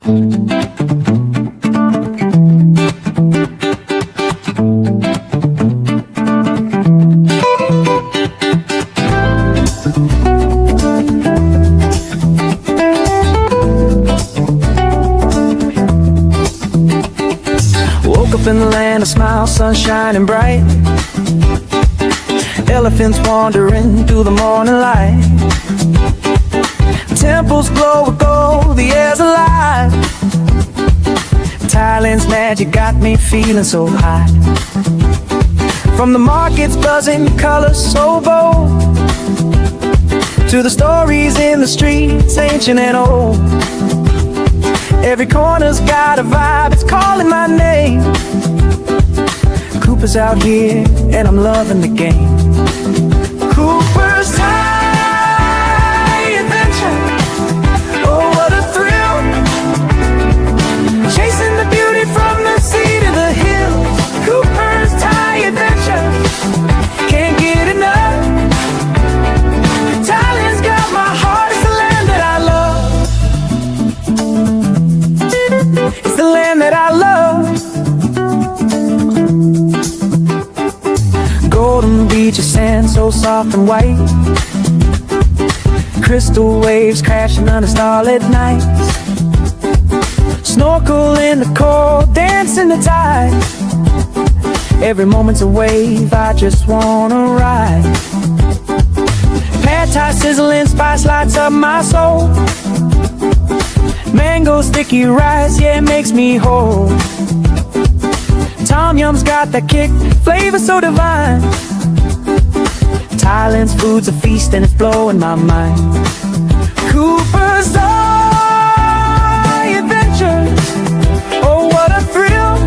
Woke up in the land of smiles, sun shining bright. Elephants wandering through the morning light. Temples glow with gold, the air's alive. Thailand's magic got me feeling so high. From the markets buzzing, colors so bold, to the stories in the streets, ancient and old. Every corner's got a vibe, it's calling my name. Cooper's out here, and I'm loving the game. Cooper's Thaiadventure, oh what a thrill. Chasing the beauty from the sea to the hills. Cooper's Thaiadventure, can't get enough. Thailand's got my heart, it's the land that I love. It's the land that I love. Golden beach of sand so soft and white. Crystal waves crashing under starlit nights. Snorkel in the cold, dance in the tide. Every moment's a wave, I just wanna ride. Pad thai sizzling, spice lights up my soul. Mango sticky rice, yeah, it makes me whole. Tom Yum's got that kick, flavor so divine. Thailand's food's a feast and it's blowing my mind. Cooper's Thaiadventure, oh what a thrill.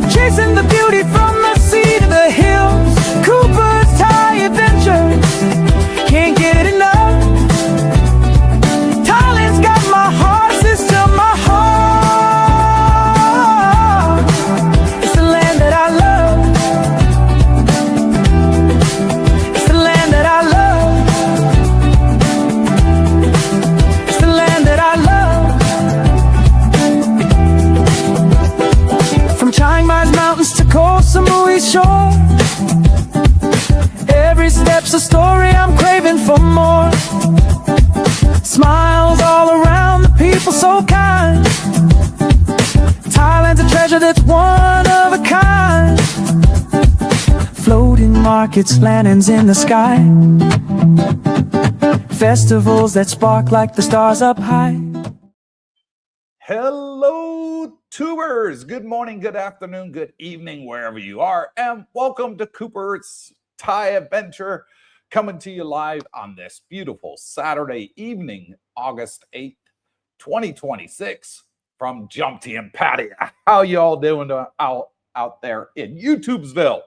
Chasing the beauty from the sea to the hills. Cooper's Thaiadventure, can't get enough. Thailand's got my heart, sister, my heart. It's the land that I love. It's the land that I love. It's the land that I love. From Chiang Mai's mountains to Koh Samui's shore, every step's a story, I'm craving for more. Smiles all around, the people so kind. Thailand's a treasure that's one of a kind. Floating markets, lanterns in the sky. Festivals that spark like the stars up high. Hello, tubers. Good morning, good afternoon, good evening, wherever you are, and welcome to Cooper's Thaiadventure, coming to you live on this beautiful Saturday evening, August 8th, 2026, from Jumpty and Patty. How y'all doing out there in YouTubesville?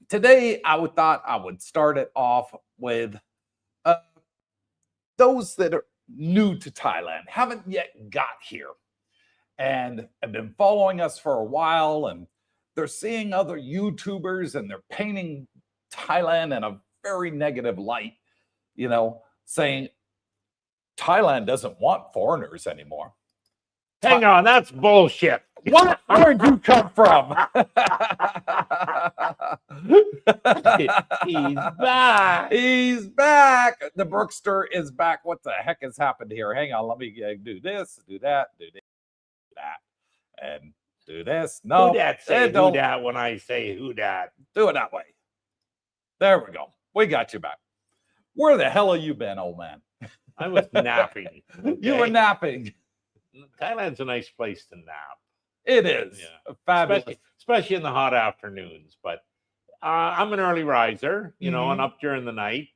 Today, I thought I would start it off with those that are new to Thailand, haven't yet got here, and have been following us for a while, and they're seeing other YouTubers and they're painting Thailand in a very negative light, you know, saying Thailand doesn't want foreigners anymore. Hang on, that's bullshit. What? Where'd you come from? He's back. He's back. The Brookster is back. What the heck has happened here? Hang on, let me do this, do that, do this, do that, and do this. No, Who dat say who dat when I say who dat? Do it that way. There we go. We got you back. Where the hell have you been, old man? I was napping. Okay? You were napping. Thailand's a nice place to nap. It is. Yeah. Fabulous. Especially in the hot afternoons. But I'm an early riser, you know, and up during the night.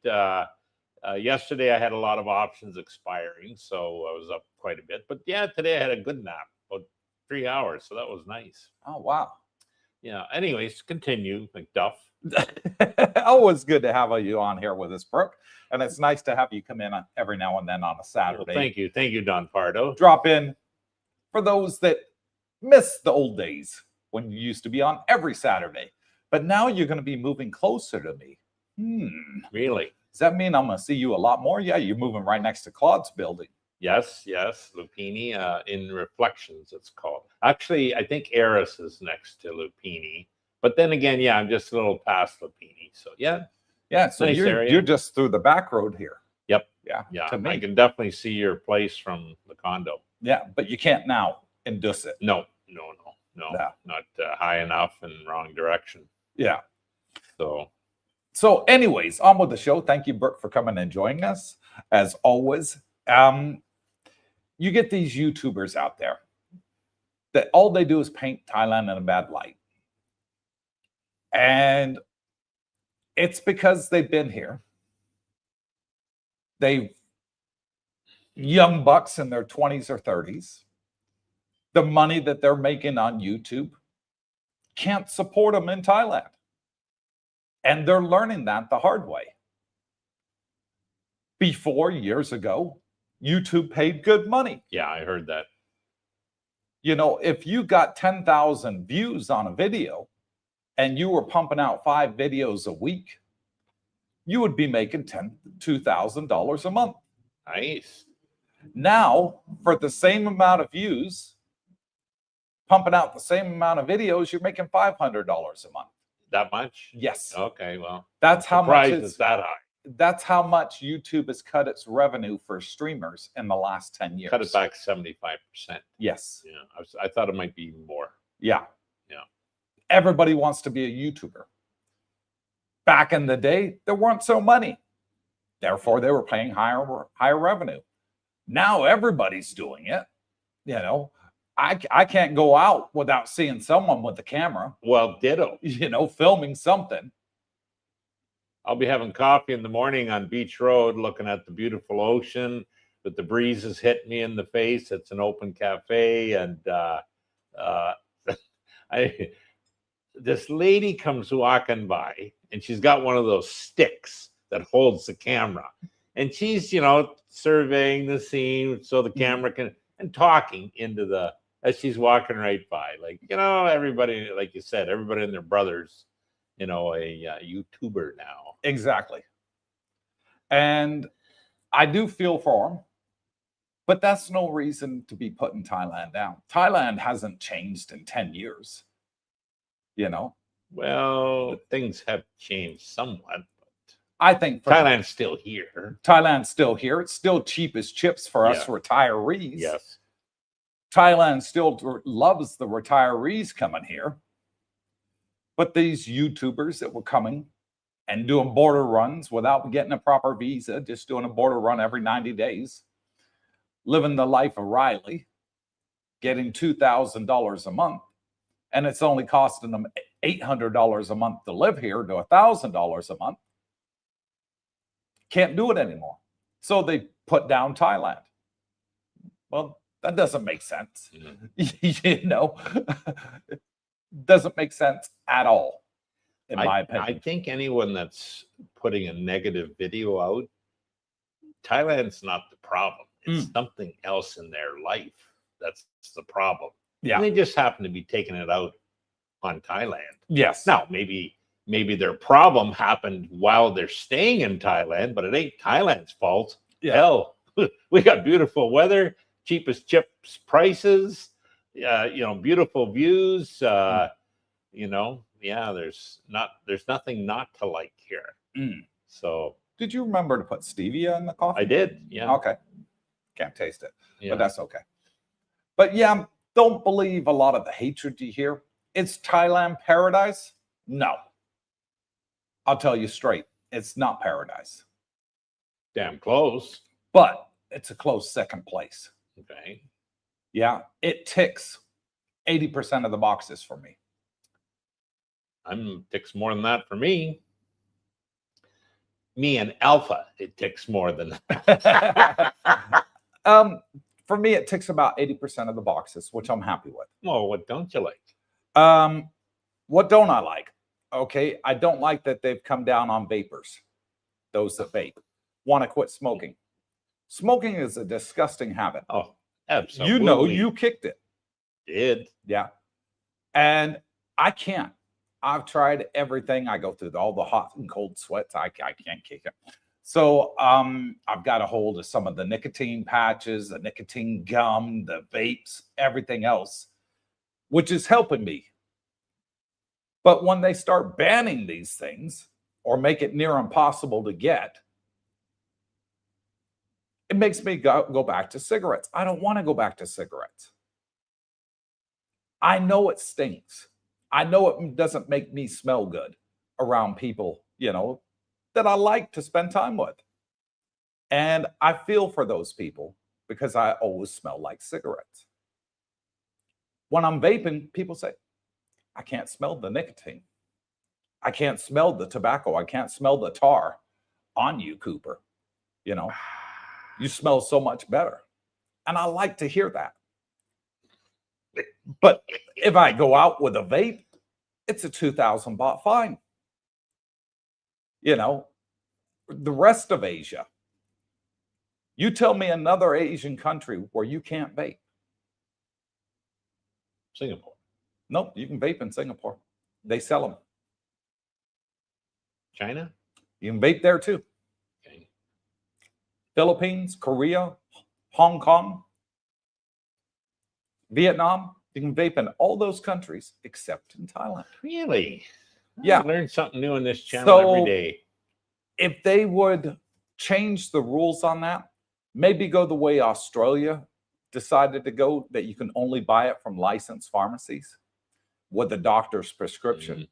Yesterday I had a lot of options expiring, so I was up quite a bit. But yeah, today I had a good nap, about 3 hours, so that was nice. Oh, wow. Yeah. Anyways, continue, McDuff. Always good to have you on here with us, Brooke. And it's nice to have you come in every now and then on a Saturday. Well, thank you. Thank you, Don Pardo. Drop in for those that miss the old days when you used to be on every Saturday. But now you're going to be moving closer to me. Really? Does that mean I'm going to see you a lot more? Yeah, you're moving right next to Claude's building. Yes, yes, Lupini. In Reflections, it's called. Actually, I think Eris is next to Lupini. But then again, yeah, I'm just a little past Lupini. So yeah, Yeah, so nice area. you're just through the back road here. Yep. Yeah, Yeah, to me. I can definitely see your place from the condo. Yeah, but you can't now induce it. No, Yeah. not high enough and wrong direction. Yeah. So anyways, on with the show. Thank you, Bert, for coming and joining us. As always, you get these YouTubers out there that all they do is paint Thailand in a bad light. And it's because they've been here. They've young bucks in their 20s or 30s. The money that they're making on YouTube can't support them in Thailand. And they're learning that the hard way. Before, years ago, YouTube paid good money. yeah, I heard that. You know, if you got 10,000 views on a video and you were pumping out 5 videos a week, you would be making $2,000 a month. Nice. Now, for the same amount of views, pumping out the same amount of videos, you're making $500 a month. That much? Yes. Okay, well, That's how much it's that high. That's how much YouTube has cut its revenue for streamers in the last 10 years. Cut it back 75%. Yes. Yeah, I thought it might be more. Yeah. Yeah. Everybody wants to be a YouTuber. Back in the day, there weren't so many. Therefore, they were paying higher revenue. Now everybody's doing it. You know, I can't go out without seeing someone with a camera, Well, ditto. you know, filming something. I'll be having coffee in the morning on Beach Road, looking at the beautiful ocean, with the breezes hitting me in the face. It's an open cafe, and this lady comes walking by, and she's got one of those sticks that holds the camera, and she's, you know, surveying the scene so the camera can, and talking into the, as she's walking right by, like, you know, everybody, like you said, everybody and their brothers, you know, a YouTuber now. Exactly. And I do feel for them, but that's no reason to be putting Thailand down. Thailand hasn't changed in 10 years, you know? Well, things have changed somewhat. I think Thailand's still here. Thailand's still here. It's still cheap as chips for us Yeah. retirees. Yes. Thailand still loves the retirees coming here. But these YouTubers that were coming and doing border runs without getting a proper visa, just doing a border run every 90 days, living the life of Riley, getting $2,000 a month, and it's only costing them $800 a month to live here to $1,000 a month, can't do it anymore. So they put down Thailand. Well, that doesn't make sense. You know, doesn't make sense at all, in my opinion. I think anyone that's putting a negative video out, Thailand's not the problem. It's something else in their life that's the problem. Yeah. And they just happen to be taking it out on Thailand. Yes. Now, maybe their problem happened while they're staying in Thailand, but it ain't Thailand's fault. Yeah. Hell, we got beautiful weather, cheapest chips prices, you know, beautiful views. You know, yeah, there's nothing not to like here. So, did you remember to put stevia in the coffee? I did. Yeah. Okay. Can't taste it, Yeah. but that's okay. But yeah, don't believe a lot of the hatred you hear. It's Thailand paradise? No. I'll tell you straight, it's not paradise. Damn close. But it's a close second place. Okay. Yeah, it ticks 80% of the boxes for me. Ticks more than that for me. Me and Alpha, it ticks more than that. For me, it ticks about 80% of the boxes, which I'm happy with. Well, what don't you like? What don't I like? Okay, I don't like that they've come down on vapors. Those that vape want to quit smoking. Smoking is a disgusting habit. Oh, absolutely. You know, you kicked it. Did. Yeah. And I can't. I've tried everything. I go through all the hot and cold sweats. I can't kick it. So I've got a hold of some of the nicotine patches, the nicotine gum, the vapes, everything else, which is helping me. But when they start banning these things or make it near impossible to get, it makes me go back to cigarettes. I don't want to go back to cigarettes. I know it stinks. I know it doesn't make me smell good around people, that I like to spend time with. And I feel for those people because I always smell like cigarettes. When I'm vaping, people say, I can't smell the nicotine. I can't smell the tobacco. I can't smell the tar on you, Cooper. You smell so much better. And I like to hear that. But if I go out with a vape, it's a 2,000 baht fine. The rest of Asia, you tell me another Asian country where you can't vape. Singapore. Nope, you can vape in Singapore. They sell them. China? You can vape there too. Okay. Philippines, Korea, Hong Kong, Vietnam. You can vape in all those countries except in Thailand. Really? Yeah. I learn something new on this channel every day. If they would change the rules on that, maybe go the way Australia decided to go, that you can only buy it from licensed pharmacies with a doctor's prescription,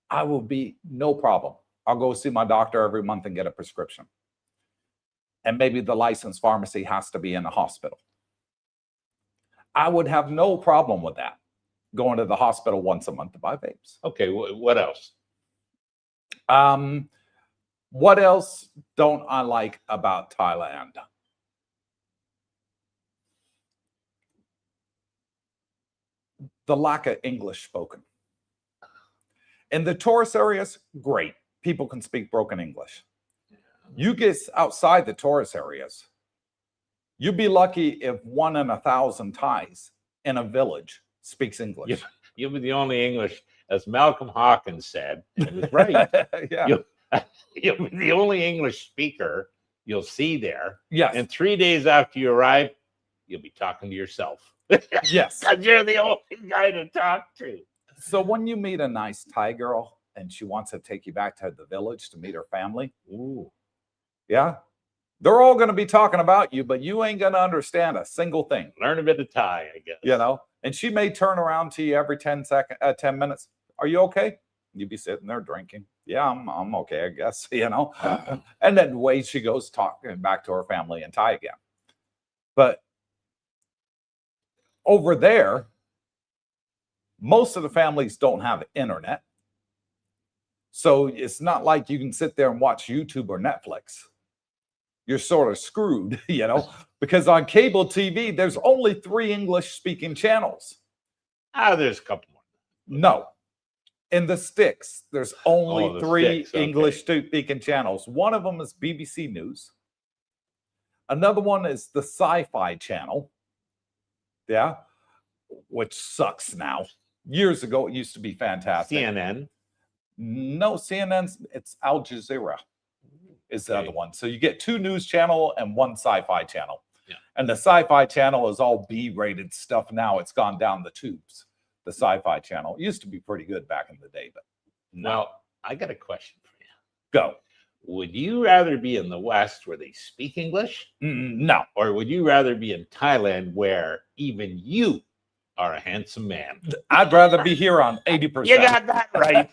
I will be no problem. I'll go see my doctor every month and get a prescription. And maybe the licensed pharmacy has to be in a hospital. I would have no problem with that, going to the hospital once a month to buy vapes. Okay, what else? What else don't I like about Thailand? The lack of English spoken. In the tourist areas, great. People can speak broken English. You get outside the tourist areas, you'd be lucky if 1 in 1,000 Thais in a village speaks English. You'll be the only English, as Malcolm Hawkins said, and he was right. Yeah. You'll be the only English speaker you'll see there. Yes. And 3 days after you arrive, you'll be talking to yourself. Yes. Because you're the only guy to talk to. So when you meet a nice Thai girl and she wants to take you back to the village to meet her family, ooh, yeah, they're all going to be talking about you, but you ain't going to understand a single thing. Learn a bit of Thai, I guess. And she may turn around to you every 10 minutes. Are you okay? You'd be sitting there drinking. Yeah, I'm okay, I guess, And then away she goes talking back to her family in Thai again. But over there, most of the families don't have internet. So it's not like you can sit there and watch YouTube or Netflix. You're sort of screwed, because on cable TV, there's only 3 English-speaking channels. There's a couple more. No. In the sticks, there's only 3 sticks, okay. English-speaking channels. One of them is BBC News. Another one is the Sci-Fi Channel. Yeah, which sucks now. Years ago, it used to be fantastic. CNN. No, it's Al Jazeera is the other one. So you get 2 news channel and 1 sci-fi channel. Yeah. And the sci-fi channel is all B-rated stuff now. It's gone down the tubes. The sci-fi channel used to be pretty good back in the day, but no. Well, I got a question for you. Go. Would you rather be in the West where they speak English? No. Or would you rather be in Thailand where even you are a handsome man? I'd rather be here on 80%. You got that right.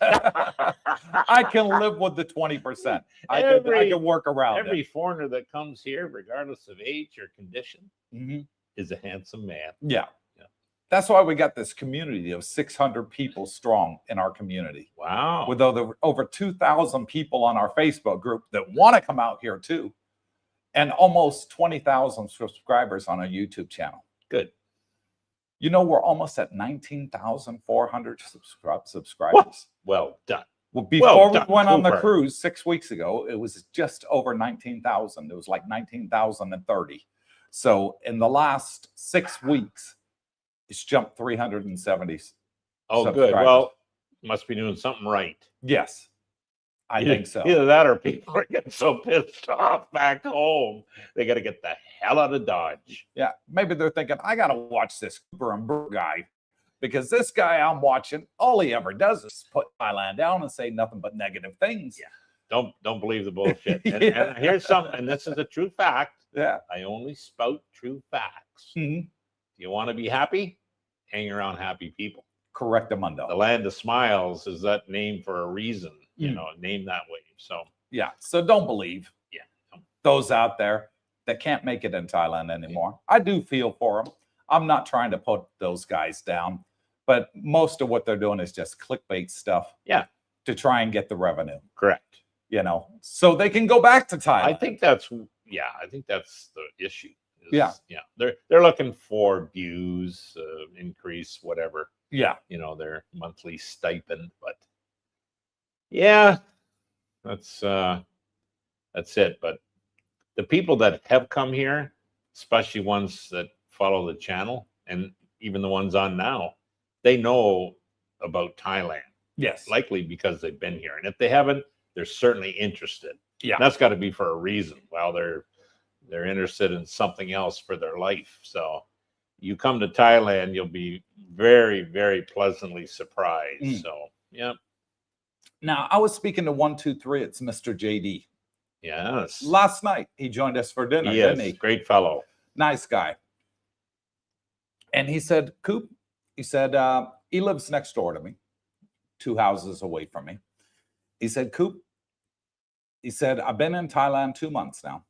I can live with the 20%. I can work around every it. foreigner that comes here, regardless of age or condition, is a handsome man. Yeah. That's why we got this community of 600 people strong in our community. Wow. With over 2,000 people on our Facebook group that want to come out here too. And almost 20,000 subscribers on our YouTube channel. Good. We're almost at 19,400 subscribers. What? Well done. Well, before we done, went on the Cooper. cruise 6 weeks ago, it was just over 19,000. It was like 19,030. So in the last 6 weeks, it's jumped 370. Oh, good. Well, must be doing something right. Yes. I think so. Either that or people are getting so pissed off back home, they got to get the hell out of Dodge. Yeah, maybe they're thinking, I got to watch this Cooper and Burt guy because this guy I'm watching, all he ever does is put Thailand down and say nothing but negative things. Yeah, don't believe the bullshit. Yeah. And here's something, and this is a true fact. Yeah. I only spout true facts. Mm-hmm. You want to be happy? Hang around happy people. Correctamundo. The land of smiles is that name for a reason, you know, named that way. So yeah, so don't believe those out there that can't make it in Thailand anymore. I do feel for them. I'm not trying to put those guys down, but most of what they're doing is just clickbait stuff. Yeah. To try and get the revenue. Correct. You know, so they can go back to Thailand. I think that's the issue. Yeah. They're looking for views, increase, whatever. Yeah. You know, their monthly stipend, but yeah, that's it. But the people that have come here, especially ones that follow the channel and even the ones on now, they know about Thailand. Yes. Likely because they've been here. And if they haven't, they're certainly interested. Yeah. And that's got to be for a reason. Well, they're interested in something else for their life. So you come to Thailand, you'll be very, very pleasantly surprised. So, yeah. Now, I was speaking to 123. It's Mr. JD. Yes. Last night, he joined us for dinner, didn't he? Great fellow. Nice guy. And he said, Coop, he said, he lives next door to me, 2 houses away from me. He said, Coop, he said, I've been in Thailand 2 months now.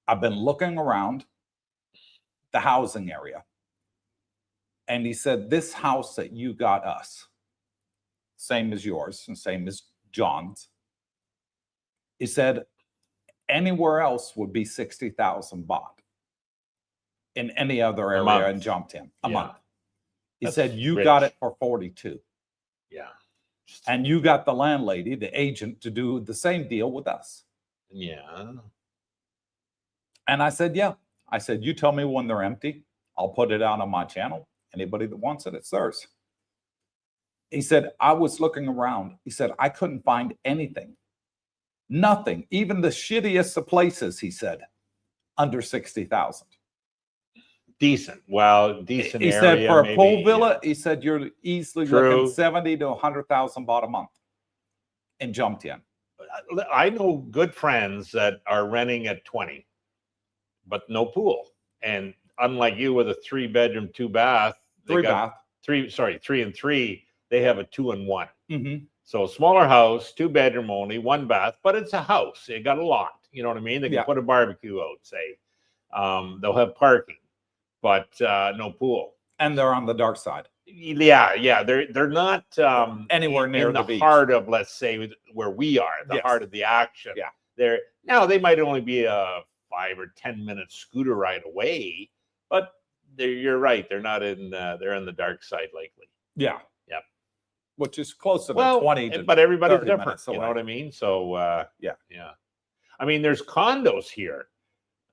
I've been looking around the housing area. And he said, this house that you got us, same as yours and same as John's, he said, anywhere else would be 60,000 baht in any other area in Jomtien a month. He said, you got it for 42. Yeah. And you got the landlady, the agent, to do the same deal with us. Yeah. And I said, yeah. I said, you tell me when they're empty. I'll put it out on my channel. Anybody that wants it, it's theirs. He said, I was looking around. He said, I couldn't find anything. Nothing. Even the shittiest of places, he said, under 60,000. Decent. Well, decent He area, said for a maybe, pool villa, he said you're easily looking 70 to 100,000 baht a month in Jomtien. I know good friends that are renting at 20, but no pool. And unlike you with a 3-bedroom, 2-bath, 3 and 3, they have a 2 and 1. Mm-hmm. So smaller house, 2-bedroom only, 1 bath, but it's a house. They got a lot. You know what I mean? They can put a barbecue out, say. They'll have parking, but no pool. And they're on the dark side. Yeah. They're not anywhere near in the beach. heart of, let's say, where we are, the heart of the action. Yeah. They might only be a 5 or 10 minute scooter ride away, but you're right. They're not in. They're in the dark side, likely. Yeah. Yep. Which is closer to 20. But everybody's different. You know what I mean? So yeah. I mean, there's condos here,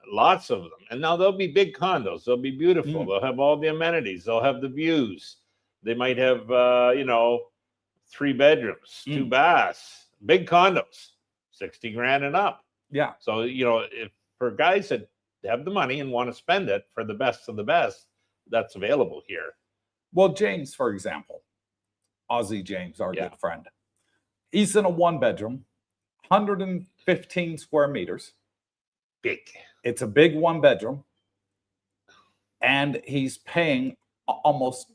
lots of them, and now they'll be big condos. They'll be beautiful. They'll have all the amenities. They'll have the views. They might have 3 bedrooms, 2 baths, big condos, 60 grand and up. Yeah. So if for guys that have the money and want to spend it for the best of the best, that's available here. Well, James, for example, Aussie James, our good friend, he's in a 1-bedroom, 115 square meters. Big. It's a big 1-bedroom. And he's paying almost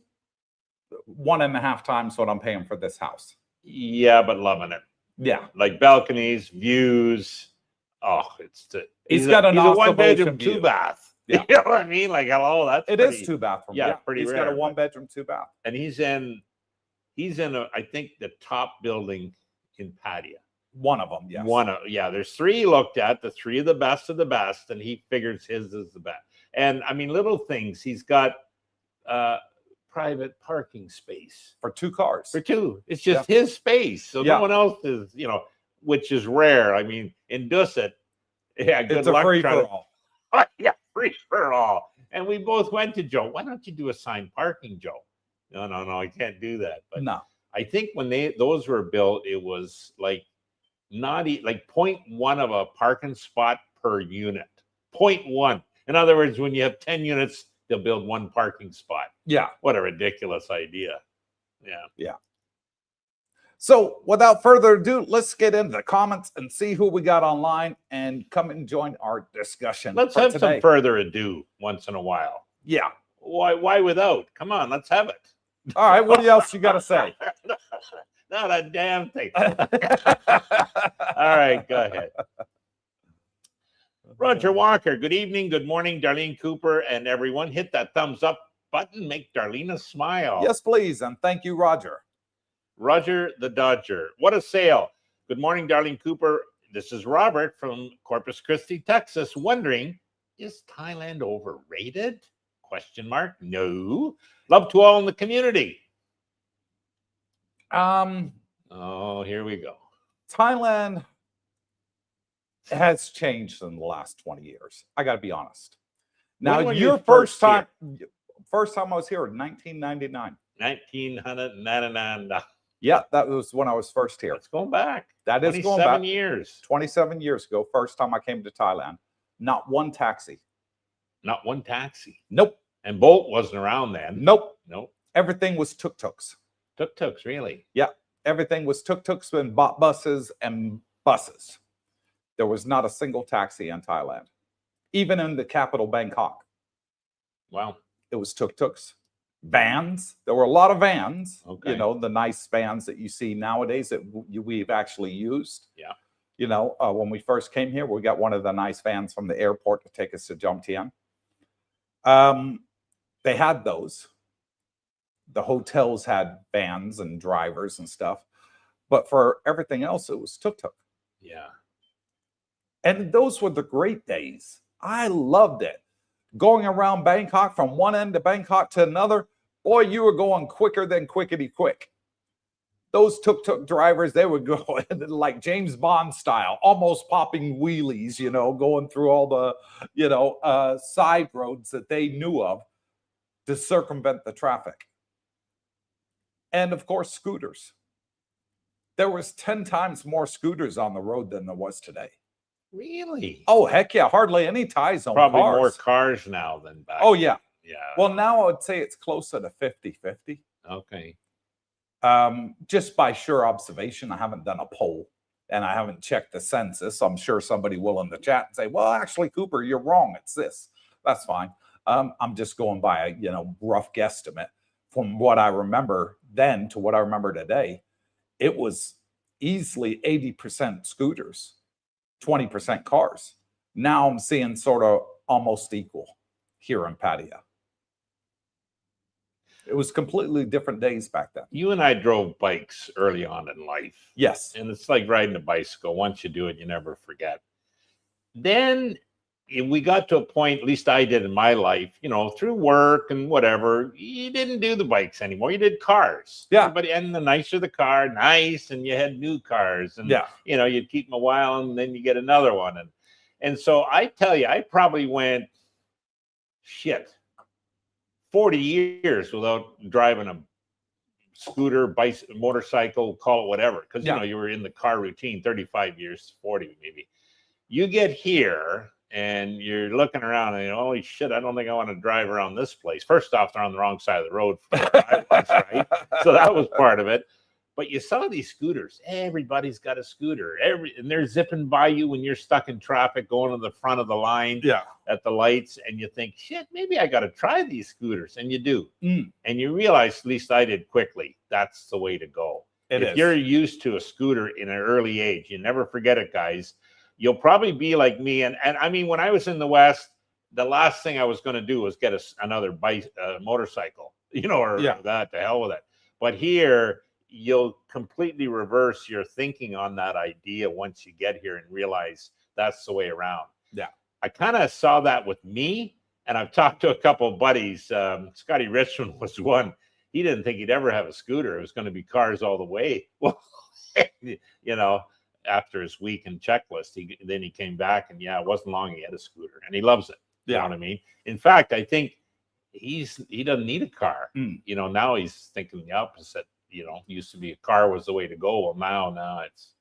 1.5 times what I'm paying for this house. Yeah, but loving it. Yeah. Like balconies, views. Oh, he's got a 1-bedroom, 2-bath. Yeah. You know what I mean? Like, hello, that's it is 2-bathroom. Yeah, pretty He's rare. got a 1-bedroom, 2-bath. And he's in I think the top building in Pattaya. One of them, yes. There's 3 he looked at, the 3 of the best, and he figures his is the best. And I mean, little things. He's got private parking space for 2 cars. For 2. It's just his space. So no one else is, which is rare. I mean, in Dusit, good luck. Free for all. Yeah, free for all. And we both went to Joe. Why don't you do assigned parking, Joe? No, I can't do that. But no. I think when those were built, it was like Not like 0.1 of a parking spot per unit. 0.1. In other words, when you have 10 units, they'll build one parking spot. Yeah. What a ridiculous idea. Yeah. So without further ado, let's get into the comments and see who we got online and come and join our discussion. Let's have some further ado once in a while. Yeah. Why without? Come on, let's have it. All right. What else you got to say? Not a damn thing. All right, go ahead. Roger Walker, good evening, good morning, Darlene Cooper, and everyone. Hit that thumbs up button. Make Darlene smile. Yes, please. And thank you, Roger. Roger the Dodger. What a sale. Good morning, Darlene Cooper. This is Robert from Corpus Christi, Texas, wondering, is Thailand overrated? Question mark. No. Love to all in the community. Oh, here we go. Thailand has changed in the last 20 years. I got to be honest. Now, your first time I was here in 1999. 1999. Yeah, that was when I was first here. It's going back. That is going back 27 years. 27 years ago, first time I came to Thailand. Not one taxi. Not one taxi. Nope. And Bolt wasn't around then. Nope. Nope. Everything was tuk-tuks. Tuk-tuks, really? Yeah. Everything was tuk-tuks and bot buses and buses. There was not a single taxi in Thailand. Even in the capital, Bangkok. Wow. It was tuk-tuks. Vans. There were a lot of vans. Okay. You know, the nice vans that you see nowadays that we've actually used. Yeah. You know, when we first came here, we got one of the nice vans from the airport to take us to Jomtien. They had those. The hotels had vans and drivers and stuff. But for everything else, it was tuk-tuk. Yeah. And those were the great days. I loved it. Going around Bangkok from one end of Bangkok to another, boy, you were going quicker than quickety quick. Those tuk-tuk drivers, they would go like James Bond style, almost popping wheelies, you know, going through all the, you know, side roads that they knew of to circumvent the traffic. And of course, scooters. There was 10 times more scooters on the road than there was today. Really? Oh, heck yeah. Hardly any ties on Probably cars. more cars now than back. Oh, yeah. Yeah. Well, now I would say it's closer to 50-50. Okay. Just by sure observation. I haven't done a poll and I haven't checked the census. I'm sure somebody will in the chat and say, well, actually, Cooper, you're wrong. It's this. That's fine. I'm just going by a, you know, rough guesstimate. From what I remember then to what I remember today, it was easily 80% scooters, 20% cars. Now I'm seeing sort of almost equal here in Pattaya. It was completely different days back then. You and I drove bikes early on in life. Yes. And it's like riding a bicycle. Once you do it, you never forget. Then we got to a point, at least I did in my life, you know, through work and whatever, you didn't do the bikes anymore. You did cars. Yeah. But and the nicer the car, nice, and you had new cars. And, yeah, you know, you'd keep them a while and then you get another one. And so I tell you, I probably went, 40 years without driving a scooter, bicycle, motorcycle, call it whatever. Because, you know, you were in the car routine, 35 years, 40 maybe. You get here and you're looking around and, holy shit, I don't think I want to drive around this place. First off, they're on the wrong side of the road from where I was, right? So that was part of it. But you saw these scooters. Everybody's got a scooter. And they're zipping by you when you're stuck in traffic, going to the front of the line at the lights. And you think, shit, maybe I got to try these scooters. And you do. And you realize, at least I did quickly, that's the way to go. If you're used to a scooter in an early age, you never forget it, guys. You'll probably be like me. And I mean, when I was in the West, the last thing I was going to do was get another motorcycle, you know, or that, to hell with it. But here, you'll completely reverse your thinking on that idea once you get here and realize that's the way around. Yeah. I kind of saw that with me, and I've talked to a couple of buddies. Scotty Richmond was one. He didn't think he'd ever have a scooter. It was going to be cars all the way. Well, you know, after his week in checklist, then he came back and it wasn't long he had a scooter and he loves it. You know what I mean? In fact, I think he doesn't need a car. You know, now he's thinking the opposite. You know, used to be a car was the way to go. Well, now it's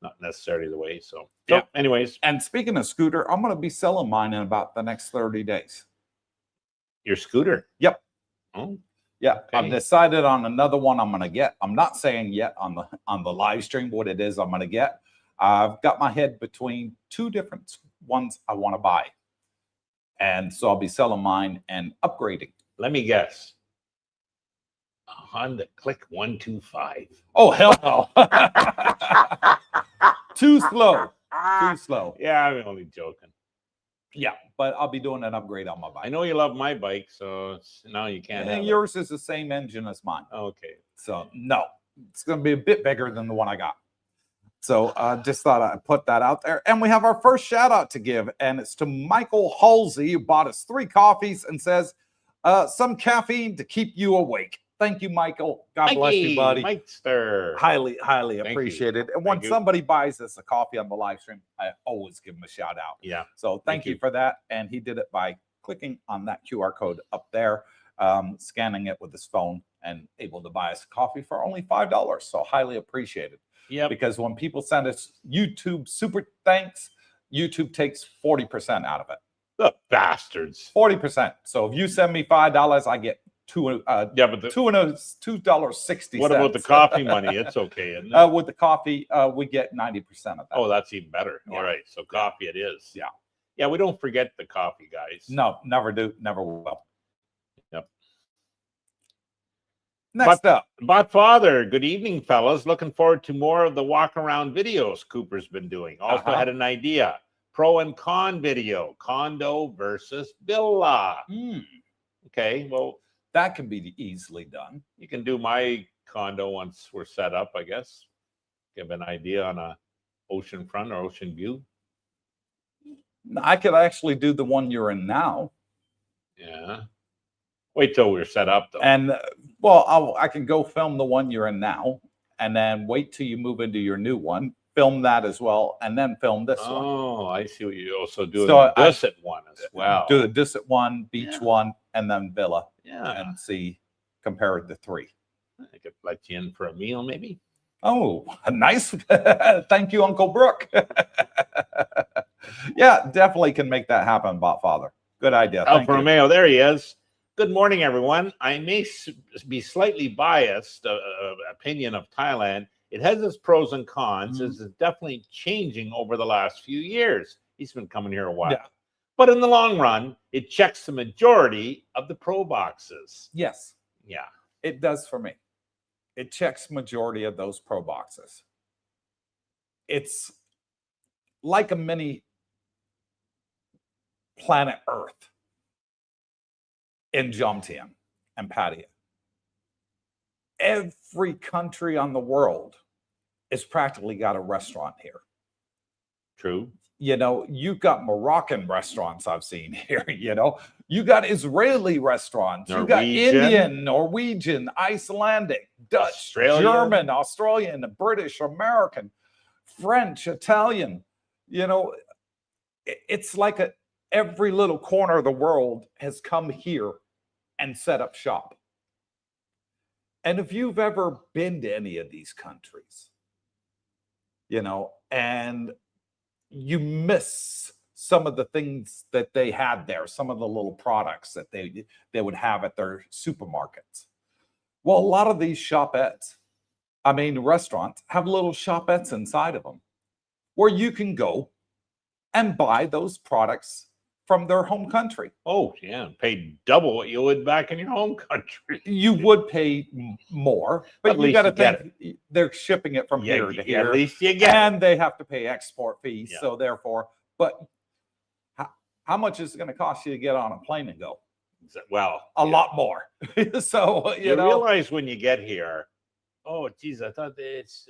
not necessarily the way. So Yeah. anyways, And speaking of scooter, I'm going to be selling mine in about the next 30 days. your scooter. Yep. Oh, yeah. okay. I've decided on another one I'm going to get. I'm not saying yet on the live stream what it is I'm going to get. I've got my head between two different ones I want to buy. And so I'll be selling mine and upgrading. Let me guess. A Honda Click 125. Oh, hell no. Too slow. Too slow. Yeah, I'm only joking. Yeah, but I'll be doing an upgrade on my bike. I know you love my bike, so now you can't have And it. yours is the same engine as mine. Okay. So no, it's going to be a bit bigger than the one I got. So just thought I'd put that out there. And we have our first shout out to give, and it's to Michael Halsey, who bought us 3 coffees and says, some caffeine to keep you awake. Thank you, Michael. God bless you, buddy. Mikester. Highly, highly Thank appreciated. you. And when Thank you. somebody buys us a coffee on the live stream, I always give them a shout out. Yeah. So thank you for that. And he did it by clicking on that QR code up there, scanning it with his phone, and able to buy us a coffee for only $5. So highly appreciated. Yeah. Because when people send us YouTube super thanks, YouTube takes 40% out of it. The bastards. 40%. So if you send me $5, I get $2.60. What about the coffee money? It's okay, isn't it? With the coffee, we get 90% of that. Oh, that's even better. Yeah. All right. So coffee it is. Yeah. Yeah, we don't forget the coffee, guys. No, never do, never will. Yep. Next up. Bot Father, good evening, fellas. Looking forward to more of the walk around videos Cooper's been doing. Also had an idea. Pro and con video. Condo versus villa. Okay, well, that can be easily done. You can do my condo once we're set up, I guess. Give an idea on a ocean front or ocean view. I could actually do the one you're in now. Yeah. Wait till we're set up, though. And, well, I can go film the one you're in now, and then wait till you move into your new one, film that as well, and then film this one. Oh, I see what you're also doing. So the Disset one as well. Do the Disset one, beach one, and then villa. Yeah. And see, compare the 3. I could let you in for a meal, maybe. Oh, nice. Thank you, Uncle Brooke. Yeah, definitely can make that happen, Bot Father. Good idea. Alfa Romeo, there he is. Good morning, everyone. I may be slightly biased opinion of Thailand. It has its pros and cons. It's definitely changing over the last few years. He's been coming here a while. Yeah. But in the long run, it checks the majority of the pro boxes. Yes. Yeah. It does for me. It checks majority of those pro boxes. It's like a mini planet Earth in Jomtien and Pattaya. Every country on the world has practically got a restaurant here. True. You know, you've got Moroccan restaurants I've seen here, you know. You got Israeli restaurants. You got Indian, Norwegian, Icelandic, Dutch, German, Australian, British, American, French, Italian. You know, it's like every little corner of the world has come here and set up shop. And if you've ever been to any of these countries, you know, and you miss some of the things that they had there, some of the little products that they would have at their supermarkets. Well, a lot of these shopettes, restaurants, have little shopettes inside of them where you can go and buy those products from their home country. Oh, yeah. Pay double what you would back in your home country. You would pay more, but you got to think they're shipping it from here to here. At least you get and they have to pay export fees. So therefore, but how much is it going to cost you to get on a plane and go? Well, a lot more. So, you know, realize when you get here, oh, geez, I thought it's,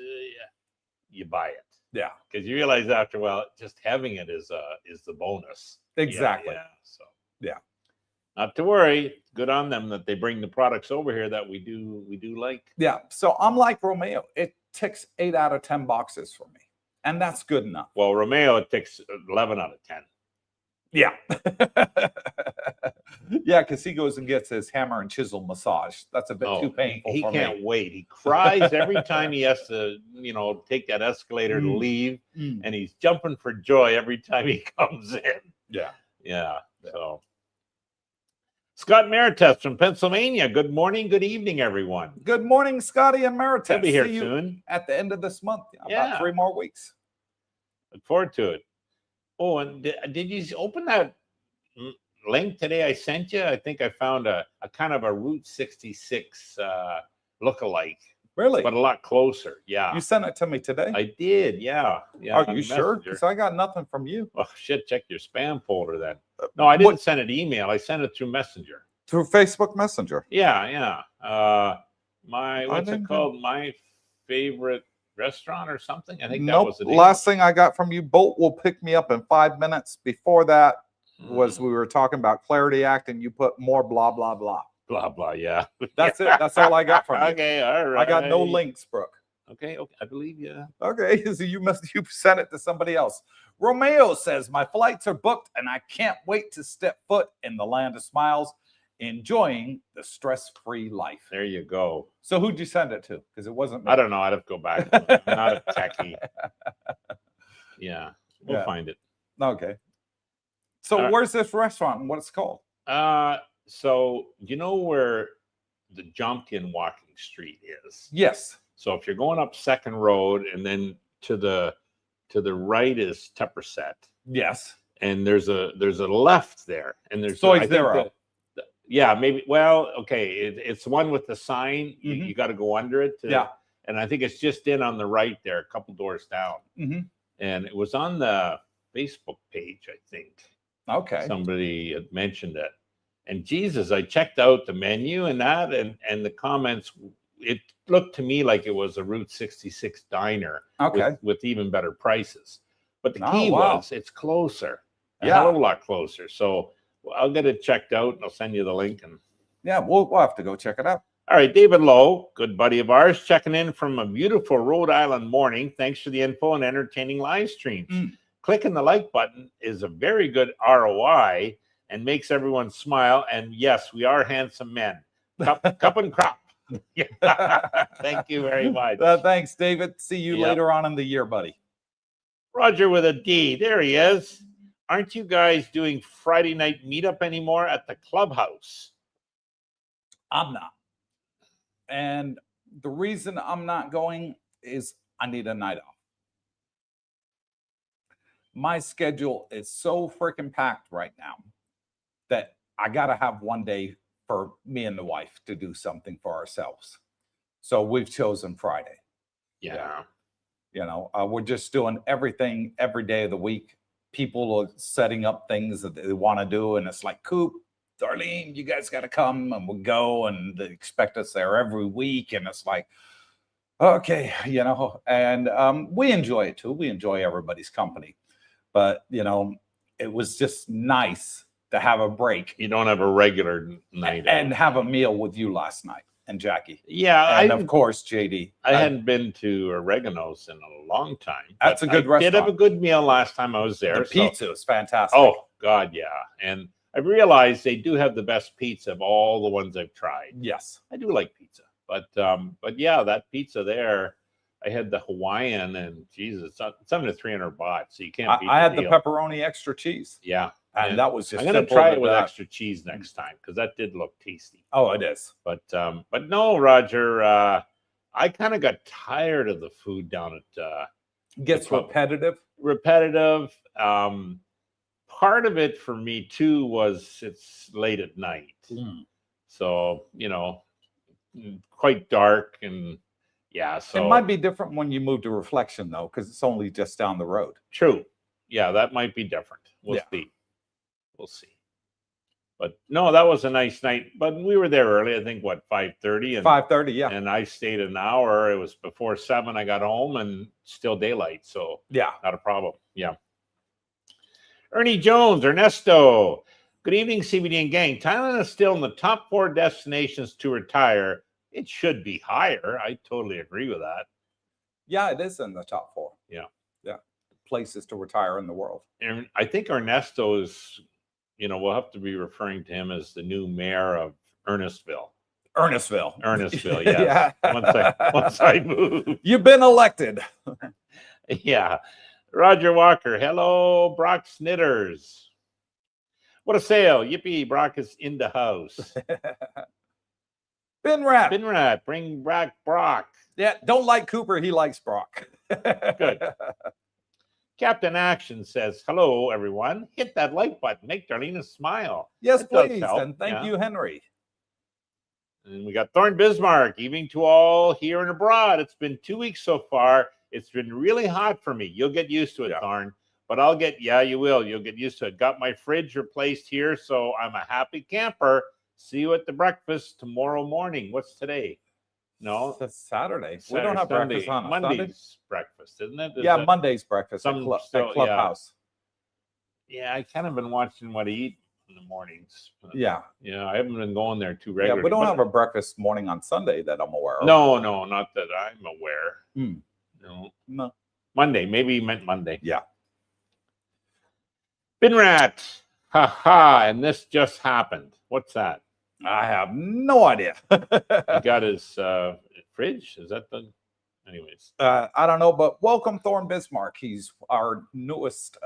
you buy it. Yeah. Because you realize after a while, just having it is the bonus. Exactly. Yeah. So yeah. Not to worry. Good on them that they bring the products over here that we do like. Yeah. So I'm like Romeo. It ticks 8 out of 10 boxes for me. And that's good enough. Well, Romeo, it ticks 11 out of 10. Yeah. Yeah, because he goes and gets his hammer and chisel massage. That's a bit too painful He for can't me. wait. He cries every time he has to, take that escalator to leave, and he's jumping for joy every time he comes in. Yeah. So, Scott Merites from Pennsylvania. Good morning, good evening, everyone. Good morning, Scotty and Merites. He'll be here See you soon. at the end of this month. About 3 more weeks. Look forward to it. Oh, and did you open that link today I sent you? I think I found a kind of a Route 66 lookalike. Really? But a lot closer. Yeah. You sent it to me today? I did. Yeah. Are you sure? Because I got nothing from you. Oh, shit. Check your spam folder then. No, I didn't send it email. I sent it through Messenger. Through Facebook Messenger? Yeah. What's it called? My favorite restaurant or something? I think that was the name. Last thing I got from you, Bolt will pick me up in 5 minutes. Before that was we were talking about Clarity Act and you put more blah, blah, blah. Blah, blah, yeah. That's it. That's all I got from you. Okay, all right. I got no links, Brooke. Okay, I believe you. Okay, so you sent it to somebody else. Romeo says, my flights are booked and I can't wait to step foot in the land of smiles, enjoying the stress-free life. There you go. So who'd you send it to? Because it wasn't me. I don't know. I'd have to go back. I'm not a techie. Yeah, we'll find it. Okay. So where's this restaurant and what it's called? So you know where the Jumpkin walking street is? Yes. So if you're going up Second Road and then to the right is Tepperset. Yes. And there's a left there. And there's Soy Zero. Yeah, maybe. Well, okay. It's the one with the sign. You got to go under it. And I think it's just in on the right there, a couple doors down. And it was on the Facebook page, I think. Okay. Somebody had mentioned it. And Jesus, I checked out the menu and that and the comments. It looked to me like it was a Route 66 diner with even better prices. But the key was it's closer. A hell of a lot closer. So I'll get it checked out and I'll send you the link. And we'll have to go check it out. All right, David Lowe, good buddy of ours, checking in from a beautiful Rhode Island morning. Thanks for the info and entertaining live streams. Clicking the like button is a very good ROI and makes everyone smile. And yes, we are handsome men. Cup and crop. Thank you very much. Thanks, David. See you later on in the year, buddy. Roger with a D. There he is. Aren't you guys doing Friday night meetup anymore at the clubhouse? I'm not. And the reason I'm not going is I need a night off. My schedule is so freaking packed right now that I got to have one day for me and the wife to do something for ourselves. So we've chosen Friday. Yeah. We're just doing everything every day of the week. People are setting up things that they want to do. And it's like, Coop, Darlene, you guys got to come, and we'll go, and they expect us there every week. And it's like, okay, and we enjoy it too. We enjoy everybody's company. But, it was just nice to have a break. You don't have a regular night and have a meal with you last night and Jackie. Yeah. And of course, JD. I hadn't been to Oregano's in a long time. That's a good restaurant. I did have a good meal last time I was there. The pizza was fantastic. Oh, God, yeah. And I realized they do have the best pizza of all the ones I've tried. Yes. I do like pizza. But yeah, that pizza there, I had the Hawaiian, and Jesus, it's under 300 baht, so you can't beat I had the the pepperoni extra cheese. Yeah. And that was just I'm going to try it with extra cheese next time, because that did look tasty. Oh, it is. But no, Roger, I kind of got tired of the food down at gets repetitive. Part of it for me too was it's late at night. So, quite dark, and so it might be different when you move to Reflection though, because it's only just down the road. True. Yeah, that might be different. We'll see. But no, that was a nice night. But we were there early, I think, 5:30? And 5:30, yeah. And I stayed an hour. It was before 7 I got home, and still daylight. So not a problem. Yeah. Ernie Jones, Ernesto. Good evening, CBD and gang. Thailand is still in the top 4 destinations to retire. It should be higher. I totally agree with that. Yeah, it is in the top 4. Yeah. Places to retire in the world. And I think Ernesto is we'll have to be referring to him as the new mayor of Earnestville. Earnestville. Yes. Yeah. Once I move. You've been elected. Yeah. Roger Walker. Hello, Brock Snitters. What a sale. Yippee, Brock is in the house. Binrat. Binrat, bring back Brock. Yeah, don't like Cooper. He likes Brock. Good. Captain Action says, hello, everyone. Hit that like button. Make Darlena smile. Yes, It does please. help. And thank you, Henry. And we got Thorne Bismarck. Evening to all here and abroad. It's been 2 weeks so far. It's been really hot for me. You'll get used to it, Thorne. But you will. You'll get used to it. Got my fridge replaced here, so I'm a happy camper. See you at the breakfast tomorrow morning. What's today? No, it's Saturday. We Saturday, don't have Sunday. breakfast on Monday's Sunday. breakfast, isn't it? Yeah, Monday's breakfast at Clubhouse. Yeah, I kind of been watching what I eat in the mornings. Yeah. Yeah, I haven't been going there too regularly. Yeah, we don't have a breakfast morning on Sunday that I'm aware of. No, not that I'm aware. No. Monday, maybe he meant Monday. Yeah. Binrat. Ha ha, and this just happened. What's that? I have no idea. He got his fridge. Is that the? Anyways, I don't know, but welcome Thorne Bismarck. He's our newest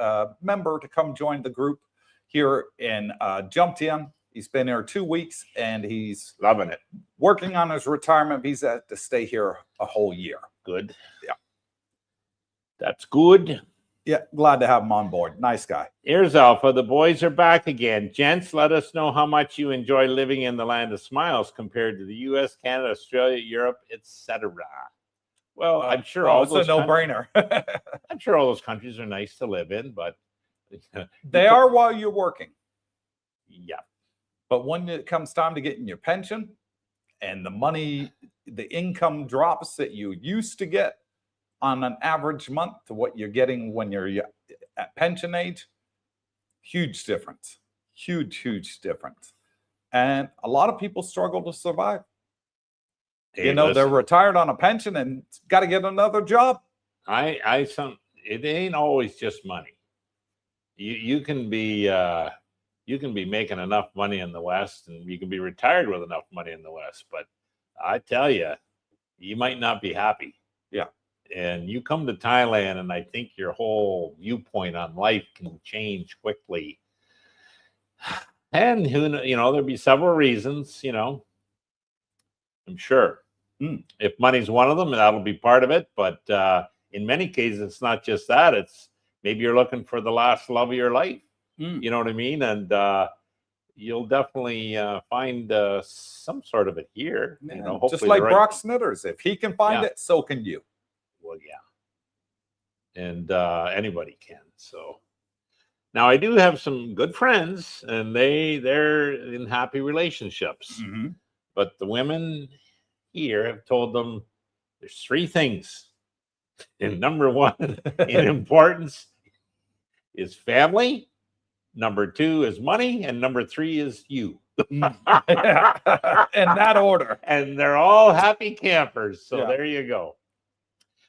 member to come join the group here in Jumtian. He's been here 2 weeks and he's loving it. Working on his retirement visa to stay here a whole year. Good. Yeah. That's good. Yeah, glad to have him on board. Nice guy. Here's Alpha. The boys are back again. Gents, let us know how much you enjoy living in the land of smiles compared to the U.S., Canada, Australia, Europe, etc. Well, I'm sure all those it's a no-brainer. I'm sure all those countries are nice to live in, but they are while you're working. Yeah. But when it comes time to getting your pension and the money, the income drops that you used to get on an average month to what you're getting when you're at pension age, huge difference. Huge difference. And a lot of people struggle to survive. Hey, they're retired on a pension and got to get another job. It ain't always just money. You can be making enough money in the West, and you can be retired with enough money in the West. But I tell you, you might not be happy. Yeah. And you come to Thailand, and I think your whole viewpoint on life can change quickly. And there'll be several reasons. I'm sure. If money's one of them, that'll be part of it. But in many cases, it's not just that. It's maybe you're looking for the last love of your life. You know what I mean? And you'll definitely find some sort of it here. Yeah, just like Brock Snitters. If he can find it, so can you. Well, yeah. And anybody can. So now I do have some good friends, and they're in happy relationships. But the women here have told them there's three things. And number one in importance is family. Number two is money. And number three is you. In that order. And they're all happy campers. So there you go.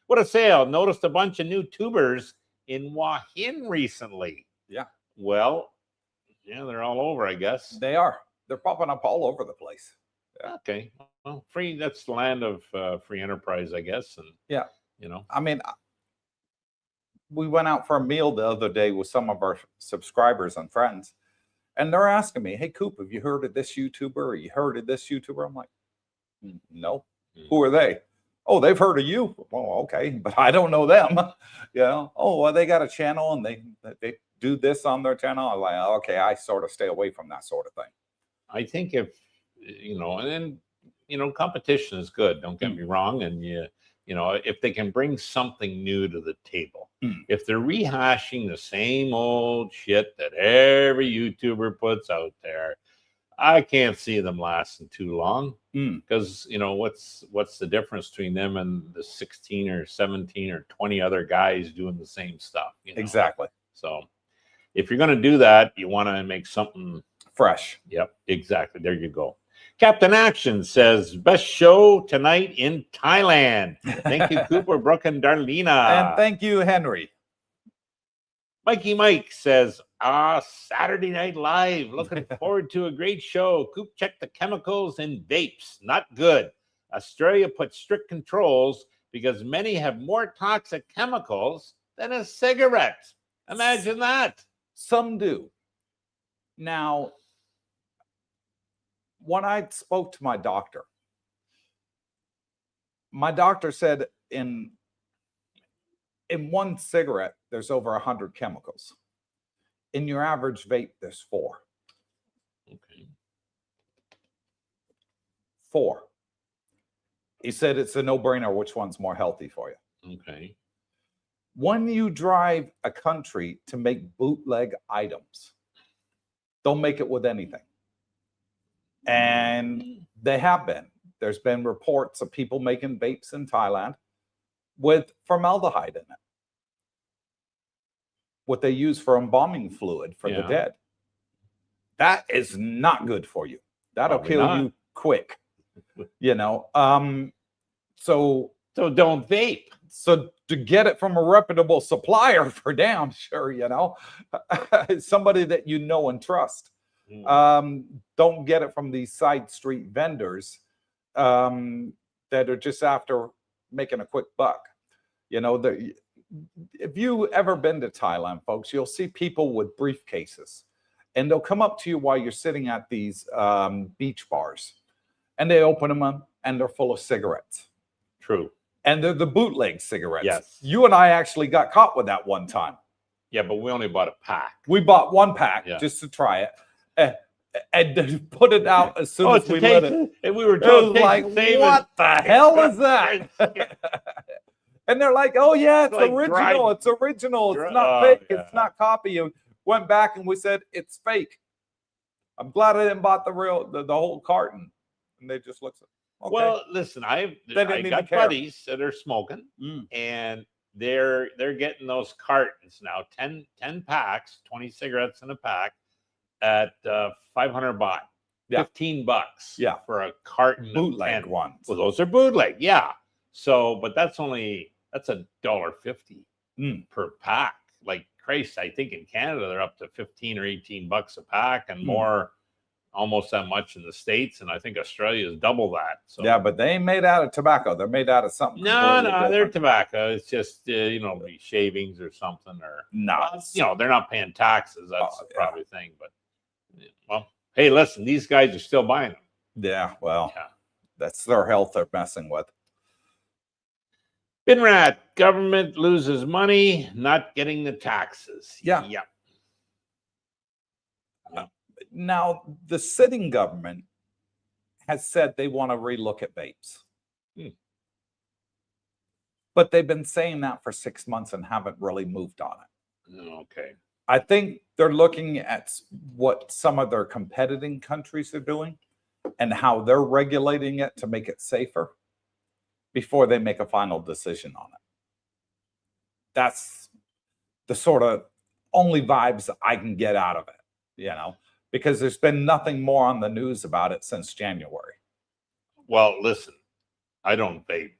What a sale. Noticed a bunch of new tubers in Wahin recently. Yeah. Well, yeah, they're all over, I guess. They are. They're popping up all over the place. Yeah. Okay. Well, that's the land of free enterprise, I guess. And yeah. I mean, we went out for a meal the other day with some of our subscribers and friends, and they're asking me, hey, Coop, have you heard of this YouTuber? Or you heard of this YouTuber? I'm like, no. Who are they? Oh, they've heard of you. Oh, okay, but I don't know them. Oh, well, they got a channel and they do this on their channel. I'm like, okay, I sort of stay away from that sort of thing. I think if competition is good. Don't get me wrong, and if they can bring something new to the table. If they're rehashing the same old shit that every YouTuber puts out there, I can't see them lasting too long. Because what's the difference between them and the 16 or 17 or 20 other guys doing the same stuff? Exactly. So if you're going to do that, you want to make something fresh. Yep, exactly. There you go. Captain Action says, best show tonight in Thailand. Thank you, Cooper, Brooke, and Darlena. And thank you, Henry. Mikey Mike says, Saturday Night Live. Looking forward to a great show. Coop checked the chemicals in vapes. Not good. Australia put strict controls because many have more toxic chemicals than a cigarette. Imagine that. Some do. Now, when I spoke to my doctor said in one cigarette, there's over 100 chemicals. In your average vape, there's 4. Okay. 4. He said it's a no-brainer which one's more healthy for you. Okay. When you drive a country to make bootleg items, they'll make it with anything. And they have been. There's been reports of people making vapes in Thailand with formaldehyde in it. What they use for embalming fluid for the dead. That is not good for you. That'll kill you quick. You know. So don't vape. So to get it from a reputable supplier for damn sure, you know, somebody that you know and trust. Don't get it from these side street vendors that are just after making a quick buck. You know, if you ever been to Thailand, folks, you'll see people with briefcases, and they'll come up to you while you're sitting at these beach bars, and they open them up, and they're full of cigarettes. True. And they're the bootleg cigarettes. Yes. You and I actually got caught with that one time. Yeah, but we only bought a pack. We bought 1 pack just to try it. And put it out as soon as we lit it. And we were told, like, what the hell is that? And they're like, oh, yeah, it's like original. It's original. It's not fake. It's not copy. And went back and we said, it's fake. I'm glad I didn't buy the whole carton. And they just looked at it. Okay. Well, listen, I got buddies that are smoking, and they're getting those cartons now, 10 packs, 20 cigarettes in a pack at 500 baht, $15 for a carton bootleg of 10 ones. Well, those are bootleg, so but that's $1.50 per pack. Like Christ, I think in Canada they're up to 15 or $18 a pack, and more, almost that much in the States, and I think Australia is double that. So yeah, but they ain't made out of tobacco. They're made out of something. No, they're tobacco. It's just shavings or something, or they're not paying taxes. That's probably the thing. But well, hey, listen, these guys are still buying them. Yeah, well, that's their health they're messing with. Binrat, government loses money, not getting the taxes. Yeah. Now, the sitting government has said they want to relook at vapes. But they've been saying that for 6 months and haven't really moved on it. Okay. I think they're looking at what some of their competing countries are doing and how they're regulating it to make it safer before they make a final decision on it. That's the sort of only vibes I can get out of it, because there's been nothing more on the news about it since January. Well, listen, I don't vape,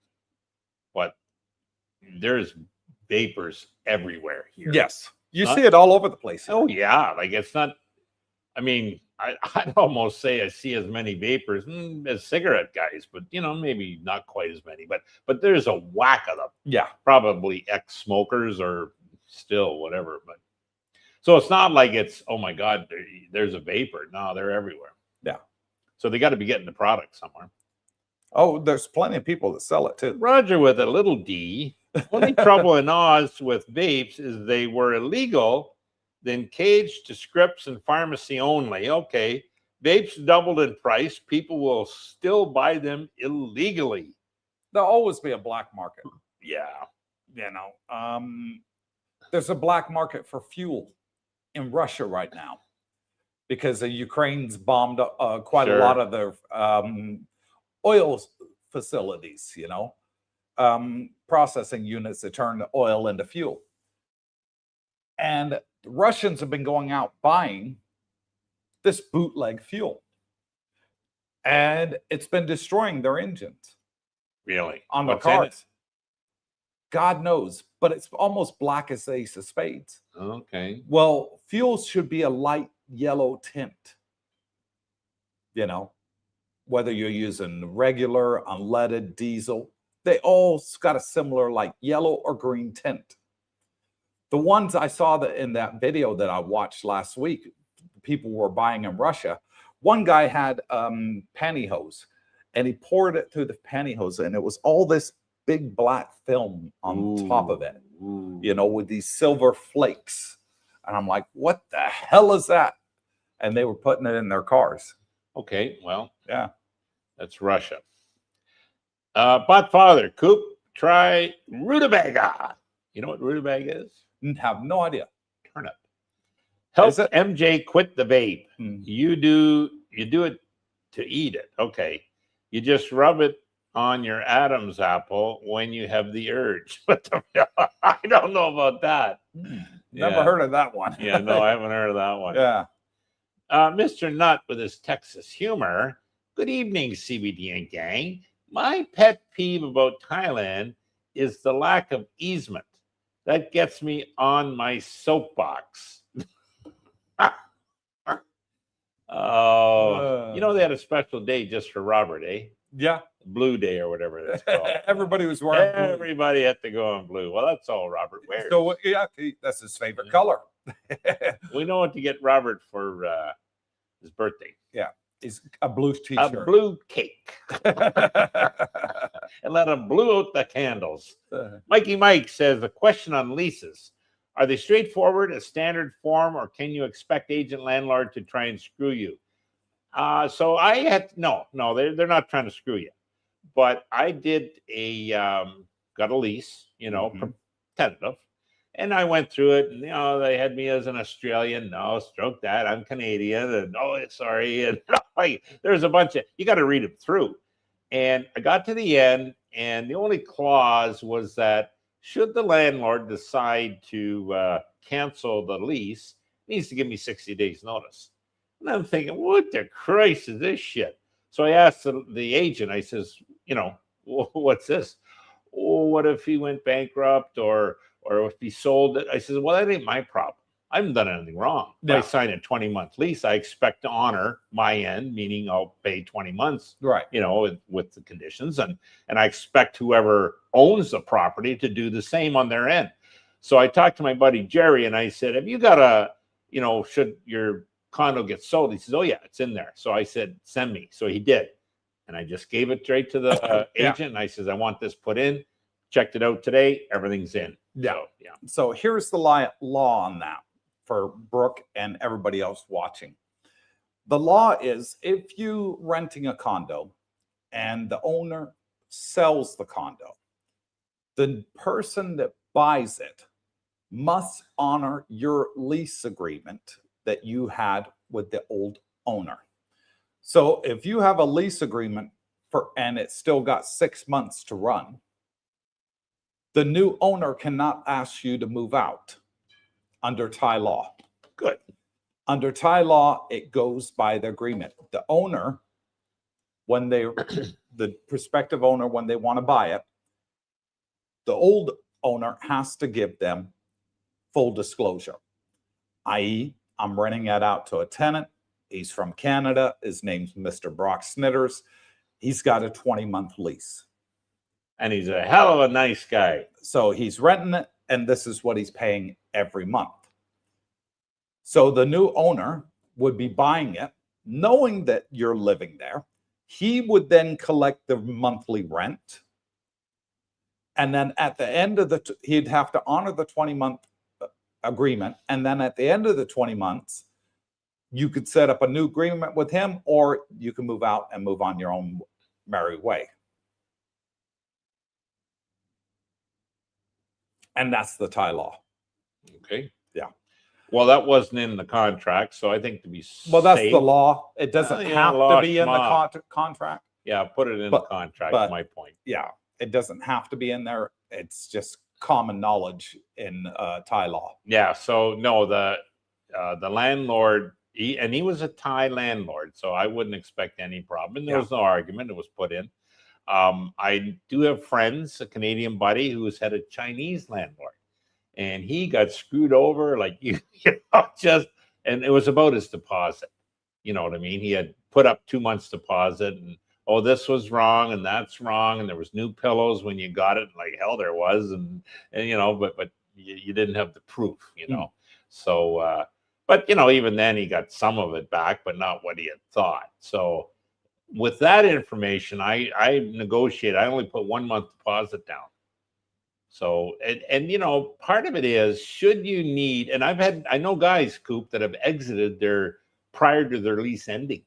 but there's vapors everywhere here. Yes. You see it all over the place. Oh, yeah. Like, it's not, I mean, I'd almost say I see as many vapors as cigarette guys, but, maybe not quite as many. But there's a whack of them. Yeah. Probably ex-smokers or still whatever. But so it's not like it's, oh, my God, there's a vapor. No, they're everywhere. Yeah. So they got to be getting the product somewhere. Oh, there's plenty of people that sell it, too. Roger with a little D. Only trouble in Oz with vapes is they were illegal, then caged to scripts and pharmacy only. Okay, vapes doubled in price. People will still buy them illegally. There'll always be a black market. Yeah. There's a black market for fuel in Russia right now because the Ukraine's bombed quite a lot of their oil facilities, processing units that turn the oil into fuel. And the Russians have been going out buying this bootleg fuel. And it's been destroying their engines. Really? On the cars. God knows, but it's almost black as the ace of spades. Okay. Well, fuels should be a light yellow tint, you know, whether you're using regular, unleaded, diesel, they all got a similar like yellow or green tint. The ones I saw that in that video that I watched last week, people were buying in Russia. One guy had pantyhose, and he poured it through the pantyhose, and it was all this big black film on top of it, you know, with these silver flakes. And I'm like, what the hell is that? And they were putting it in their cars. Okay, well, Yeah. that's Russia. But father, Coop, try rutabaga. You know what rutabaga is? Have no idea. Turnip. Help it? MJ quit the vape. Hmm. You do it to eat it. Okay. You just rub it on your Adam's apple when you have the urge. I don't know about that. Never heard of that one. Yeah, no, I haven't heard of that one. Yeah. Mr. Nutt with his Texas humor. Good evening, CBD and gang. My pet peeve about Thailand is the lack of easement. That gets me on my soapbox. Oh, you know, they had a special day just for Robert, eh? Yeah. Blue Day or whatever that's called. Everybody was wearing blue. Everybody had to go on blue. Well, that's all Robert wears. So yeah, that's his favorite color. We know what to get Robert for his birthday. Yeah. It's a blue A t-shirt. blue cake. And let him blow out the candles. Mikey Mike says, a question on leases. Are they straightforward, a standard form, or can you expect agent landlord to try and screw you? So I had, no, they're not trying to screw you. But I did got a lease, you know, tentative. And I went through it, and, you know, they had me as an Australian. No, stroke that. I'm Canadian. And, oh, sorry. And there's a bunch of, you got to read them through. And I got to the end, and the only clause was that should the landlord decide to cancel the lease, he needs to give me 60 days notice. And I'm thinking, what the Christ is this shit? So I asked the agent, I says, you know, what's this? Oh, what if he went bankrupt or if he sold it? I says, well, that ain't my problem. I haven't done anything wrong. Yeah. I signed a 20-month lease. I expect to honor my end, meaning I'll pay 20 months, Right. you know, with the conditions. And I expect whoever owns the property to do the same on their end. So I talked to my buddy Jerry, and I said, have you got a, you know, should your condo get sold? He says, oh, yeah, it's in there. So I said, send me. So he did. And I just gave it straight to the agent. And I says, I want this put in. Checked it out today. Everything's in. Yeah. So, yeah. So here's the law on that for Brooke and everybody else watching. The law is if you renting a condo and the owner sells the condo, the person that buys it must honor your lease agreement that you had with the old owner. So if you have a lease agreement and it's still got 6 months to run, the new owner cannot ask you to move out under Thai law. Good. Under Thai law, it goes by the agreement. The owner, when they, the prospective owner, when they want to buy it, the old owner has to give them full disclosure, i.e., I'm renting it out to a tenant. He's from Canada. His name's Mr. Brock Snitters. He's got a 20-month lease. And he's a hell of a nice guy. So he's renting it, and this is what he's paying every month. So the new owner would be buying it, knowing that you're living there. He would then collect the monthly rent. And then at the end of he'd have to honor the 20-month agreement. And then at the end of the 20 months, you could set up a new agreement with him, or you can move out and move on your own merry way. And that's the Thai law. Okay. Yeah. Well, that wasn't in the contract, so I think to be Well, that's safe, the law. It doesn't have law to be in the schma. contract. Yeah, put it in But- the contract. but- My point. Yeah, it doesn't have to be in there. It's just common knowledge in Thai law. Yeah. So no, the landlord, he was a Thai landlord, so I wouldn't expect any problem. And there Yeah. was no argument. It was put in. I do have friends, a Canadian buddy who's had a Chinese landlord, and he got screwed over like you know, just, and it was about his deposit. You know what I mean? He had put up 2 months deposit, and oh, this was wrong and that's wrong, and there was new pillows when you got it. Like hell, there was, and you know, but you didn't have the proof, you know. So, but you know, even then he got some of it back, but not what he had thought. So with that information, I negotiate. I only put 1 month deposit down. So, and you know, part of it is, should you need, and I know guys, Coop, that have exited their prior to their lease ending.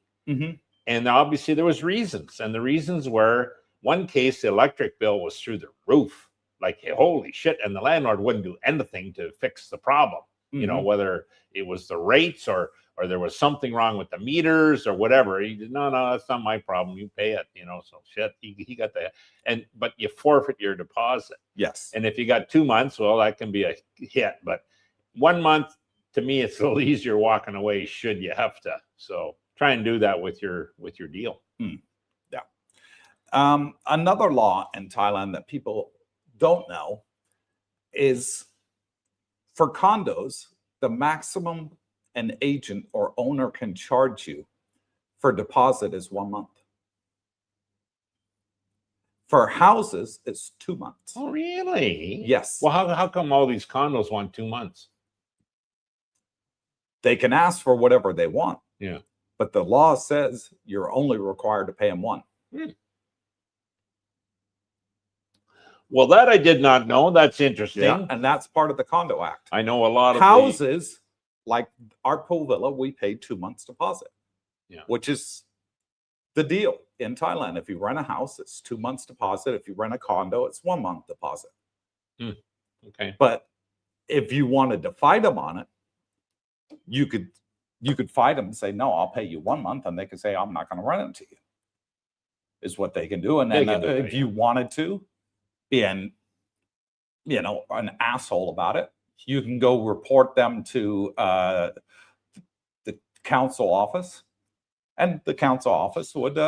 And obviously there was reasons, and the reasons were, one case, the electric bill was through the roof, like holy shit, and the landlord wouldn't do anything to fix the problem. You know, whether it was the rates or there was something wrong with the meters or whatever. He did, no, that's not my problem. You pay it, you know. So shit, he got that. But you forfeit your deposit. Yes. And if you got 2 months, well, that can be a hit. But 1 month, to me, it's a little easier walking away should you have to. So try and do that with your deal. Yeah. Another law in Thailand that people don't know is, for condos, the maximum an agent or owner can charge you for deposit is 1 month. For houses, it's 2 months. Oh, really? Yes. Well, how come all these condos want 2 months? They can ask for whatever they want. Yeah. But the law says you're only required to pay them one. Well, that I did not know. That's interesting. Yeah, and that's part of the Condo Act. I know a lot of houses, like our pool villa, we paid 2 months deposit. Yeah. Which is the deal in Thailand. If you rent a house, it's 2 months deposit. If you rent a condo, it's 1 month deposit. Okay. But if you wanted to fight them on it, you could fight them and say, no, I'll pay you 1 month, and they could say, I'm not going to rent it to you. Is what they can do. And then if you wanted to be an asshole about it, you can go report them to the council office, and the council office would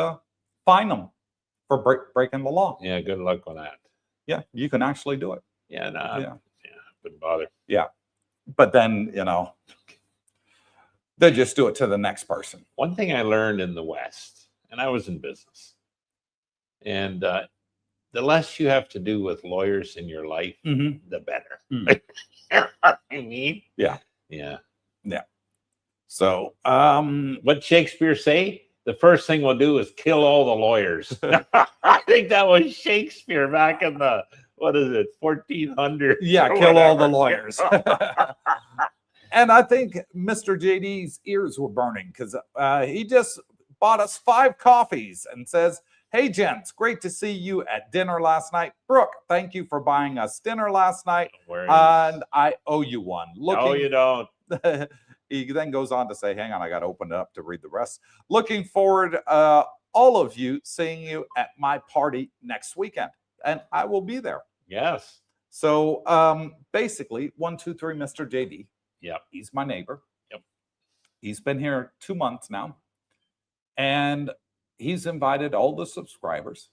fine them for breaking the law. Yeah, good luck with that. Yeah, you can actually do it. Yeah, no, wouldn't bother. Yeah, but then they just do it to the next person. One thing I learned in the West, and I was in business, and the less you have to do with lawyers in your life, the better. You know what I mean? Yeah. So, what Shakespeare say? The first thing we'll do is kill all the lawyers. I think that was Shakespeare back in the, 1400s? Yeah, kill all the lawyers. And I think Mr. JD's ears were burning because he just bought us 5 coffees and says, hey, gents, great to see you at dinner last night. Brooke, thank you for buying us dinner last night. And I owe you one. No, you don't. He then goes on to say, hang on, I got to open it up to read the rest. Looking forward, all of you, seeing you at my party next weekend. And I will be there. Yes. So basically, 1, 2, 3, Mr. JD. Yep. He's my neighbor. Yep. He's been here 2 months now. And he's invited all the subscribers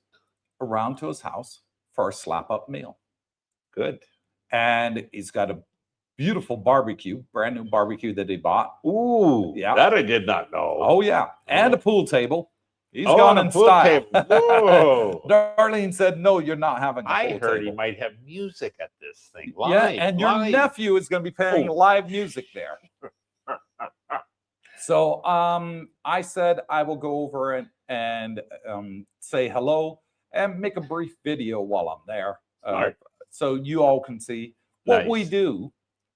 around to his house for a slap-up meal. Good. And he's got a beautiful barbecue, brand new barbecue that he bought. Ooh, yeah. That I did not know. Oh, yeah. And a pool table. He's gone in style. Whoa. Darlene said, no, you're not having a pool I heard table. he might have music at this thing. Live, yeah, and your nephew is going to be playing live music there. So I said I will go over and say hello and make a brief video while I'm there. So you all can see what we do,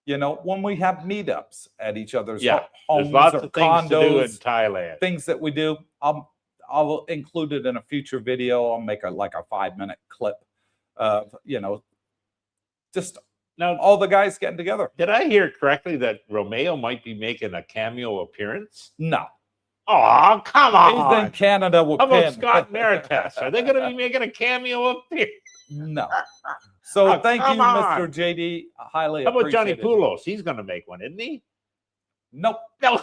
when we have meetups at each other's homes. There's lots of condos, things to do in Thailand. Things that we do. I'll include it in a future video. I'll make a 5-minute clip of, just now all the guys getting together. Did I hear correctly that Romeo might be making a cameo appearance? No. Oh, come on. He's in Canada with How about Pin. Scott Meritas? Are they going to be making a cameo appearance? No. So thank you, on. Mr. JD. Highly How about Johnny appreciated. Poulos? He's going to make one, isn't he? Nope. No.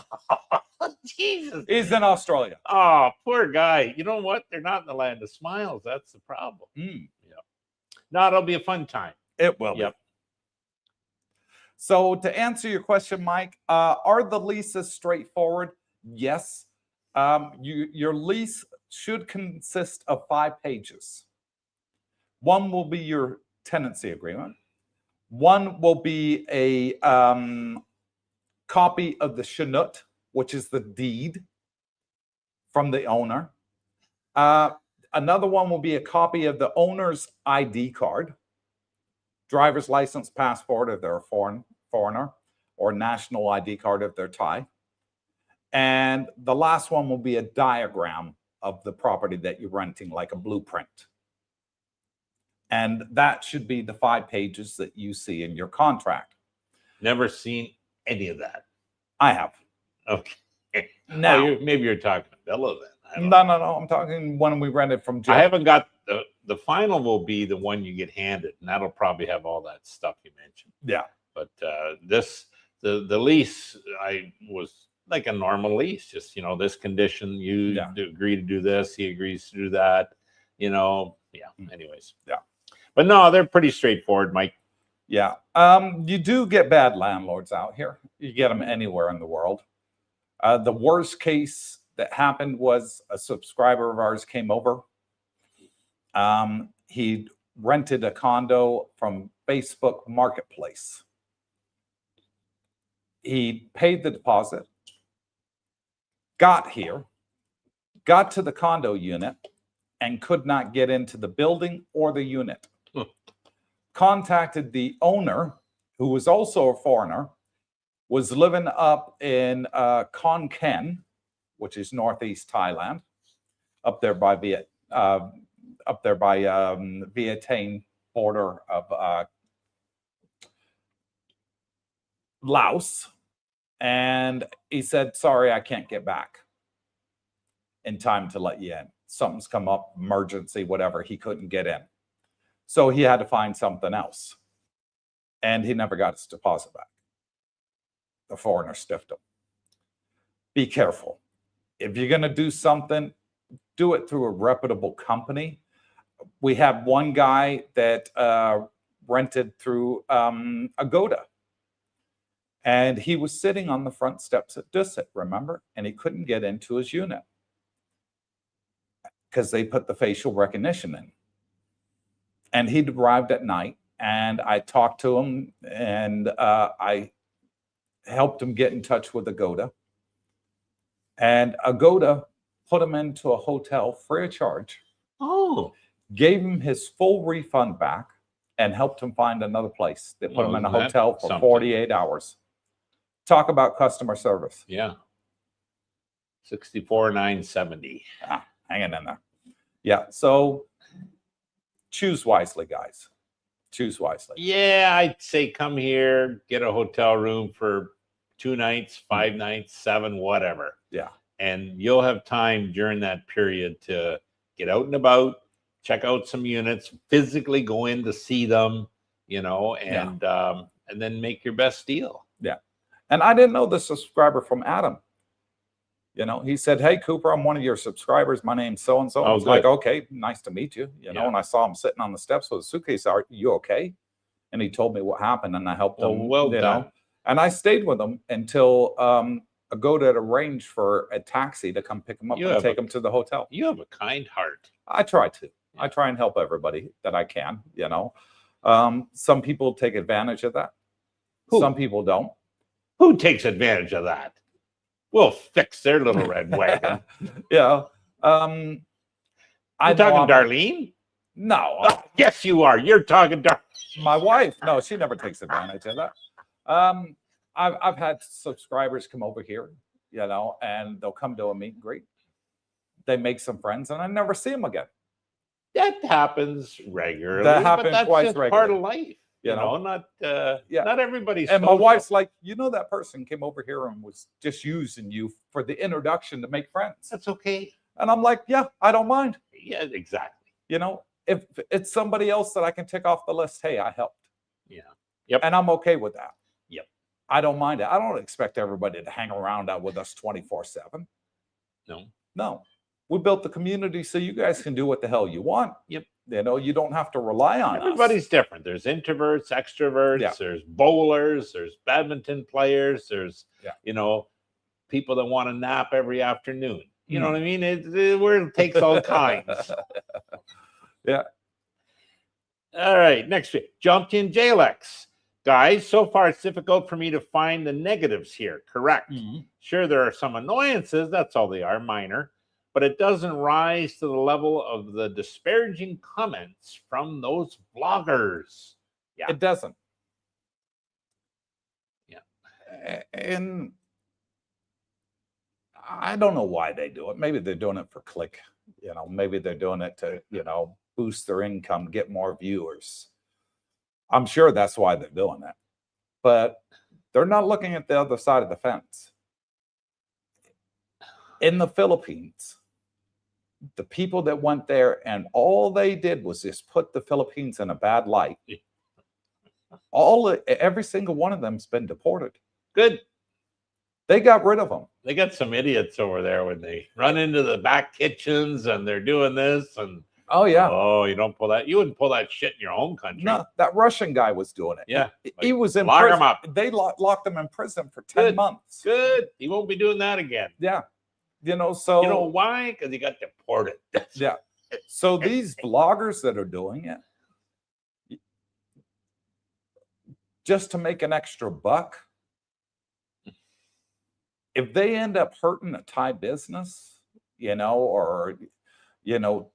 Jesus. He's in Australia. Oh, poor guy. You know what? They're not in the land of smiles. That's the problem. Mm, Yeah. No, it'll be a fun time. it will be. Yep. So to answer your question, Mike, are the leases straightforward? Yes. Your lease should consist of 5 pages. One will be your tenancy agreement. One will be a copy of the Chinook, which is the deed from the owner. Another one will be a copy of the owner's ID card, driver's license, passport if they're a foreigner, or national ID card if they're Thai. And the last one will be a diagram of the property that you're renting, like a blueprint. And that should be the 5 pages that you see in your contract. Never seen any of that. I have. Okay. Now, Maybe you're talking to Bella then. I don't no. I'm talking when we rented from Joe. I haven't got the final will be the one you get handed, and that'll probably have all that stuff you mentioned. Yeah. But the lease, I was like a normal lease, just this condition, you agree to do this, he agrees to do that, anyways. Yeah. But no, they're pretty straightforward, Mike. Yeah. You do get bad landlords out here. You get them anywhere in the world. The worst case that happened was a subscriber of ours came over. He rented a condo from Facebook Marketplace. He paid the deposit, got here, got to the condo unit, and could not get into the building or the unit. Contacted the owner, who was also a foreigner, was living up in Khon Kaen, which is northeast Thailand, up there by Vietnam border of Laos. And he said, sorry, I can't get back in time to let you in. Something's come up, emergency, whatever. He couldn't get in. So he had to find something else. And he never got his deposit back. The foreigner stiffed him. Be careful. If you're going to do something, do it through a reputable company. We have one guy that rented through Agoda. And he was sitting on the front steps at Dusit, remember? And he couldn't get into his unit because they put the facial recognition in. And he'd arrived at night, and I talked to him, and I helped him get in touch with Agoda. And Agoda put him into a hotel free of charge. Oh. Gave him his full refund back and helped him find another place. They put him in a hotel for 48 hours. Talk about customer service. Yeah. 64,970. Hanging in there. Yeah. So choose wisely, guys. Choose wisely. Yeah, I'd say come here, get a hotel room for 2 nights, 5 nights, 7, whatever. Yeah. And you'll have time during that period to get out and about, check out some units, physically go in to see them, and then make your best deal. Yeah. And I didn't know the subscriber from Adam. He said, hey, Cooper, I'm one of your subscribers. My name's so-and-so. I was like, okay, nice to meet you. And I saw him sitting on the steps with a suitcase. Are you okay? And he told me what happened, and I helped him. Well done. And I stayed with him until Agoda had arranged for a taxi to come pick him up and take him to the hotel. You have a kind heart. I try to. I try and help everybody that I can, Some people take advantage of that. Who? Some people don't. Who takes advantage of that? We'll fix their little red wagon. Yeah. I'm talking Darlene? No. Oh, yes, you are. You're talking Darlene. My wife. No, she never takes advantage of that. I've had subscribers come over here, and they'll come to a meet and greet. They make some friends, and I never see them again. That happens regularly. That happens quite regularly. Part of life. Not everybody's. And my wife's like, that person came over here and was just using you for the introduction to make friends. That's okay. And I'm like, yeah, I don't mind. Yeah, exactly. If it's somebody else that I can tick off the list, hey, I helped. Yeah. Yep. And I'm okay with that. Yep. I don't mind it. I don't expect everybody to hang around out with us 24/7. No. No. We built the community so you guys can do what the hell you want. Yep. You know, you don't have to rely on Everybody's us. different. There's introverts, extroverts, Yeah. there's bowlers, there's badminton players, there's, Yeah. you know, people that want to nap every afternoon. You know what I mean? It takes all kinds. Yeah. All right, next week. Jumped in JLX. Guys, so far it's difficult for me to find the negatives here. Correct. Sure, there are some annoyances. That's all they are, minor. But it doesn't rise to the level of the disparaging comments from those vloggers. Yeah. It doesn't. Yeah. And I don't know why they do it. Maybe they're doing it for click. You know, maybe they're doing it to, you know, boost their income, get more viewers. I'm sure that's why they're doing it. But they're not looking at the other side of the fence. In the Philippines, the people that went there and all they did was just put the Philippines in a bad light. Every single one of them's been deported. Good. They got rid of them. They got some idiots over there when they run into the back kitchens and they're doing this and oh yeah. Oh, you don't pull that. You wouldn't pull that shit in your home country. No, that Russian guy was doing it. Yeah. He was in lock prison. him up. They locked him in prison for 10 months. Good. He won't be doing that again. Yeah. You know, so you know why? Because he got deported. Yeah. So these vloggers that are doing it just to make an extra buck, if they end up hurting a Thai business, you know, or you know,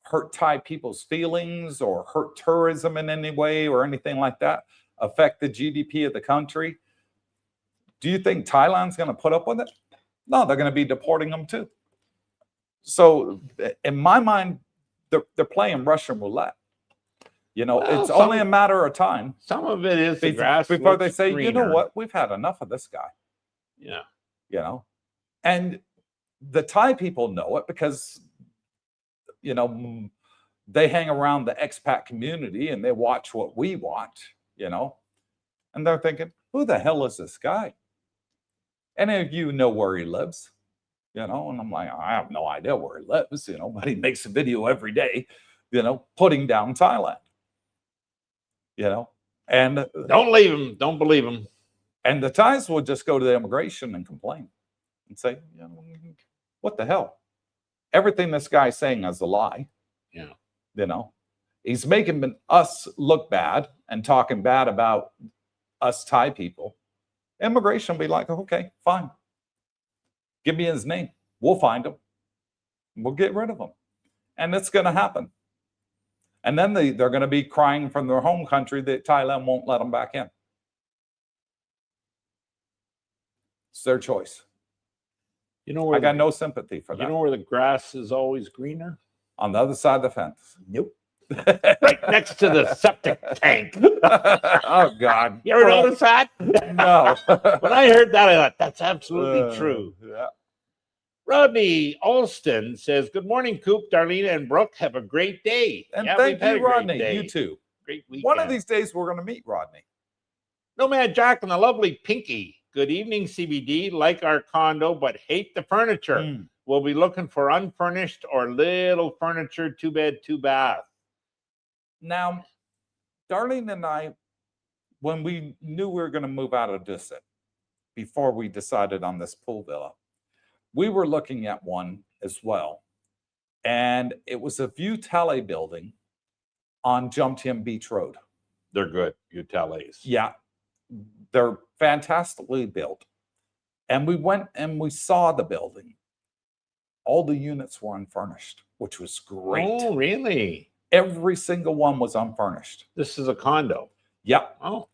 hurt Thai people's feelings or hurt tourism in any way or anything like that, affect the GDP of the country, do you think Thailand's going to put up with it? No, they're going to be deporting them too. So in my mind, they're playing Russian roulette. You know, well, it's only a matter of time. Some of it is the grass before they say, greener. You know what, we've had enough of this guy. Yeah. You know, and the Thai people know it because, you know, they hang around the expat community and they watch what we watch, you know, and they're thinking, who the hell is this guy? Any of you know where he lives? You know, and I'm like, I have no idea where he lives, you know, but he makes a video every day, you know, putting down Thailand, you know, and don't leave him. Don't believe him. And the Thais will just go to the immigration and complain and say, you know, what the hell? Everything this guy's saying is a lie. Yeah. You know, he's making us look bad and talking bad about us Thai people. Immigration will be like, okay, fine. Give me his name. We'll find him. We'll get rid of him. And it's going to happen. And then they're going to be crying from their home country that Thailand won't let them back in. It's their choice. You know where I got no sympathy for that. You know where the grass is always greener? On the other side of the fence. Nope. Right next to the septic tank. Oh, God. You ever notice that? No. When I heard that, I thought, that's absolutely true. Yeah. Rodney Alston says, good morning, Coop, Darlene, and Brooke. Have a great day. And thank you, Rodney. You too. Great weekend. One of these days, we're going to meet Rodney. Nomad Jack and the lovely Pinky. Good evening, CBD. Like our condo, but hate the furniture. We'll be looking for unfurnished or little furniture, 2-bed, 2-bath. Now, Darlene and I, when we knew we were going to move out of Dusit, before we decided on this pool villa, we were looking at one as well. And it was a View building on Jumtien Beach Road. They're good, Utales. Yeah. They're fantastically built. And we went and we saw the building. All the units were unfurnished, which was great. Oh, really? Every single one was unfurnished. This is a condo. Yep. Oh,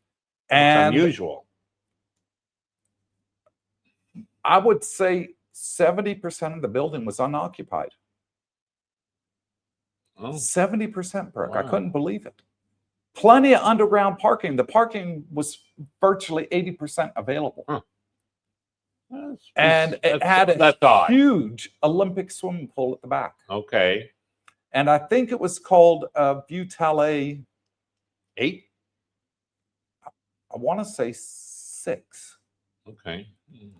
and that's unusual. I would say 70% of the building was unoccupied. Oh. 70%, Brooke. Wow. I couldn't believe it. Plenty of underground parking. The parking was virtually 80% available. Huh. And it had a odd. huge Olympic swimming pool at the back. Okay. And I think it was called View 8. I want to say 6. Okay.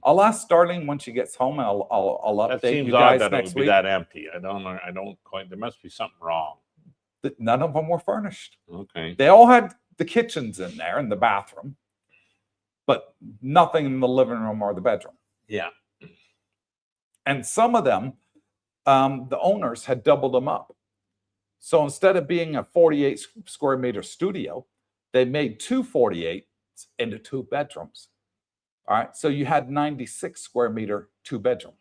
I'll ask Darlene when she gets home, and I'll That update seems you odd guys that it next would be week. that empty. I don't quite, there must be something wrong. None of them were furnished. Okay. They all had the kitchens in there and the bathroom, but nothing in the living room or the bedroom. Yeah. And some of them, the owners had doubled them up. So instead of being a 48 square meter studio, they made 2 48s into 2 bedrooms. All right. So you had 96 square meter 2 bedroom,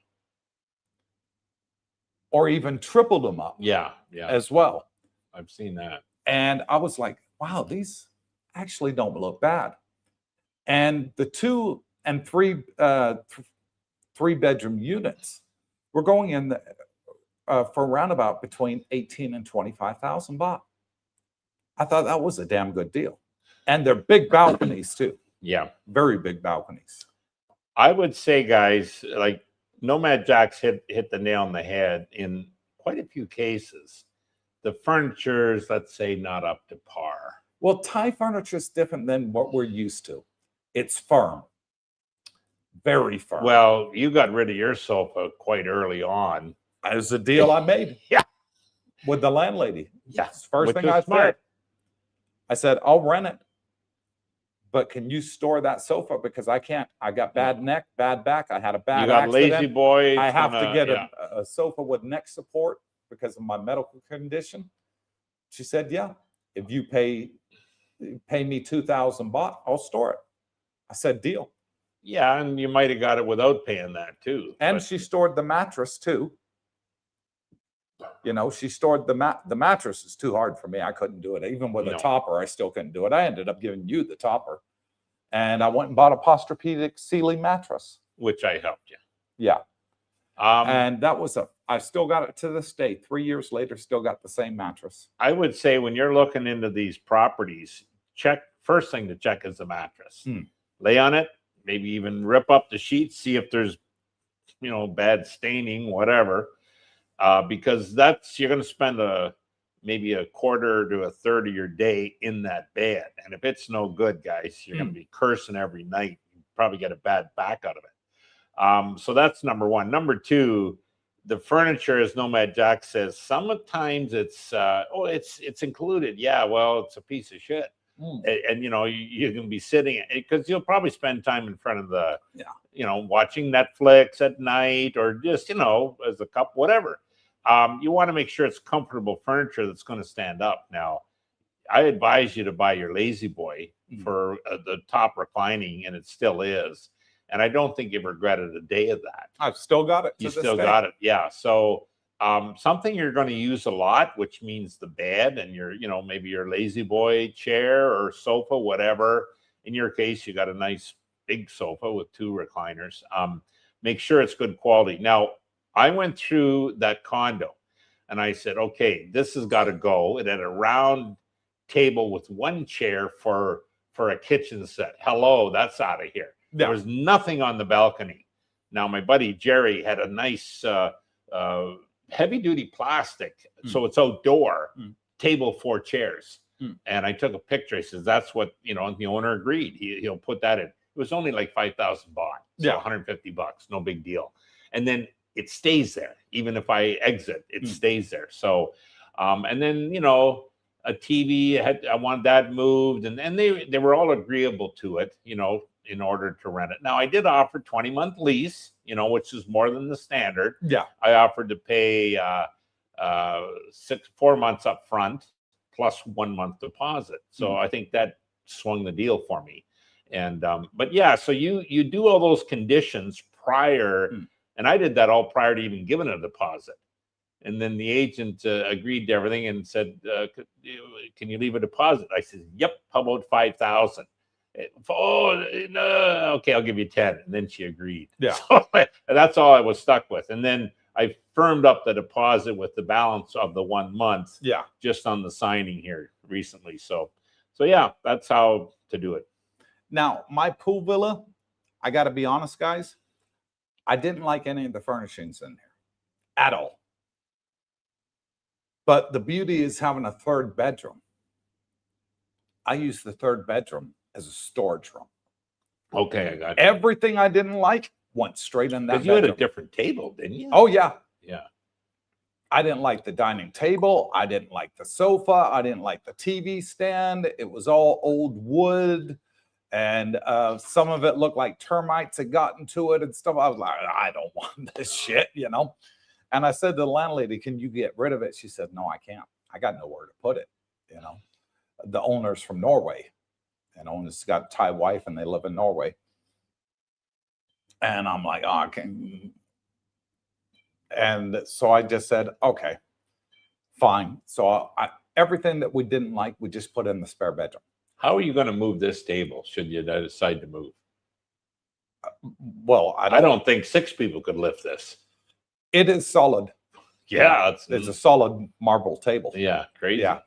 or even tripled them up. Yeah. Yeah. As well. I've seen that. And I was like, wow, these actually don't look bad. And the 2 and 3 3-bedroom units were going in for around about between 18 and 25,000 baht. I thought that was a damn good deal. And they're big balconies too. Yeah. Very big balconies. I would say, guys, like Nomad Jack's hit the nail on the head in quite a few cases. The furniture is, let's say, not up to par. Well, Thai furniture is different than what we're used to. It's firm. Very firm. Well, you got rid of your sofa quite early on. It was a deal I made. Yeah. With the landlady. Yes. First thing I said. I said, I'll rent it, but can you store that sofa? Because I can't. I got bad neck, bad back. I had a bad accident. Lazy boy. I have to get a sofa with neck support because of my medical condition. She said, yeah, if you pay me 2,000 baht, I'll store it. I said, deal. Yeah, and you might have got it without paying that too. And she stored the mattress too. You know, she stored the mattress is too hard for me. I couldn't do it. Even with a topper, I still couldn't do it. I ended up giving you the topper. And I went and bought a Posturepedic ceiling mattress. Which I helped you. Yeah. And that was I still got it to this day. 3 years later, still got the same mattress. I would say when you're looking into these properties, first thing to check is the mattress. Lay on it, maybe even rip up the sheets, see if there's, bad staining, whatever. Because you're going to spend maybe a quarter to a third of your day in that bed. And if it's no good, guys, you're going to be cursing every night. You probably get a bad back out of it. So that's number one. Number two, the furniture, as Nomad Jack says, sometimes it's included. Yeah, well, it's a piece of shit. And you can be sitting because you'll probably spend time in front of the, watching Netflix at night or just, as a couple, whatever. You want to make sure it's comfortable furniture that's going to stand up. Now, I advise you to buy your Lazy Boy for the top reclining, and it still is. And I don't think you've regretted a day of that. I've still got it. You still got it. Yeah. So something you're going to use a lot, which means the bed and your, maybe your Lazy Boy chair or sofa, whatever. In your case, you got a nice big sofa with 2 recliners. Make sure it's good quality. Now, I went through that condo and I said, okay, this has got to go. It had a round table with 1 chair for a kitchen set. Hello, that's out of here. Yeah. There was nothing on the balcony. Now, my buddy Jerry had a nice heavy-duty plastic, so it's outdoor, table, 4 chairs. And I took a picture. He says, that's what, and the owner agreed. He'll put that in. It was only like 5,000 baht, so 150 bucks, no big deal. And then it stays there. Even if I exit, it stays there. So, and then, a TV, I wanted that moved, and they were all agreeable to it, in order to rent it. Now, I did offer 20-month lease, which is more than the standard. Yeah. I offered to pay 4 months up front plus 1 month deposit. So I think that swung the deal for me. And but yeah, so you do all those conditions prior, and I did that all prior to even giving a deposit. And then the agent agreed to everything and said, "Can you leave a deposit?" I said, "Yep. How about 5,000?" Oh no, okay, I'll give you 10. And then she agreed. Yeah. So that's all I was stuck with. And then I firmed up the deposit with the balance of the 1 month. Yeah. Just on the signing here recently. So yeah, that's how to do it. Now, my pool villa, I got to be honest, guys, I didn't like any of the furnishings in there at all. But the beauty is having a 3rd bedroom. I use the 3rd bedroom as a storage room. Okay, I got you. Everything I didn't like went straight in that Because you had a bedroom. different table, didn't you? Oh yeah. Yeah. I didn't like the dining table. I didn't like the sofa. I didn't like the TV stand. It was all old wood. And some of it looked like termites had gotten to it and stuff. I was like, I don't want this shit, you know? And I said to the landlady, can you get rid of it? She said, no, I can't. I got nowhere to put it, you know? The owner's from Norway. And owner's got a Thai wife and they live in Norway. And I'm like, oh, I can't. And so I just said, okay, fine. So everything that we didn't like, we just put in the spare bedroom. How are you going to move this table should you decide to move? Well, I don't think 6 people could lift this. It is solid. Yeah, it's a solid marble table. Yeah, crazy. Yeah,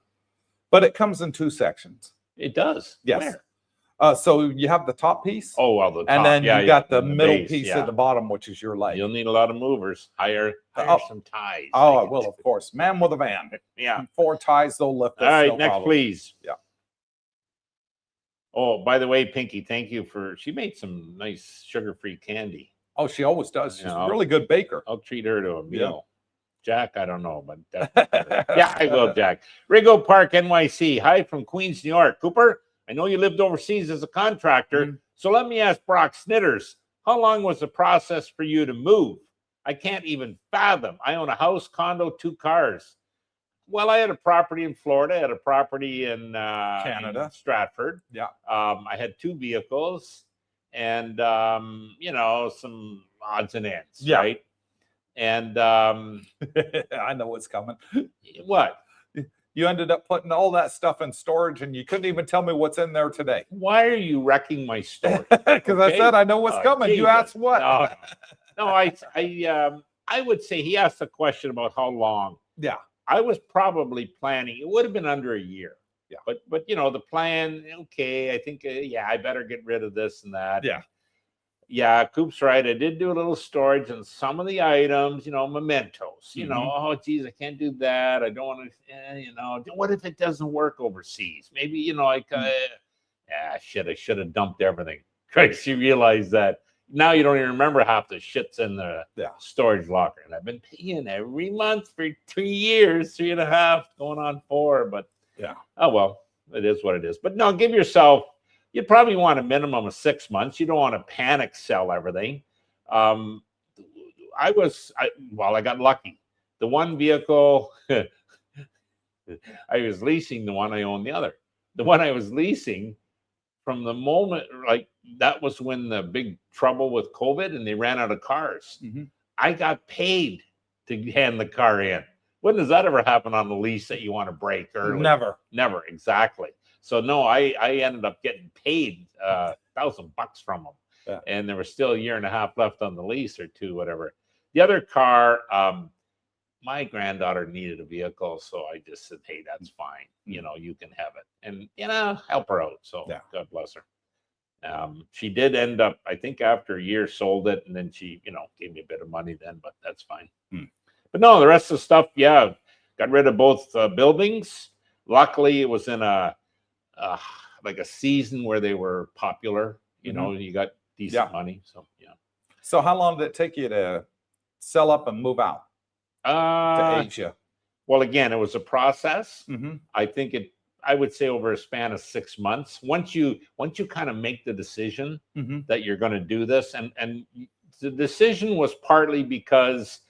but it comes in 2 sections. It does. Yes. Where? So you have the top piece. Oh, well, the top. And then yeah, you got the and middle base, piece yeah. at the bottom, which is your leg. You'll need a lot of movers. Hire some ties. Oh, I will, of course. Man with a van. Yeah. 4 ties, they'll lift this. All right, no next, problem. please. Yeah. Oh, by the way, Pinky, thank you for, she made some nice sugar-free candy. Oh, she always does. She's Yeah, a really good baker. I'll treat her to a meal. Jack, I don't know, but Yeah, I will, Jack. Rigo Park, NYC. Hi from Queens, New York. Cooper, I know you lived overseas as a contractor, so let me ask Brock Snitters, how long was the process for you to move? I can't even fathom. I own a house, condo, 2 cars. Well, I had a property in Florida. I had a property in Canada, in Stratford. Yeah. I had 2 vehicles and, you know, some odds and ends, Yeah. right? And I know what's coming. what? You ended up putting all that stuff in storage and you couldn't even tell me what's in there today. Why are you wrecking my story? Because I said I know what's coming. You Jesus. asked what? No, I would say he asked a question about how long. Yeah. I was probably planning, it would have been under a year. Yeah. But you know, the plan, okay, I think, yeah, I better get rid of this and that. Yeah. Yeah, Coop's right. I did do a little storage on some of the items, you know, mementos, you know, oh, geez, I can't do that. I don't want to, you know, what if it doesn't work overseas? Maybe, you know, like, I should have dumped everything. Christ, you realize that now you don't even remember half the shit's in the storage locker. And I've been paying every month for 3 years, 3.5, going on 4. But yeah, oh, well, it is what it is. But no, give yourself, you probably want a minimum of 6 months. You don't want to panic sell everything. I got lucky. The one vehicle, I was leasing the one, I owned the other. The one I was leasing, from the moment, like, that was when the big trouble with COVID and they ran out of cars. I got paid to hand the car in. When does that ever happen on the lease that you want to break early? Never, exactly. So no, I ended up getting paid $1,000 from them. Yeah. And there was still 1.5 years left on the lease, or 2, whatever. The other car, my granddaughter needed a vehicle, so I just said, hey, that's fine. You know, you can have it. And, you know, help her out. So God bless her. She did end up, I think after a year, sold it, and then she, you know, gave me a bit of money then, but that's fine. But no, the rest of the stuff, yeah, got rid of both buildings. Luckily, it was in a like a season where they were popular. You know, you got decent money. So yeah. So how long did it take you to sell up and move out to Asia? Well, again, it was a process. I think I would say over a span of 6 months. Once you kind of make the decision that you're going to do this, and the decision was partly because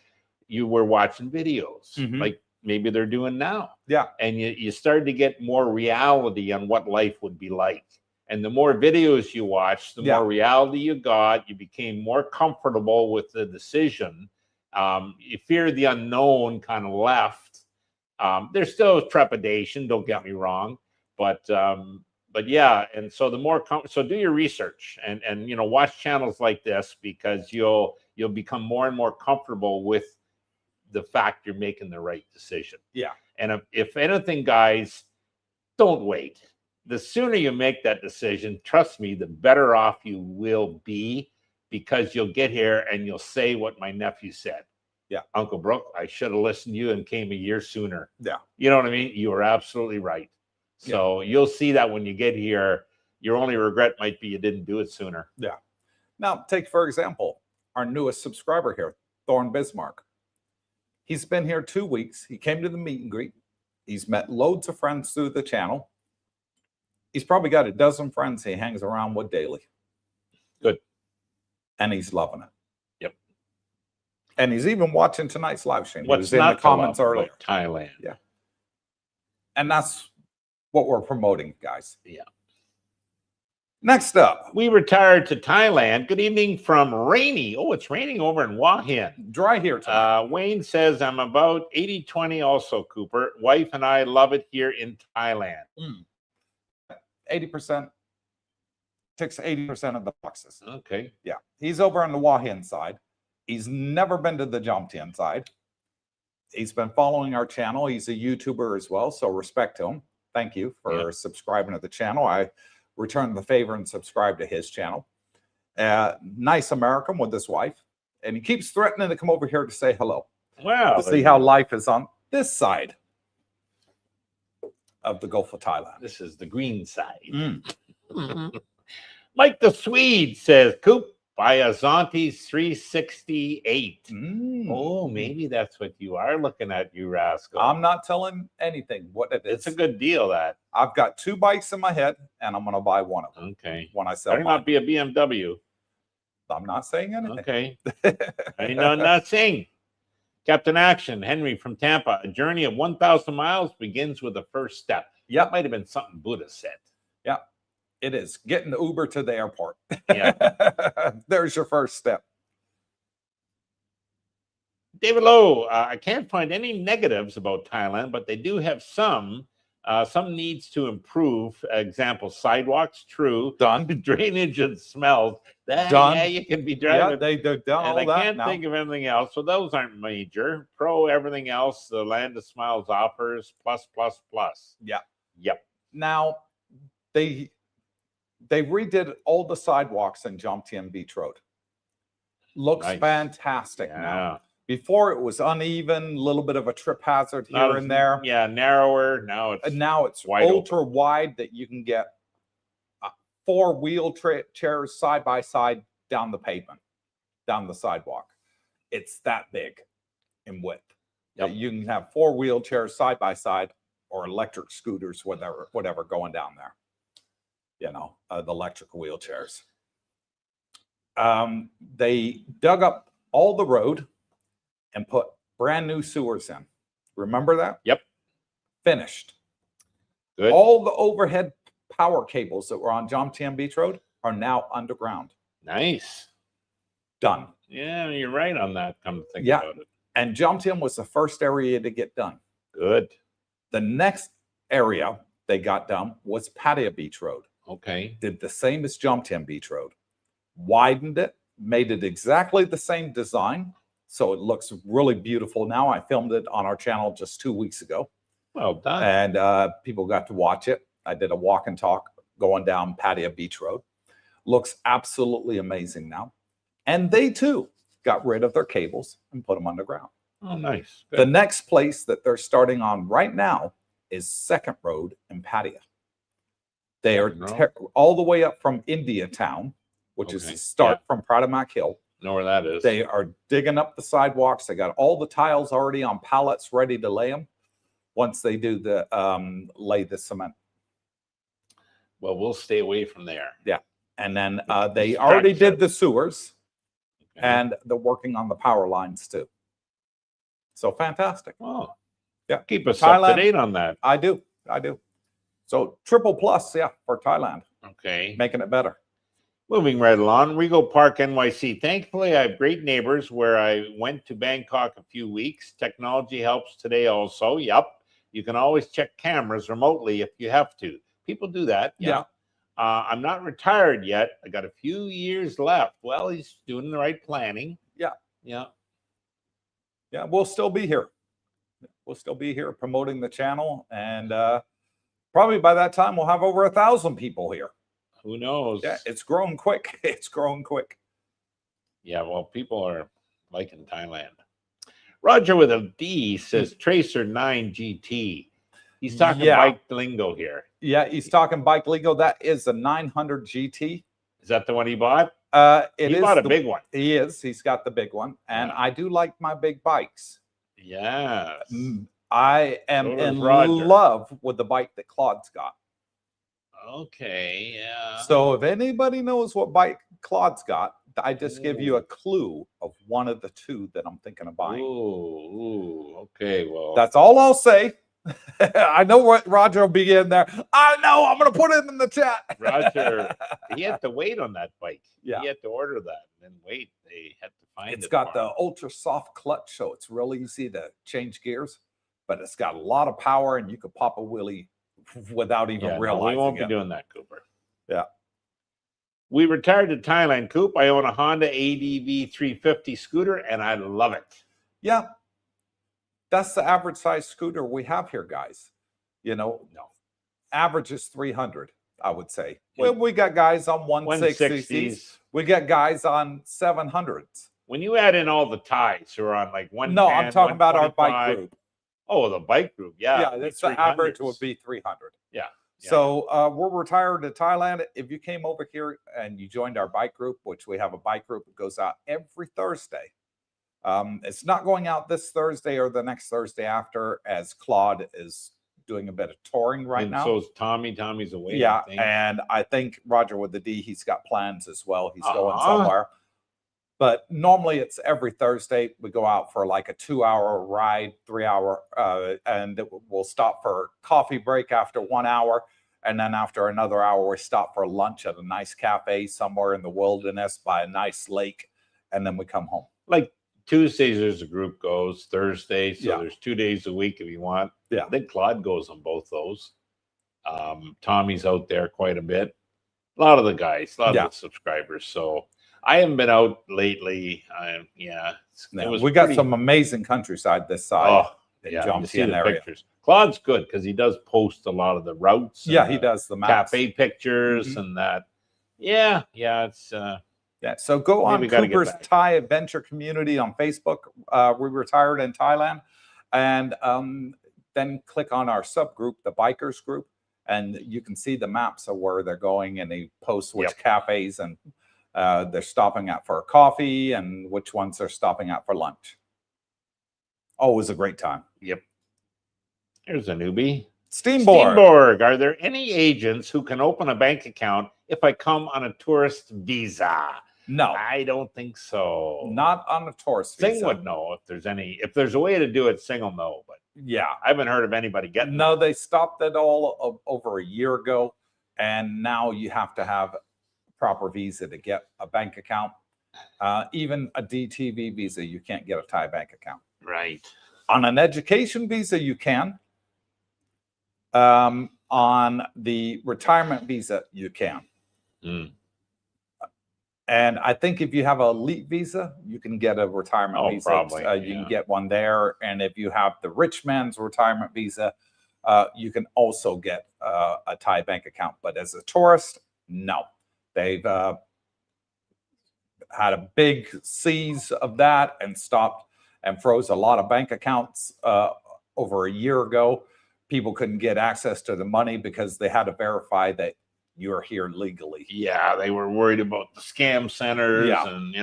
you were watching videos like maybe they're doing now. Yeah. And you started to get more reality on what life would be like. And the more videos you watched, the more reality you got. You became more comfortable with the decision. You fear the unknown kind of left. There's still trepidation, don't get me wrong. But yeah, and so the more so do your research and you know, watch channels like this, because you'll become more and more comfortable with the fact you're making the right decision. Yeah. And if anything, guys, don't wait. The sooner you make that decision, trust me, the better off you will be, because you'll get here and you'll say what my nephew said. Yeah. Uncle Brooke, I should have listened to you and came a year sooner. Yeah. You know what I mean? You are absolutely right. So you'll see that when you get here, your only regret might be you didn't do it sooner. Yeah. Now, take, for example, our newest subscriber here, Thorn Bismarck. He's been here 2 weeks. He came to the meet and greet. He's met loads of friends through the channel. He's probably got a dozen friends he hangs around with daily. Good. And he's loving it. Yep. And he's even watching tonight's live stream. He What's was in not the comments earlier. about Thailand? Yeah. And that's what we're promoting, guys. Yeah. Next up, We retired to Thailand. Good evening from rainy. Oh, it's raining over in Hua Hin. dry here tonight. Wayne says, I'm about 80-20 also, Cooper. Wife and I love it here in Thailand. 80%, ticks 80% of the boxes. Okay. Yeah. He's over on the Hua Hin side. He's never been to the Jomtien side. He's been following our channel. He's a YouTuber as well, so respect to him. Thank you for subscribing to the channel. I return the favor and subscribe to his channel. Nice American with his wife. And he keeps threatening to come over here to say hello. Wow. To see how life is on this side of the Gulf of Thailand. This is the green side. Mm. Mike the Swede says, Coop, buy a Zonti's 368. Mm. Oh, maybe that's what you are looking at, you rascal. I'm not telling anything what it is. It's a good deal, that. I've got 2 bikes in my head, and I'm going to buy one of them Okay. when I sell Better mine. not be a BMW. I'm not saying anything. Okay. I know nothing. Captain Action, Henry from Tampa. A journey of 1,000 miles begins with the first step. Yep. That might have been something Buddha said. Yeah, it is. Getting the Uber to the airport. Yeah. There's your first step. David Lowe, I can't find any negatives about Thailand, but they do have some needs to improve. Example, sidewalks, true. Done. Drainage and smells. That, Done. Yeah, you can be Yeah, driving. they've done all And I that can't now. think of anything else. So those aren't major. Pro, everything else, the Land of Smiles offers, plus, plus, plus. Yeah. Yep. Now, they redid all the sidewalks in Jomtien Beach Road. Looks Nice. fantastic now. Yeah. Before it was uneven, a little bit of a trip hazard here Not as- and there. Yeah, narrower. Now it's And now it's wide ultra wide that you can get 4 wheelchairs side by side down the pavement, down the sidewalk. It's that big in width. Yep. You can have 4 wheelchairs side by side, or electric scooters, whatever going down there. You know, the electric wheelchairs. They dug up all the road and put brand new sewers in. Remember that? Yep. Finished. good. All the overhead power cables that were on Jomtien Beach Road are now underground. Nice. Done. Yeah, you're right on that. Come to think Yeah. about it. And Jomtien was the first area to get done. Good. The next area they got done was Pattaya Beach Road. Okay. Did the same as Jomtien Beach Road. Widened it, made it exactly the same design. So it looks really beautiful now. I filmed it on our channel just 2 weeks ago. Well done. And people got to watch it. I did a walk and talk going down Pattaya Beach Road. Looks absolutely amazing now. And they too got rid of their cables and put them underground. Oh, nice. The Good. next place that they're starting on right now is Second Road in Pattaya. They are Second Road? all the way up from India Town, which is Okay. the start from Pradamak Hill. Know where that is. They are digging up the sidewalks. They got all the tiles already on pallets ready to lay them once they do the lay the cement. Well, we'll stay away from there. And then they already did the sewers, Okay. and they're working on the power lines too. So fantastic. Oh, Yeah. keep us up Thailand. to date on that. I do. So triple plus, yeah, for Thailand, Okay. making it better. Moving right along, Regal Park, NYC. Thankfully, I have great neighbors where I went to Bangkok a few weeks. Technology helps today also. Yep. You can always check cameras remotely if you have to. People do that. Yeah. I'm not retired yet. I got a few years left. Well, he's doing the right planning. Yeah. Yeah. Yeah, we'll still be here. We'll still be here promoting the channel, and probably by that time we'll have over 1,000 people here. Who knows? Yeah, it's growing quick. It's growing quick. Yeah, well, people are liking Thailand. Roger with a D says Tracer 9 GT. He's talking Yeah. bike lingo here. Yeah, he's talking bike lingo. That is the 900 GT. Is that the one he bought? He bought a big one. He is. He's got the big one, and Yeah. I do like my big bikes. Yes. I am So does in Roger. love with the bike that Claude's got. Okay, yeah. So if anybody knows what bike Claude's got, I just give you a clue of one of the two that I'm thinking of buying. Ooh, okay. Well, That's all I'll say. I know what Roger will be in there. I know. I'm going to put it in the chat. Roger, he had to wait on that bike. Yeah. He had to order that and then wait. They had to find It's it. got for the him. ultra soft clutch, so it's really easy to change gears, but it's got a lot of power and you could pop a wheelie without even Yeah, no, realizing we won't it. be doing that, Cooper. Yeah. We retired to Thailand, Coop. I own a Honda ADV 350 scooter and I love it. Yeah. That's the average size scooter we have here, guys. You know, average is 300, I would say. Well, we got guys on 160s. We got guys on 700s. When you add in all the Thais who are on like 110, No, I'm talking about our bike 125. group. Oh, the bike group. Yeah. Yeah, that's the average would be 300. Yeah. So we're retired to Thailand. If you came over here and you joined our bike group, which we have a bike group, it goes out every Thursday. It's not going out this Thursday or the next Thursday after, as Claude is doing a bit of touring right now. So is Tommy. Tommy's away. Yeah, I think. and I think Roger with the D, he's got plans as well. He's going somewhere. But normally it's every Thursday. We go out for like a 2-hour ride, 3-hour, and we'll stop for a coffee break after 1 hour. And then after another hour, we stop for lunch at a nice cafe somewhere in the wilderness by a nice lake. And then we come home. Like Tuesdays, there's a group goes. Thursday, so Yeah. there's 2 days a week if you want. Yeah. I think Claude goes on both those. Tommy's out there quite a bit. A lot of the guys, a lot of the subscribers. So I haven't been out lately. We got some amazing countryside this side. Oh, yeah, you see the area. pictures. Claude's good because he does post a lot of the routes. Yeah, he does the maps. Cafe pictures and that. Yeah, it's yeah. So go on Cooper's Thai Adventure Community on Facebook. We retired in Thailand, and then click on our subgroup, the Bikers group, and you can see the maps of where they're going, and they post which cafes and they're stopping at for a coffee and which ones they're stopping at for lunch. Always a great time. Yep. Here's a newbie. Steenborg. Are there any agents who can open a bank account if I come on a tourist visa? No, I don't think so. Not on a tourist visa. Sing would know if there's any. If there's a way to do it, Sing will know. But yeah, I haven't heard of anybody getting. No, they stopped it all over a year ago, and now you have to have a proper visa to get a bank account. Even a DTV visa, you can't get a Thai bank account. Right. On an education visa, you can. On the retirement visa, you can. And I think if you have a elite visa, you can get a retirement visa. Probably, you can get one there. And if you have the rich man's retirement visa, you can also get a Thai bank account. But as a tourist, no. They've had a big seize of that and stopped and froze a lot of bank accounts over a year ago. People couldn't get access to the money because they had to verify that you're here legally. Yeah, they were worried about the scam centers and,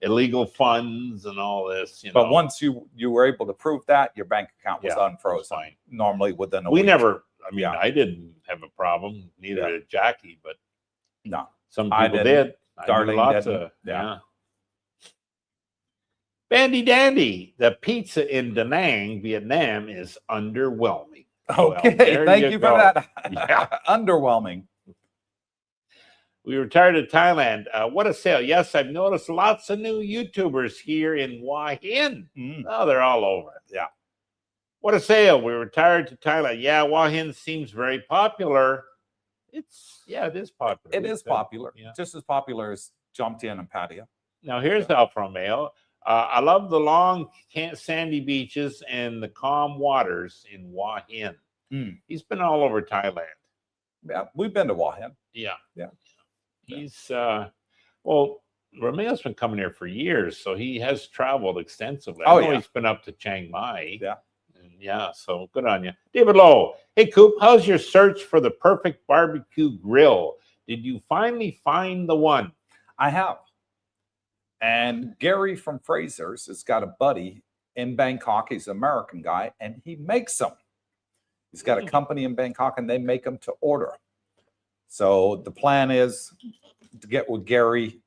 illegal funds and all this. But once you were able to prove that, your bank account was unfrozen. Fine. Normally within a week. I didn't have a problem. Neither did Jackie, but no, some people did. Darlene didn't. Yeah. Bandy Dandy, the pizza in Da Nang, Vietnam is underwhelming. Okay, well, thank you for that. Yeah. Underwhelming. We retired to Thailand. What a sale. Yes, I've noticed lots of new YouTubers here in Hua Hin. Oh, they're all over. Yeah. What a sale. We retired to Thailand. Yeah, Hua Hin seems very popular. It is popular. It is popular. Yeah. Just as popular as Jomtien and Pattaya. Now, here's Alpha Mail. I love the long sandy beaches and the calm waters in Hua Hin. He's been all over Thailand. Yeah, we've been to Hua Hin. Yeah. Yeah. He's, Romeo's been coming here for years, so he has traveled extensively. I know he's been up to Chiang Mai. Yeah. And Yeah, so good on you. David Lowe. Hey, Coop, how's your search for the perfect barbecue grill? Did you finally find the one? I have. And Gary from Fraser's has got a buddy in Bangkok. He's an American guy, and he makes them. He's got a company in Bangkok, and they make them to order. So the plan is to get with Gary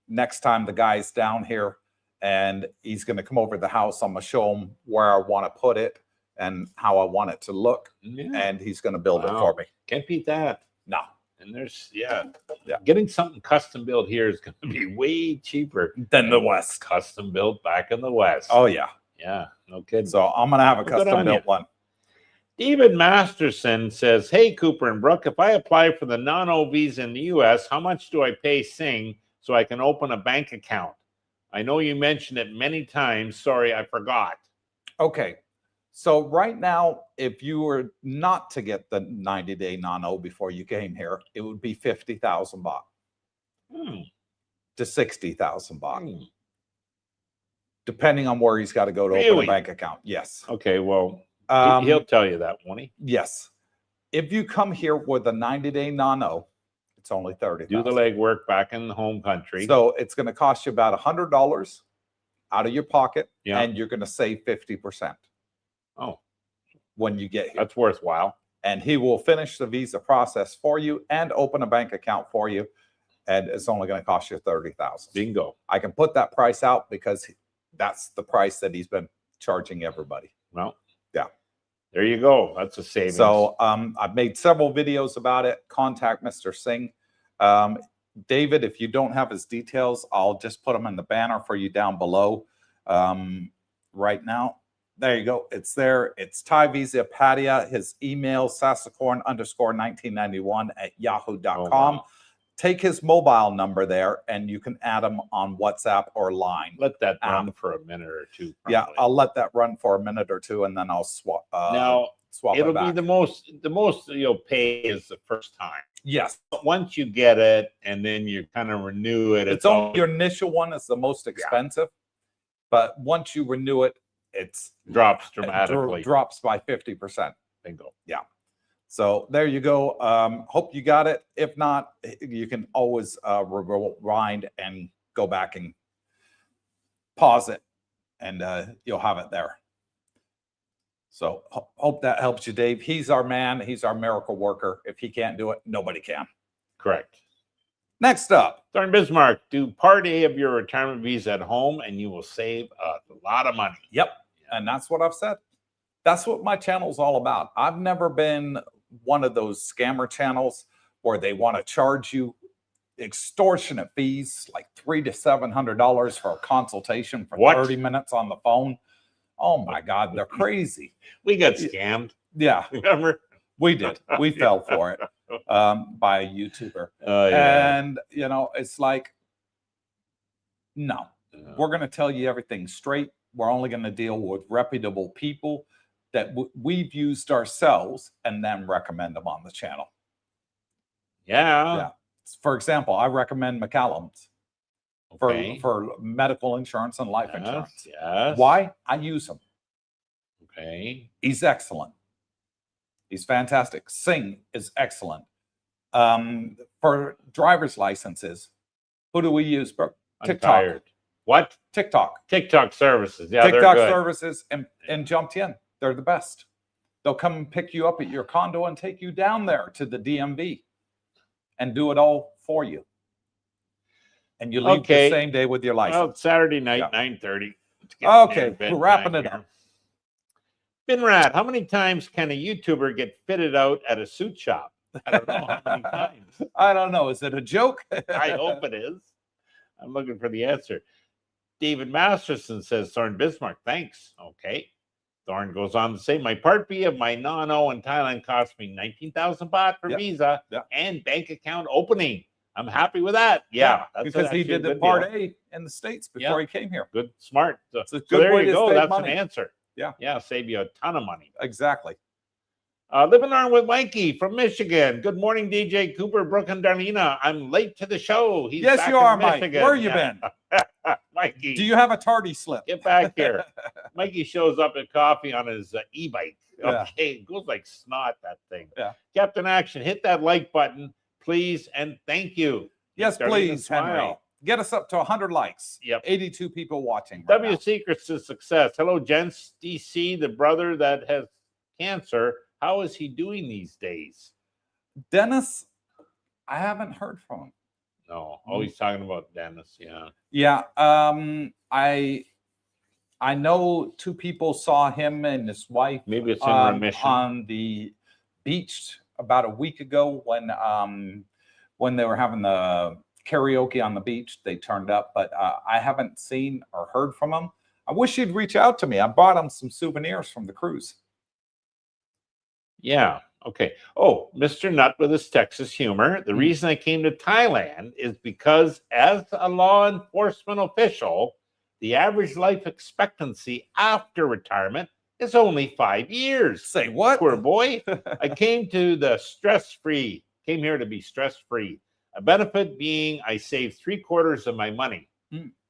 next time the guy's down here, and he's going to come over to the house. I'm going to show him where I want to put it and how I want it to look, and he's going to build it for me. Can't beat that. No. And there's, getting something custom built here is going to be way cheaper than the West. Custom built back in the West. Oh, yeah. Yeah, no kidding. So I'm going to have a custom built one. David Masterson says, hey, Cooper and Brooke, if I apply for the non-O visa in the U.S., how much do I pay Singh so I can open a bank account? I know you mentioned it many times. Sorry, I forgot. Okay. So right now, if you were not to get the 90-day non-O before you came here, it would be 50,000 baht to 60,000 baht, depending on where he's got to go to open a bank account. Yes. Okay, well, he'll tell you that, won't he? Yes. If you come here with a 90-day non-O, it's only 30,000. Do the legwork back in the home country. So it's going to cost you about $100 out of your pocket, and you're going to save 50%. Oh, when you get here. That's worthwhile. And he will finish the visa process for you and open a bank account for you. And it's only going to cost you 30,000. Bingo. I can put that price out because that's the price that he's been charging everybody. Well, yeah. There you go. That's a savings. So I've made several videos about it. Contact Mr. Singh. David, if you don't have his details, I'll just put them in the banner for you down below right now. There you go. It's there. It's Thai Visa Patia. His email, sasakorn_1991@yahoo.com. Oh, wow. Take his mobile number there, and you can add him on WhatsApp or Line. Let that run for a minute or two. Probably. Yeah, I'll let that run for a minute or two, and then I'll swap. It'll be the most you'll pay is the first time. Yes. But once you get it, and then you kind of renew it. It's only your initial one is the most expensive, but once you renew it, it's drops dramatically. Drops by 50%. Bingo. Yeah. So there you go. Hope you got it. If not, you can always rewind and go back and pause it, and you'll have it there. So hope that helps you, Dave. He's our man. He's our miracle worker. If he can't do it, nobody can. Correct. Next up. Thorne Bismarck, do part A of your retirement visa at home and you will save a lot of money. Yep. And that's what I've said. That's what my channel is all about. I've never been one of those scammer channels where they want to charge you extortionate fees, like $300 to $700 for a consultation for 30 minutes on the phone. Oh my God, they're crazy. We got scammed. Yeah. Remember? We did. We fell for it by a YouTuber. And, you know, it's like, no, we're going to tell you everything straight. We're only going to deal with reputable people that we've used ourselves and then recommend them on the channel. Yeah. For example, I recommend McCallum's for medical insurance and life insurance. Yes. Why? I use him. Okay. He's excellent. He's fantastic. Singh is excellent. For driver's licenses, who do we use? TikTok. What? TikTok. TikTok services. Yeah, TikTok services and Jumtien. They're the best. They'll come and pick you up at your condo and take you down there to the DMV and do it all for you. And you leave the same day with your license. Well, it's Saturday night, 9:30. Okay, we're wrapping it up. Binrat, how many times can a YouTuber get fitted out at a suit shop? I don't know how many times. I don't know. Is it a joke? I hope it is. I'm looking for the answer. David Masterson says, Thorne Bismarck, thanks. Okay. Thorne goes on to say, my part B of my non-O in Thailand cost me 19,000 baht for visa and bank account opening. I'm happy with that. Yeah. Because he did the part A in the States before he came here. Good, smart. It's a good way there you to go. save That's money. an answer. Yeah. Yeah, save you a ton of money. Exactly. Living on with Mikey from Michigan. Good morning, DJ Cooper, Brooke, and Darlena. I'm late to the show. He's Yes, back you are, in Mike. Michigan. Where you been? Mikey. Do you have a tardy slip? Get back here. Mikey shows up at coffee on his e-bike. Yeah. Okay, it goes like snot, that thing. Yeah. Captain Action, hit that like button, please, and thank you. Yes, Darlena, please, smile. Henry. Get us up to 100 likes. Yep. 82 people watching. Right W now. Secrets to Success. Hello, gents. DC, the brother that has cancer. How is he doing these days? Dennis, I haven't heard from him. No. Oh, he's talking about Dennis. Yeah. Yeah. I know 2 people saw him and his wife. Maybe it's in remission. On the beach about a week ago when they were having the karaoke on the beach. They turned up, but I haven't seen or heard from him. I wish he'd reach out to me. I bought him some souvenirs from the cruise. Yeah. Okay. Oh, Mr. Nut with his Texas humor. The reason I came to Thailand is because as a law enforcement official, the average life expectancy after retirement is only 5 years. Say what? Poor boy. I came to the stress-free, came here to be stress-free. A benefit being I saved 3/4 of my money.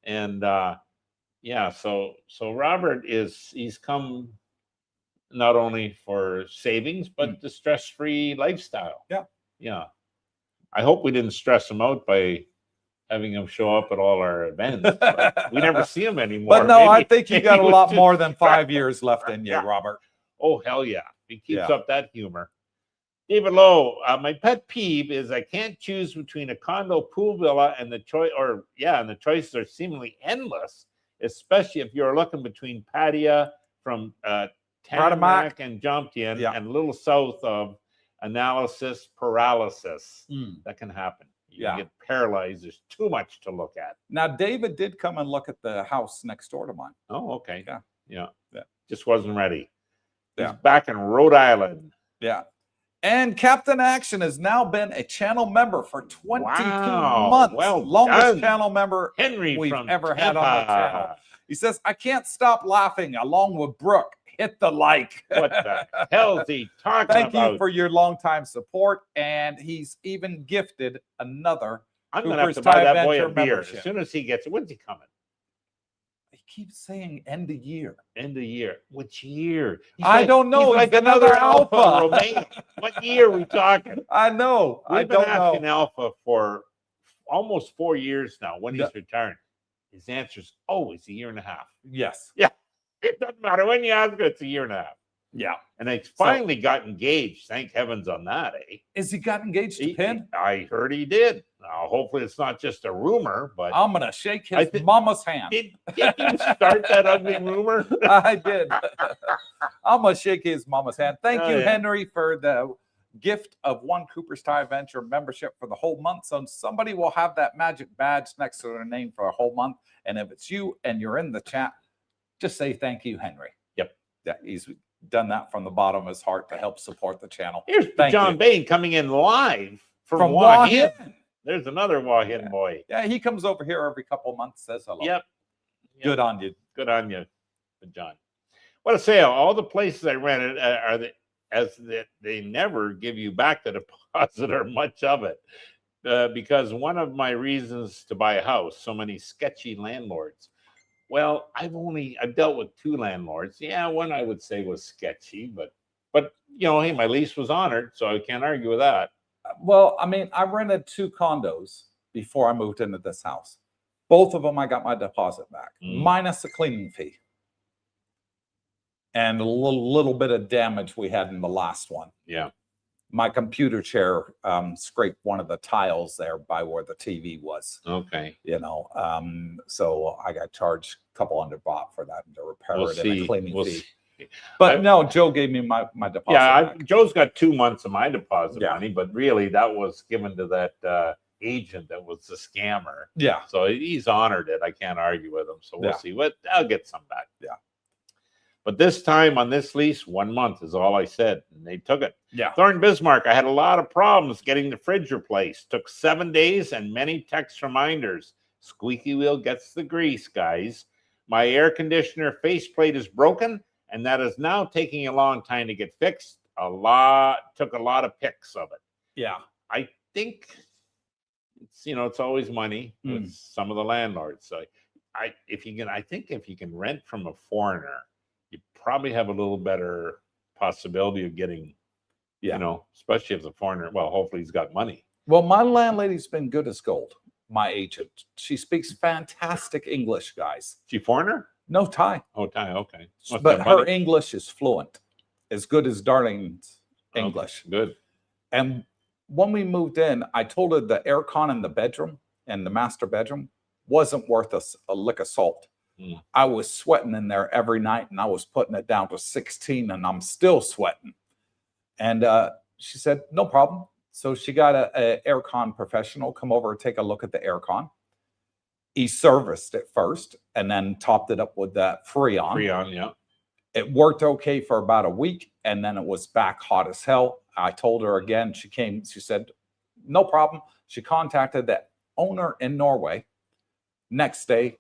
And yeah, so Robert he's come not only for savings, but the stress-free lifestyle. Yeah. Yeah. I hope we didn't stress him out by having him show up at all our events. But we never see him anymore. But no, Maybe- I think you got a maybe lot we more should than start- 5 years left in you, Yeah. Robert. Oh, hell yeah. He keeps Yeah. up that humor. David Lowe, my pet peeve is I can't choose between a condo pool villa and the choice, and the choices are seemingly endless, especially if you're looking between Pattaya from Tamarack and Jomtien and a little south of analysis paralysis. That can happen. You can get paralyzed. There's too much to look at. Now, David did come and look at the house next door to mine. Oh, okay. Yeah. Just wasn't ready. He's Yeah. back in Rhode Island. Yeah. And Captain Action has now been a channel member for 22 Wow. months. Well Longest done. channel member Henry we've from ever had on the Tampa. channel. He says, I can't stop laughing along with Brooke. Hit the like. What the hell is he talking Thank about? you for your longtime support. And he's even gifted another I'm going to have to Cooper's buy that boy a Thaiadventure beer membership. as soon as he gets it. When's he coming? He keeps saying end of year. End of year. Which year? I don't know. He's like He's another another Alpha Alpha. Romeo. What year are we talking? I know. I We've been don't asking know. Alpha for almost 4 years now when he's retiring. His answer is always a year and a half. Yes. Yeah. It doesn't matter when you ask, it's a year and a half. Yeah. And they finally got engaged. Thank heavens on that, eh? Is he got engaged to Pin? I heard he did. Now, hopefully it's not just a rumor, but I'm going to shake his mama's hand. Did you start that ugly rumor? I did. I'm going to shake his mama's hand. Thank Oh, you, yeah. Henry, for the gift of 1 Cooper's Thaiadventure membership for the whole month. So somebody will have that magic badge next to their name for a whole month. And if it's you and you're in the chat, just say thank you, Henry. Yep. Yeah, he's done that from the bottom of his heart to help support the channel. Here's Thank John you. Bain coming in live from Wah Wahin. Hin. There's another Wahin boy. Yeah, he comes over here every couple of months, says hello. Yep. Good on you. Good on you, John. What a sale. All the places I rented they never give you back the deposit or much of it. Because one of my reasons to buy a house, so many sketchy landlords. Well, I've dealt with 2 landlords. Yeah, one I would say was sketchy, but hey, my lease was honored, so I can't argue with that. Well, I mean, I rented 2 condos before I moved into this house. Both of them, I got my deposit back, minus the cleaning fee. And a little bit of damage we had in the last one. Yeah. My computer chair scraped one of the tiles there by where the TV was. Okay. So I got charged a couple $100 for that to repair it and a cleaning fee. See. But no, Joe gave me my deposit. back. Joe's got 2 months of my deposit money, but really that was given to that agent that was the scammer. Yeah. So he's honored it. I can't argue with him. So we'll see. I'll get some back. Yeah. But this time on this lease, 1 month is all I said, and they took it. Yeah. Thornton Bismarck, I had a lot of problems getting the fridge replaced. Took 7 days and many text reminders. Squeaky wheel gets the grease, guys. My air conditioner faceplate is broken, and that is now taking a long time to get fixed. took a lot of pics of it. Yeah. I think it's, you know, it's always money with some of the landlords. So I think if you can rent from a foreigner, you probably have a little better possibility of getting, you know, especially if the foreigner, well, hopefully he's got money. Well, my landlady's been good as gold. My agent. She speaks fantastic English, guys. She foreigner? No, Thai. Oh, Thai, okay. Must But have her money. English is fluent, as good as Darlene's English. Okay, good. And when we moved in, I told her the aircon in the bedroom and the master bedroom wasn't worth a lick of salt. I was sweating in there every night, and I was putting it down to 16, and I'm still sweating. And she said, no problem. So she got a aircon professional come over and take a look at the aircon. He serviced it first and then topped it up with that Freon. Freon, yeah. It worked okay for about a week, and then it was back hot as hell. I told her again. She came. She said, no problem. She contacted the owner in Norway. Next day,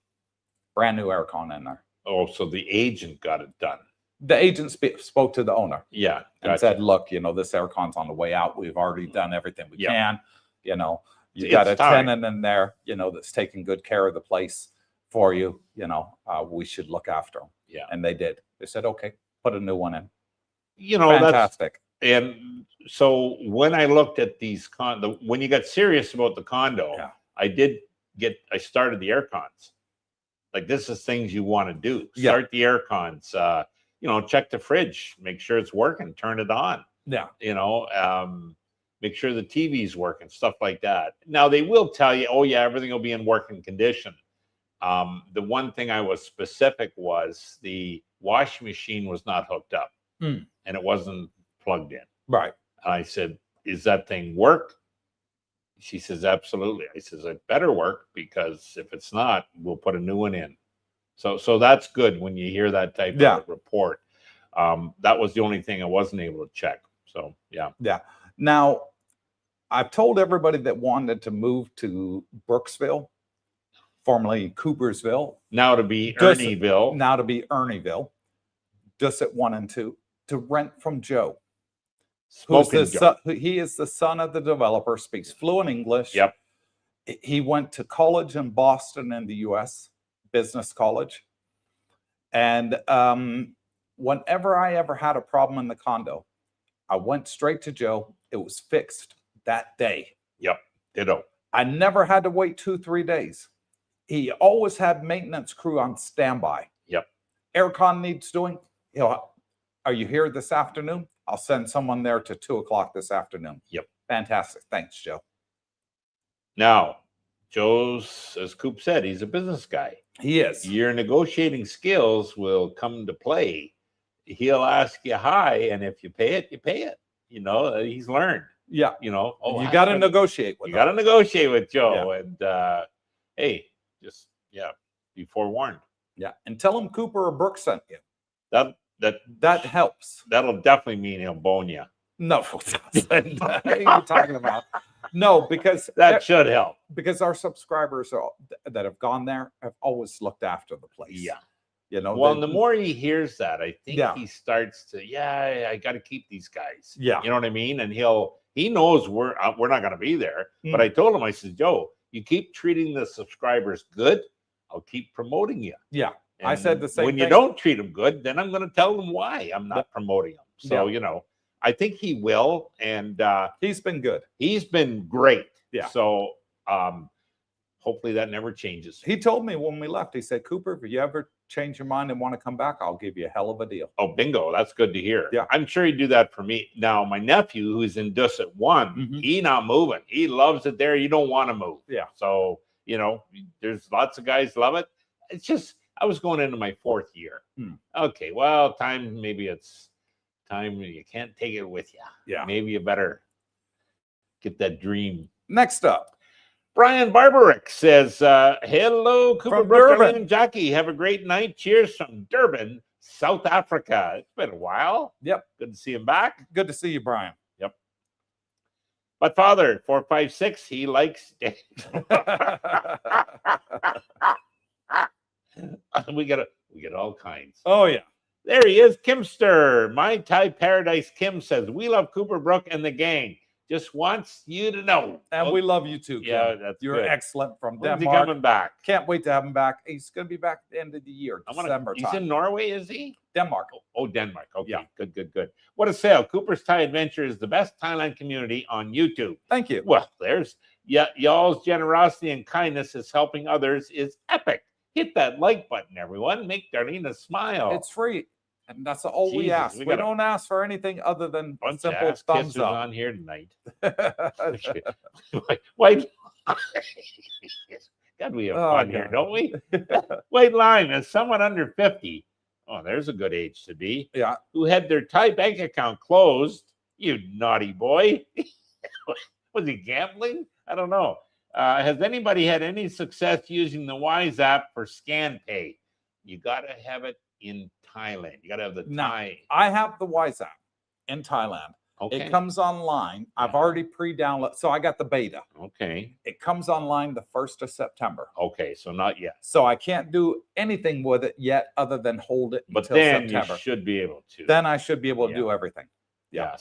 brand new aircon in there. Oh, so the agent got it done. The agent spoke to the owner. Yeah. And said, look, you know, this aircon's on the way out. We've already done everything we can. You know, you got a tenant in there, you know, that's taking good care of the place for you. You know, we should look after them. Yeah. And they did. They said, okay, put a new one in. You know, fantastic. And so when I looked at these when you got serious about the condo, I started the air cons. Like, this is things you want to do. Start the air cons. You know, check the fridge, make sure it's working, turn it on. Yeah. You know, make sure the TV's working, stuff like that. Now, they will tell you, oh, yeah, everything will be in working condition. The one thing I was specific was the washing machine was not hooked up and it wasn't plugged in. Right. And I said, is that thing work? She says, absolutely. I says, it better work, because if it's not, we'll put a new one in. So that's good when you hear that type of report. That was the only thing I wasn't able to check. So, yeah. Yeah. Now, I've told everybody that wanted to move to Brooksville, formerly Coopersville. Now to be Ernieville. Now to be Ernieville. Dussett 1 and 2. To rent from Joe. He is the son of the developer, speaks fluent English. Yep. He went to college in Boston in the U.S., business college. And whenever I ever had a problem in the condo, I went straight to Joe. It was fixed that day. Yep. Ditto. I never had to wait 2-3 days. He always had maintenance crew on standby. Yep. Aircon needs doing. Are you here this afternoon? I'll send someone there to 2 o'clock this afternoon. Yep. Fantastic. Thanks, Joe. Now, Joe's, as Coop said, he's a business guy. He is. Your negotiating skills will come to play. He'll ask you high, and if you pay it, you pay it. You know, he's learned. Yeah. You know, you got to negotiate with him. You got to negotiate with Joe. Yeah. And hey, just, be forewarned. Yeah. And tell him Cooper or Brooke sent you. That helps. That'll definitely mean he'll bone you. No, what are you talking about? No, because that should help. Because our subscribers that have gone there have always looked after the place. Yeah. You know. Well, the more he hears that, I think he starts to, I got to keep these guys. Yeah. You know what I mean? And he knows we're not going to be there. But I told him, I said, Joe, you keep treating the subscribers good, I'll keep promoting you. Yeah. And I said the same when thing. you don't treat them good, then I'm going to tell them why I'm not promoting them. So, you know, I think he will. And he's been good. He's been great. Yeah. So hopefully that never changes. He told me when we left, he said, Cooper, if you ever change your mind and want to come back, I'll give you a hell of a deal. Oh, bingo. That's good to hear. Yeah. I'm sure he'd do that for me. Now, my nephew, who's in Dussett 1, he not moving. He loves it there. You don't want to move. Yeah. So, you know, there's lots of guys love it. It's just, I was going into my 4th year. Okay, well, maybe it's time you can't take it with you. Yeah. Maybe you better get that dream. Next up, Brian Barbarick says, hello, Cooper, from Brooke, Durban. and Jackie. Have a great night. Cheers from Durban, South Africa. It's been a while. Yep. Good to see him back. Good to see you, Brian. Yep. But father, 456, he likes we get all kinds. Oh, yeah. There he is, Kimster. My Thai Paradise Kim says, we love Cooper Brook and the gang. Just wants you to know. And we love you too, Kim. Yeah, that's You're good. excellent from When's he Denmark. coming back? Can't wait to have him back. He's going to be back at the end of the year, December He's time. in Norway, is he? Denmark. Oh, Denmark. Okay, Yeah. Good. What a sale. Cooper's Thai Adventure is the best Thailand community on YouTube. Thank you. Well, there's y'all's generosity and kindness is helping others is epic. Hit that like button, everyone. Make Darlene smile. It's free. And that's all we Jesus, ask. we We got a don't ask for anything other than a bunch simple of ass thumbs kissers up. on here tonight. White. God, we have fun here, don't we? White line as someone under 50. Oh, there's a good age to be. Yeah. Who had their Thai bank account closed. You naughty boy. Was he gambling? I don't know. Has anybody had any success using the Wise app for scan pay? You got to have it in Thailand. You got to have the Thai. I have the Wise app in Thailand. Okay. It comes online. I've already pre-downloaded. So I got the beta. Okay. It comes online the 1st of September. Okay. So not yet. So I can't do anything with it yet other than hold it But until then September. you should be able to. Then I should be able to do everything. Yeah.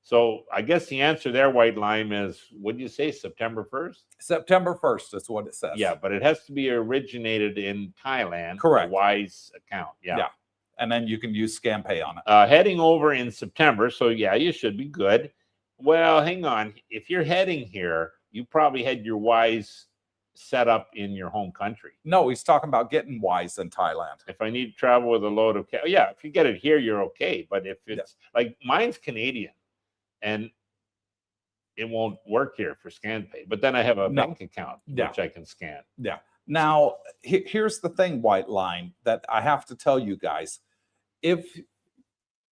So I guess the answer there, White Lime, is what did you say? September 1st? September 1st is what it says. Yeah, but it has to be originated in Thailand. Correct. A Wise account. Yeah. And then you can use ScanPay on it. Heading over in September. So yeah, you should be good. Well, hang on. If you're heading here, you probably had your Wise set up in your home country. No, he's talking about getting Wise in Thailand. If I need to travel with a load of cash, yeah, if you get it here, you're okay. But if it's like mine's Canadian and it won't work here for ScanPay, but then I have a bank account which I can scan. Yeah. Now, here's the thing, White Line, that I have to tell you guys. If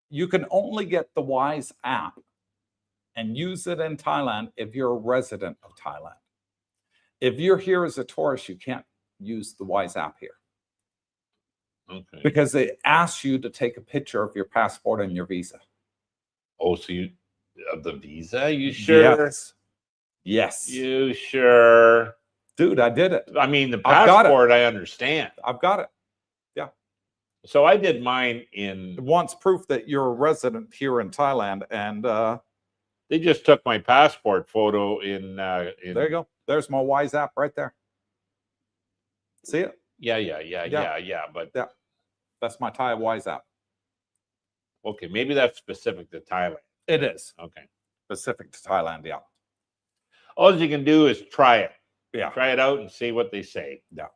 you can only get the Wise app and use it in Thailand if you're a resident of Thailand. If you're here as a tourist, you can't use the Wise app here. Okay. Because it asks you to take a picture of your passport and your visa. Oh, so you the visa? You sure? Yes. You sure? Dude, I did it. I mean, the passport, I understand. I've got it. Yeah. So I did mine in. It wants proof that you're a resident here in Thailand, and they just took my passport photo in. There you go. There's my Wise app right there. See it? Yeah. But yeah, that's my Thai Wise app. Okay, maybe that's specific to Thailand. It is. Okay. Specific to Thailand, yeah. All you can do is try it. Yeah. Try it out and see what they say. Yeah.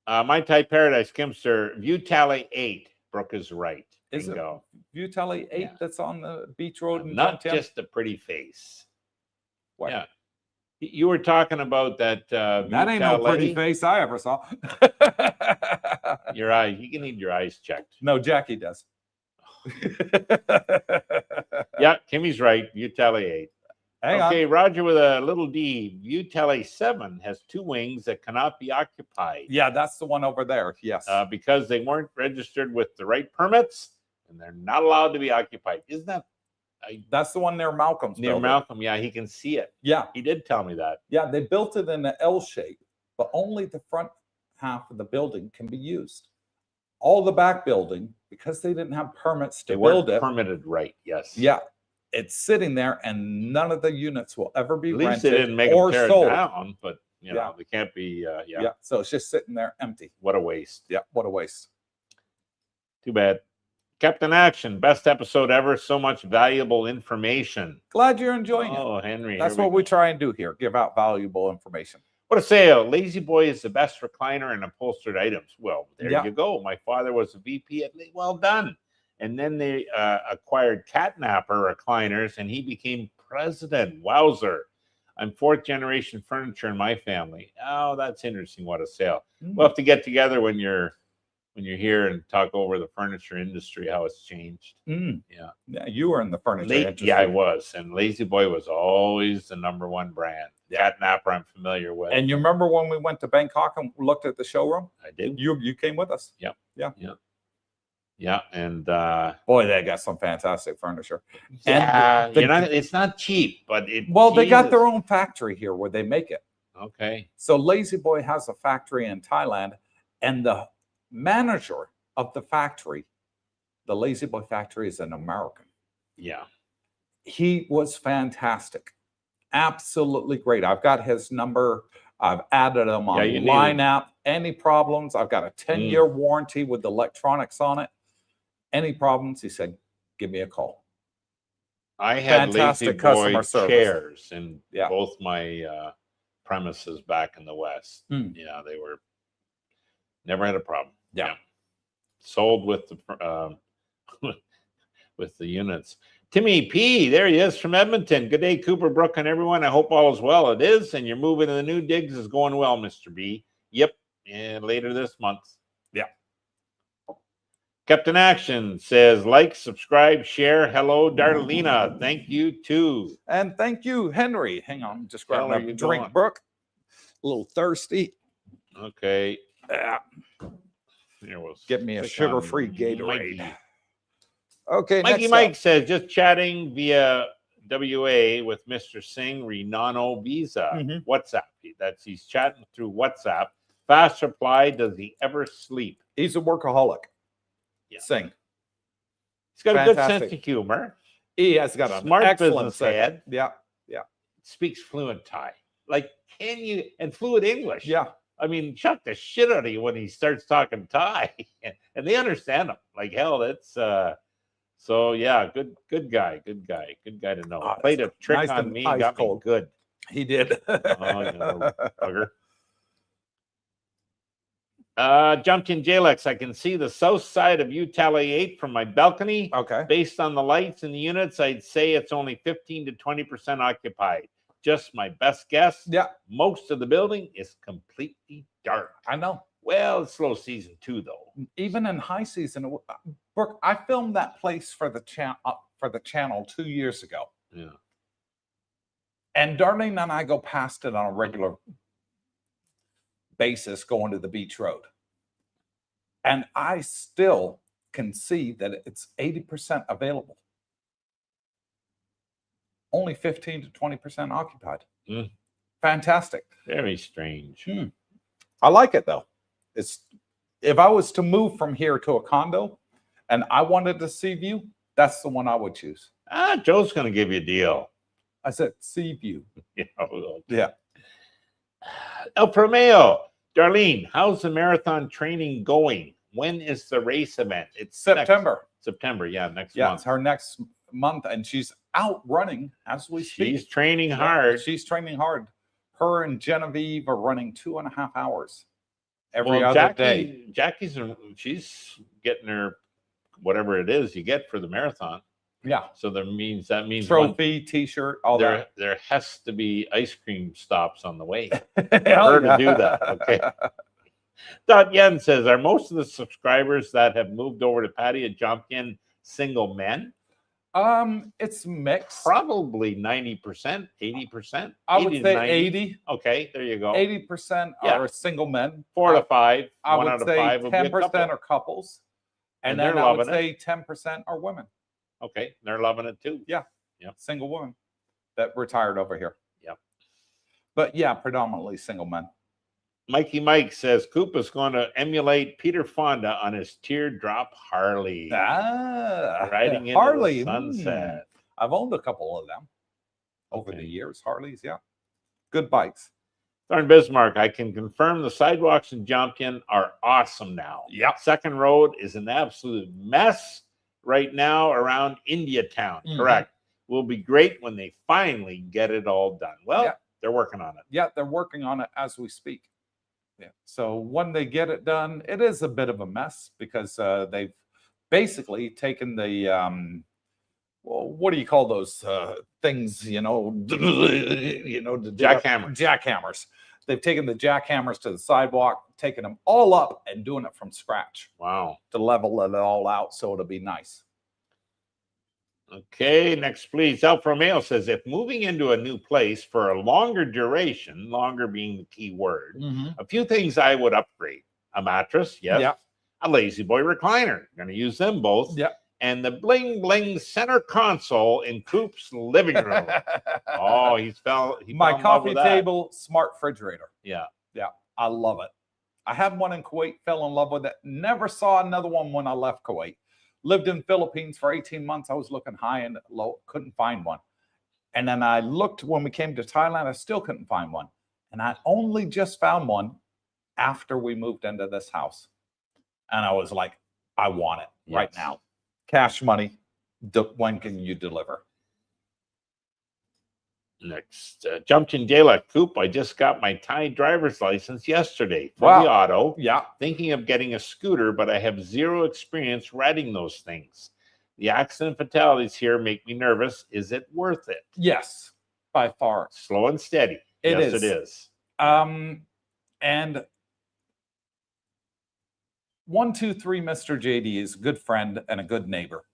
My Thai Paradise Kimster, View Tally 8. Brooke is right. Is Bingo. it View Tally 8 that's on the beach road in Not Gentian? just a pretty face. What? Yeah. You were talking about that. That ain't no pretty face I ever saw. Your eye. You need your eyes checked. No, Jackie does. Yeah, Kimmy's right. View Tally 8. Hang on. Roger with a little D. View Tally 7 has 2 wings that cannot be occupied. Yeah, that's the one over there. Yes. Because they weren't registered with the right permits and they're not allowed to be occupied. Isn't that? That's the one near Malcolm's Near building. Malcolm. Yeah, he can see it. Yeah. He did tell me that. Yeah, they built it in an L shape, but only the front half of the building can be used. All the back building, because they didn't have permits to build it. Permitted right. Yes. Yeah. It's sitting there and none of the units will ever be At least rented they didn't make or them tear sold. it down, but you know, they can't be Yeah. So it's just sitting there empty. What a waste. Yeah, what a waste. Too bad. Captain Action, best episode ever. So much valuable information. Glad you're enjoying it. Oh, Henry. That's what we try and do here. Give out valuable information. What a sale. Lazy Boy is the best recliner and upholstered items. Well, there you go. My father was a VP at Well done. And then they acquired Catnapper recliners and he became president. Wowzer. I'm 4th generation furniture in my family. Oh, that's interesting. What a sale. We'll have to get together when you're here and talk over the furniture industry, how it's changed. Yeah. You were in the furniture industry. Yeah, I was. And Lazy Boy was always the #1 brand. Catnapper I'm familiar with. And you remember when we went to Bangkok and looked at the showroom? I did. You came with us. Yep. Yeah. Yeah. And boy, they got some fantastic furniture. Yeah, And it's not cheap, but they got their own factory here where they make it. Okay. So Lazy Boy has a factory in Thailand, and the manager of the factory, the Lazy Boy factory, is an American. Yeah. He was fantastic. Absolutely great. I've got his number. I've added him on you Line need- app. Any problems? I've got a 10-year warranty with the electronics on it. Any problems? He said, give me a call. I had Fantastic Lazy customer Boy service. chairs in Yeah. both my premises back in the West. Mm. Yeah, they were never had a problem. Yeah. Sold with the with the units. Timmy P, there he is from Edmonton. Good day, Cooper, Brooke, and everyone. I hope all is well. It is, and you're moving to the new digs is going well, Mr. B. Yep, and later this month. Yeah. Captain Action says, like, subscribe, share. Hello, Darlena. Thank you, too. And thank you, Henry. Hang on, just Hell grab are a you drink, doing? Brooke. A little thirsty. Okay. Yeah. Here, we'll Get me a stick sugar-free on Gatorade. Mikey. Okay, Mikey next Mike up. says, just chatting via WA with Mr. Singh Renano Visa. Mhm. WhatsApp. He's chatting through WhatsApp. Fast reply, does he ever sleep? He's a workaholic. Yeah. Sing. He's got a good sense Fantastic. of humor. He has got an Smart excellent business sense. head. Yeah. Speaks fluent Thai. Like, can you, and fluent English. Yeah. I mean, chuck the shit out of you when he starts talking Thai. And they understand him. Like, hell, that's so yeah, good guy to know. Oh, Played a trick nice on and me, ice got cold. me good. He did. Oh, you know, bugger. Jumped in Jalex. I can see the south side of U-Tally 8 from my balcony. Okay. Based on the lights in the units, I'd say it's only 15 to 20% occupied. Just my best guess. Yeah, Most of the building is completely dark. I know. Well, it's slow season 2, though. Even in high season, Brooke, I filmed that place for the channel 2 years ago. Yeah. And Darlene and I go past it on a regular basis going to the beach road. And I still can see that it's 80% available. Only 15 to 20% occupied. Mm. Fantastic. Very strange. I like it though. It's if I was to move from here to a condo and I wanted to sea view, that's the one I would choose. Joe's going to give you a deal. I said sea view. You know, Yeah. El Promeo, Darlene, how's the marathon training going? When is the race event? It's September. September, yeah, next Yeah, month. it's her next month, and she's out running as we speak. She's training Yeah, hard. She's training hard. Her and Genevieve are running 2.5 hours every Well, other day. she's getting her whatever it is you get for the marathon. Yeah. So that means Trophy, T-shirt, all that. there has to be ice cream stops on the way. Hell her to yeah. do that. Okay. Dot Yen says, are most of the subscribers that have moved over to Patty and jumped in single men? It's mixed. Probably 90%, 80%. I would 80 to say 90. 80. Okay, there you go. 80% Yeah. are single men. 4 to 5. I One would out of say 5 would be a 10% couple. are couples. And And then they're I would loving say 10% are women. Okay, they're loving it too. Single women that retired over here. Yep. But yeah, predominantly single men. Mikey Mike says Coop is going to emulate Peter Fonda on his teardrop Harley. Riding into Harley. the sunset. I've owned a couple of them over the years. Harleys, yeah. Good bikes. Darn Bismarck, I can confirm the sidewalks in Jomtien are awesome now. Yep. Second Road is an absolute mess right now around India Town. Mhm. Correct. Will be great when they finally get it all done. Well, Yeah. they're working on it. Yeah, they're working on it as we speak. Yeah. So when they get it done, it is a bit of a mess because they've basically taken the well, what do you call those things? The Jackhammers. Jackhammers. They've taken the jackhammers to the sidewalk, taken them all up, and doing it from scratch Wow. to level it all out so it'll be nice. Okay, next please. Alpha Romeo says, if moving into a new place for a longer duration, longer being the key word, a few things I would upgrade. A mattress, yes. Yeah. A Lazy Boy recliner. Going to use them both. Yeah. And the bling bling center console in Coop's living room. Oh, he My fell in love coffee with that. table, smart refrigerator. Yeah. I love it. I had one in Kuwait, fell in love with it. Never saw another one when I left Kuwait. Lived in Philippines for 18 months. I was looking high and low, couldn't find one. And then I looked when we came to Thailand, I still couldn't find one. And I only just found one after we moved into this house. And I was like, I want it right now. Cash money. When can you deliver? Next, jumped in daylight. Coop, I just got my Thai driver's license yesterday for the auto. Yeah. Thinking of getting a scooter, but I have zero experience riding those things. The accident fatalities here make me nervous. Is it worth it? Yes, by far. Slow and steady. Yes, it is. And 123 Mr. JD is a good friend and a good neighbor.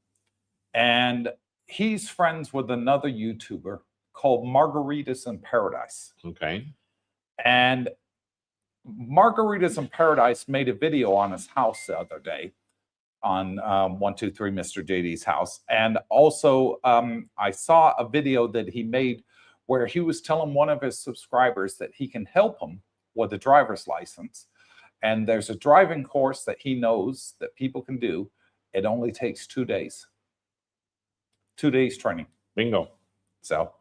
And he's friends with another YouTuber called Margaritas in Paradise. Okay. And Margaritas in Paradise made a video on his house the other day on 123 Mr. JD's house. And also I saw a video that he made where he was telling one of his subscribers that he can help him with a driver's license. And there's a driving course that he knows that people can do. It only takes 2 days. 2 days training. Bingo. So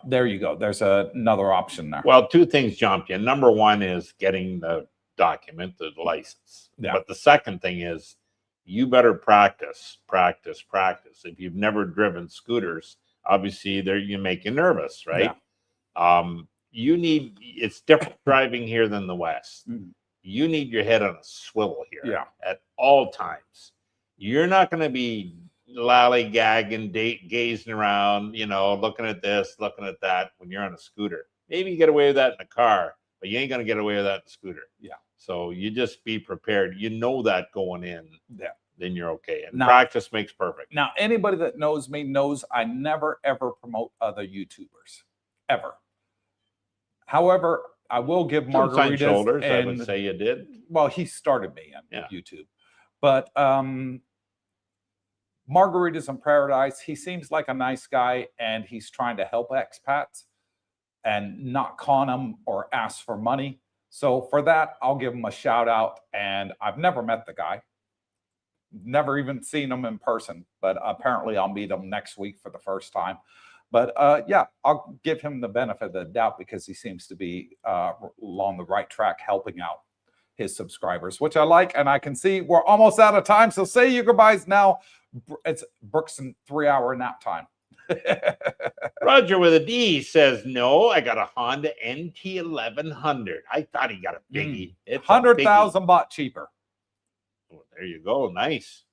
there you go. There's another option there. Well, two things jumped in. Number one is getting the document, the license. Yeah. But the second thing is you better practice. If you've never driven scooters, obviously you make you nervous, right? Yeah. It's different driving here than the West. Mm-hmm. You need your head on a swivel here at all times. You're not going to be lollygagging, gazing around, looking at this, looking at that when you're on a scooter. Maybe you get away with that in a car, but you ain't going to get away with that in a scooter. Yeah. So you just be prepared. You know that going in. Yeah. Then you're okay. And practice makes perfect. Now, anybody that knows me knows I never, ever promote other YouTubers. Ever. However, I will give Margaritas shoulders, I would say you did. Well, he started me on YouTube. But Margaritas in Paradise, he seems like a nice guy, and he's trying to help expats and not con them or ask for money. So for that, I'll give him a shout out. And I've never met the guy. Never even seen him in person, but apparently I'll meet him next week for the first time. But yeah, I'll give him the benefit of the doubt because he seems to be along the right track helping out his subscribers, which I like. And I can see we're almost out of time. So say your goodbyes now. It's Brooks' 3-hour nap time. Roger with a D says, no, I got a Honda NT 1100. I thought he got a biggie. It's 100,000 baht cheaper. Oh, there you go. Nice.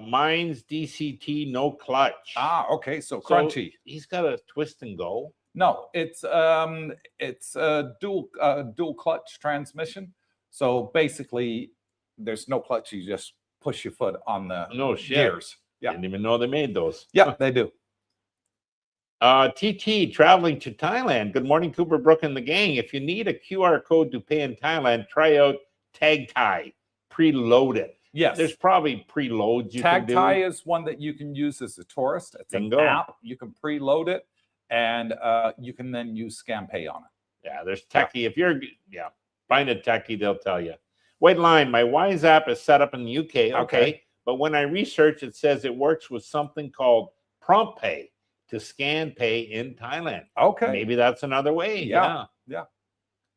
Mine's DCT, no clutch. Ah, okay. So crunchy. He's got a twist and go. No, it's a dual clutch transmission. So basically, there's no clutch. You just push your foot on the gears. Yeah. Didn't even know they made those. Yeah, they do. TT traveling to Thailand. Good morning, Cooper, Brooke, and the gang. If you need a QR code to pay in Thailand, try out Tag Thai. Preload it. Yes. There's probably preloads you Tag can do. Thai is one that you can use as a tourist. It's an app. You can preload it, and you can then use Scam Pay on it. Yeah, there's techie. If you're, find a techie, they'll tell you. White line, my Wise app is set up in the UK. Okay. But when I research, it says it works with something called Prompt Pay to scan pay in Thailand. Okay. Maybe that's another way. Yeah.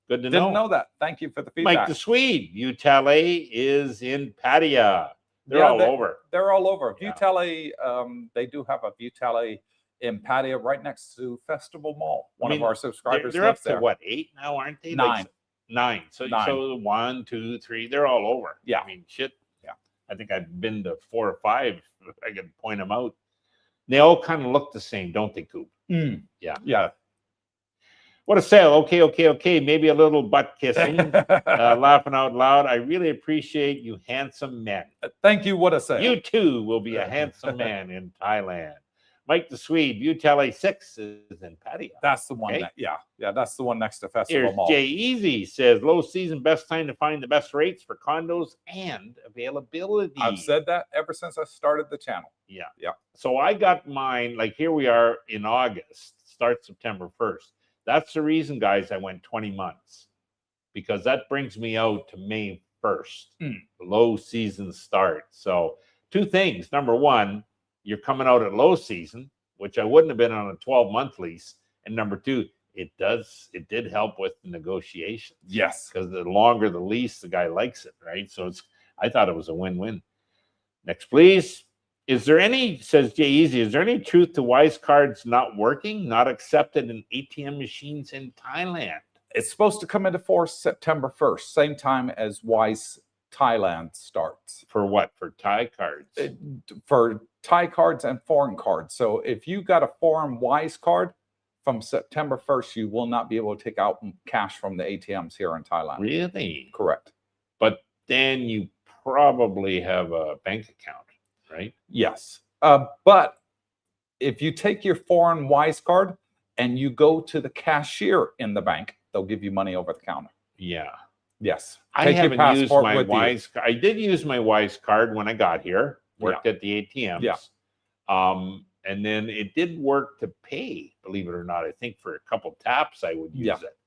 Good to know. Didn't know that. Thank you for the feedback. Mike the Swede, Utale is in Pattaya. They're all over. They're all over. Utale, they do have a Utale in Pattaya right next to Festival Mall. One of our subscribers they're lives up to there. what, 8 now, aren't they? 9. 9. So 1, 2, 3, they're all over. Yeah. I mean, shit. Yeah. I think I've been to 4 or 5. I can point them out. They all kind of look the same, don't they, Coop? Mm. Yeah. Yeah. What a sale. Okay. Maybe a little butt kissing. Laughing out loud. I really appreciate you handsome men. Thank you. What a sale. You too will be a handsome man in Thailand. Mike the Swede, Utah 6 is in Pattaya. That's the one. That's the one next to Festival Mall. Jay Easy says, low season, best time to find the best rates for condos and availability. I've said that ever since I started the channel. Yeah. So I got mine, like here we are in August, start September 1st. That's the reason, guys, I went 20 months. because that brings me out to May 1st, Mm. low season start. So 2 things. Number 1, you're coming out at low season, which I wouldn't have been on a 12-month lease. And number 2, it did help with the negotiations. Yes. Because the longer the lease, the guy likes it, right? So I thought it was a win-win. Next, please. Is there any, says Jay Easy, is there any truth to Wise cards not working, not accepted in ATM machines in Thailand? It's supposed to come into force September 1st, same time as Wise Thailand starts. For what? For Thai cards? For Thai cards and foreign cards. So if you got a foreign Wise card, from September 1st, you will not be able to take out cash from the ATMs here in Thailand. Really? Correct. But then you probably have a bank account, right? Yes. But if you take your foreign Wise card and you go to the cashier in the bank, they'll give you money over the counter. Yeah. Yes. I Take your haven't used passport my with you. Wise card. I did use my Wise card when I got here, worked at the ATMs. Yeah. And then it did work to pay, believe it or not. I think for a couple taps I would use it.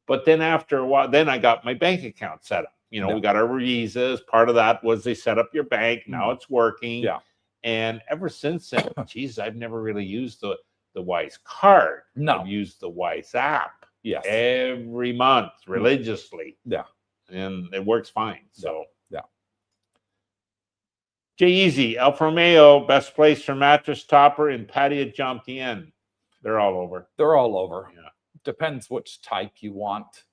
But then after a while, then I got my bank account set up. You know, we got our visas. Part of that was they set up your bank. Now it's working. Yeah. And ever since then, geez, I've never really used the Wise card. No. I've used the Wise app. Yes. Every month religiously. Yeah. And it works fine. So yeah. Jay Easy, Alfa Romeo, best place for mattress topper in Patio Jomtien. They're all over. They're all over. Yeah. Depends which type you want.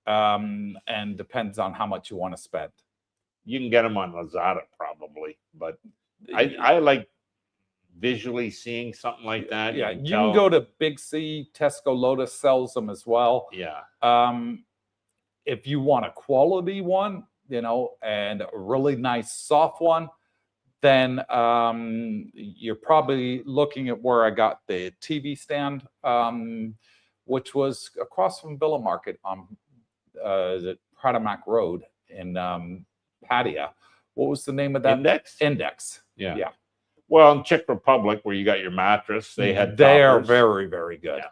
And depends on how much you want to spend. You can get them on Lazada probably, but I like visually seeing something like that. Yeah, you can go to Big C. Tesco Lotus sells them as well. Yeah. If you want a quality one, you know, and a really nice soft one, then you're probably looking at where I got the TV stand, which was across from Villa Market on the Pradamac Road in Pattaya. What was the name of that? Index. Yeah. Yeah. Well, in Czech Republic, where you got your mattress, they had They are toppers. very, very good. Yeah.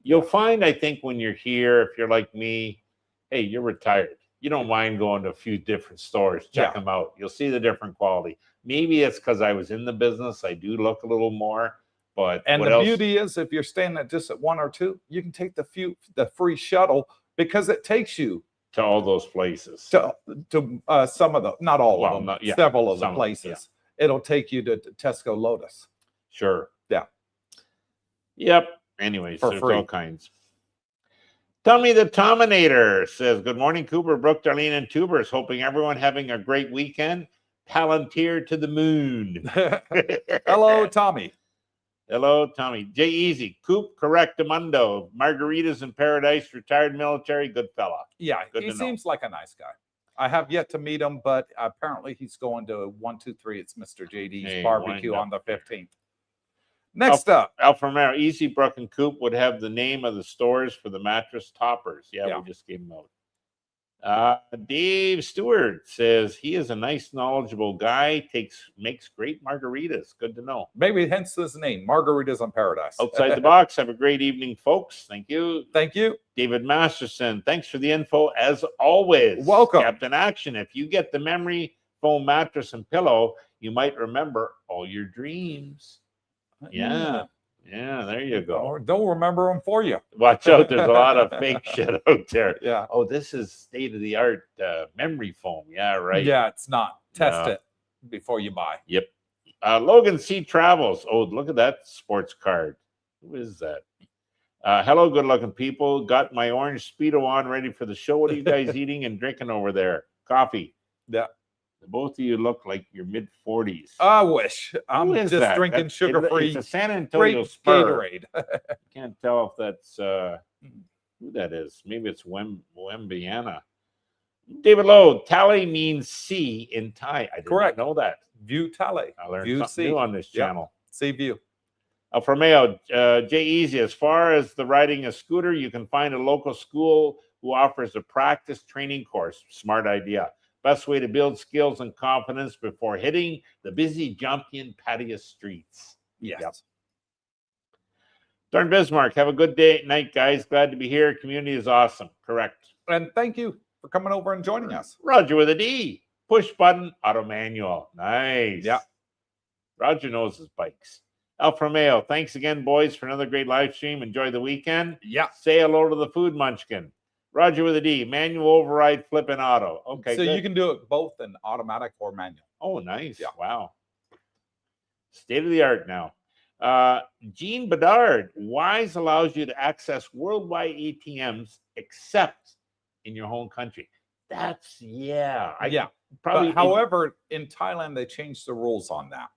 You'll find, I think, when you're here, if you're like me, hey, you're retired. You don't mind going to a few different stores, check them out. You'll see the different quality. Maybe it's because I was in the business. I do look a little more, but and the beauty is, if you're staying at just at one or two, you can take the free shuttle because it takes you to all those places. To some of the, not all of them, several of the places. Yeah. It'll take you to Tesco Lotus. Sure. Yeah. Yep. Anyways, for there's free. All kinds. Tommy the Tominator says, good morning, Cooper, Brooke, Darlene, and Tubers. Hoping everyone having a great weekend. Palantir to the moon. Hello, Tommy. Hello, Tommy. Jay Easy, Coop Correctamundo, Margaritas in Paradise, retired military, good fella. Yeah, he seems like a nice guy. I have yet to meet him, but apparently he's going to 123. It's Mr. JD's barbecue on the 15th. Next up, Alfa Romeo, Easy, Brooke, and Coop would have the name of the stores for the mattress toppers. Yeah. We just gave them out. Dave Stewart says he is a nice, knowledgeable guy. Makes great margaritas. Good to know. Maybe hence his name, Margaritas on Paradise. Outside the box. Have a great evening, folks. Thank you. Thank you. David Masterson, thanks for the info as always. Welcome. Captain Action. If you get the memory foam mattress and pillow, you might remember all your dreams. Yeah. Yeah, there you go. Don't remember them for you. Watch out. There's a lot of fake shit out there. Yeah. Oh, this is state-of-the-art memory foam. Yeah, right. Yeah, it's not. Test it before you buy. Yep. Logan C. Travels. Oh, look at that sports card. Who is that? Hello, good-looking people. Got my orange Speedo on, ready for the show. What are you guys eating and drinking over there? Coffee. Yeah. Both of you look like your mid-40s. I wish. I'm just drinking sugar-free. It's a San Antonio Spur. Gatorade. Can't tell if that's who that is. Maybe it's Wembiana. David Lowe, Tally means sea in Thai. I did not know that. View Tally. I learned something new on this channel. Sea view. Alfa Romeo, Jay Easy, as far as the riding a scooter, you can find a local school who offers a practice training course. Smart idea. Best way to build skills and confidence before hitting the busy Jomtien Pattaya streets. Yes. Yep. Darn Bismarck, have a good day night, guys. Glad to be here. Community is awesome. Correct. And thank you for coming over and joining us. Roger with a D. Push button, auto manual. Nice. Yeah. Roger knows his bikes. Alfa Romeo, thanks again, boys, for another great live stream. Enjoy the weekend. Yeah. Say hello to the food munchkin. Roger with a D. Manual override, flip and auto. Okay. So good. you can do it both in automatic or manual. Oh, nice. Yeah. Wow. State of the art now. Jean Bedard, Wise allows you to access worldwide ATMs except in your home country. That's, yeah. Probably. But, however, in Thailand, they changed the rules on that.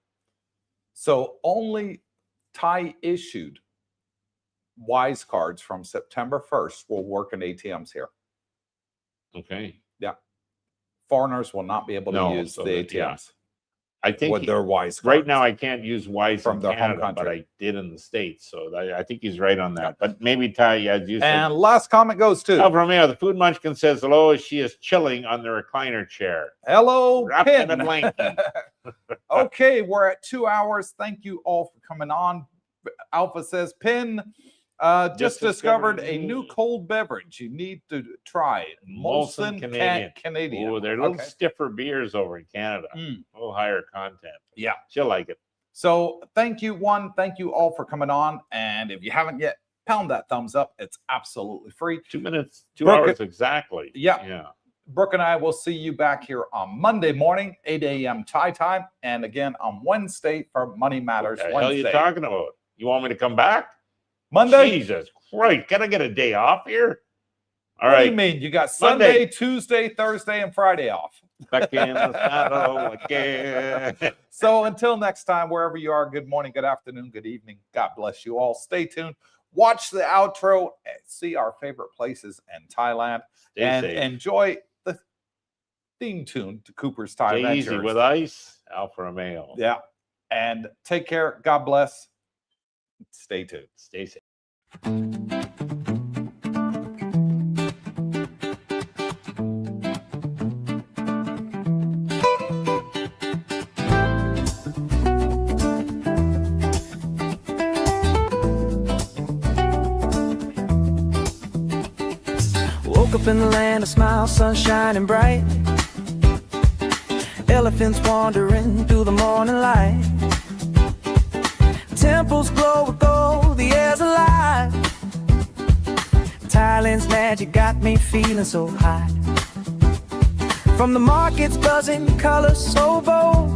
So only Thai issued Wise cards from September 1st will work in ATMs here. Okay. Yeah. Foreigners will not be able to use the ATMs. Yeah. I think with their Wise cards. Right now I can't use Wise from in their home Canada, but country. I did in the States. So I think he's right on that. But maybe Ty, as you said. And last comment goes to Alfa Romeo, the food munchkin says hello as she is chilling on the recliner chair. hello, Wrapped in a Pin. blanket. Okay, we're at 2 hours. Thank you all for coming on. Alpha says, Pin just discovered a new cold beverage. You need to try it. Molson Canadian. Oh, they're a little Okay. stiffer beers over in Canada. Mm. A little higher content. Yeah. She'll like it. So thank you, thank you all for coming on. And if you haven't yet, pound that thumbs up. It's absolutely free. 2 minutes, 2 Brooke, hours exactly. Yeah. Yeah. Brooke and I will see you back here on Monday morning, 8 a.m. Thai time. And again on Wednesday for Money Matters What the hell are Wednesday. you talking about? You want me to come back? Monday? Jesus Christ. Can I get a day off here? All What right. do you mean? You got Sunday, Monday. Tuesday, Thursday, and Friday off. Back in the saddle again. So until next time, wherever you are, good morning, good afternoon, good evening. God bless you all. Stay tuned. Watch the outro. And see our favorite places in Thailand. Stay and safe. enjoy the theme tune to Cooper's Thai Stay easy Adventure. with ice. Alfa Romeo. Yeah. And take care. God bless. Stay tuned. Stay safe. Woke up in the land of smiles, sun shining bright. Elephants wandering through the morning light. Temples glow with gold, the air's alive. Thailand's magic got me feeling so high. From the markets buzzing, colors so bold,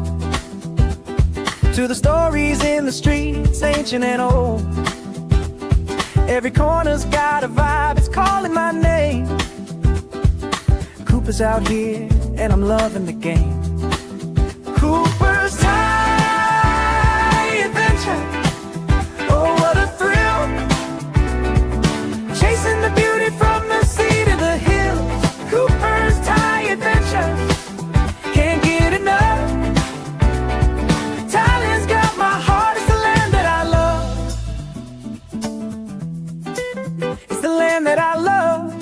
to the stories in the streets, ancient and old. Every corner's got a vibe, it's calling my name. Cooper's out here, and I'm loving the game. Cooper's Thai Adventure. Oh, what a thrill. Chasing the beauty from the sea to the hills. Cooper's Thai Adventure. Can't get enough. Thailand's got my heart, it's the land that I love. It's the land that I love.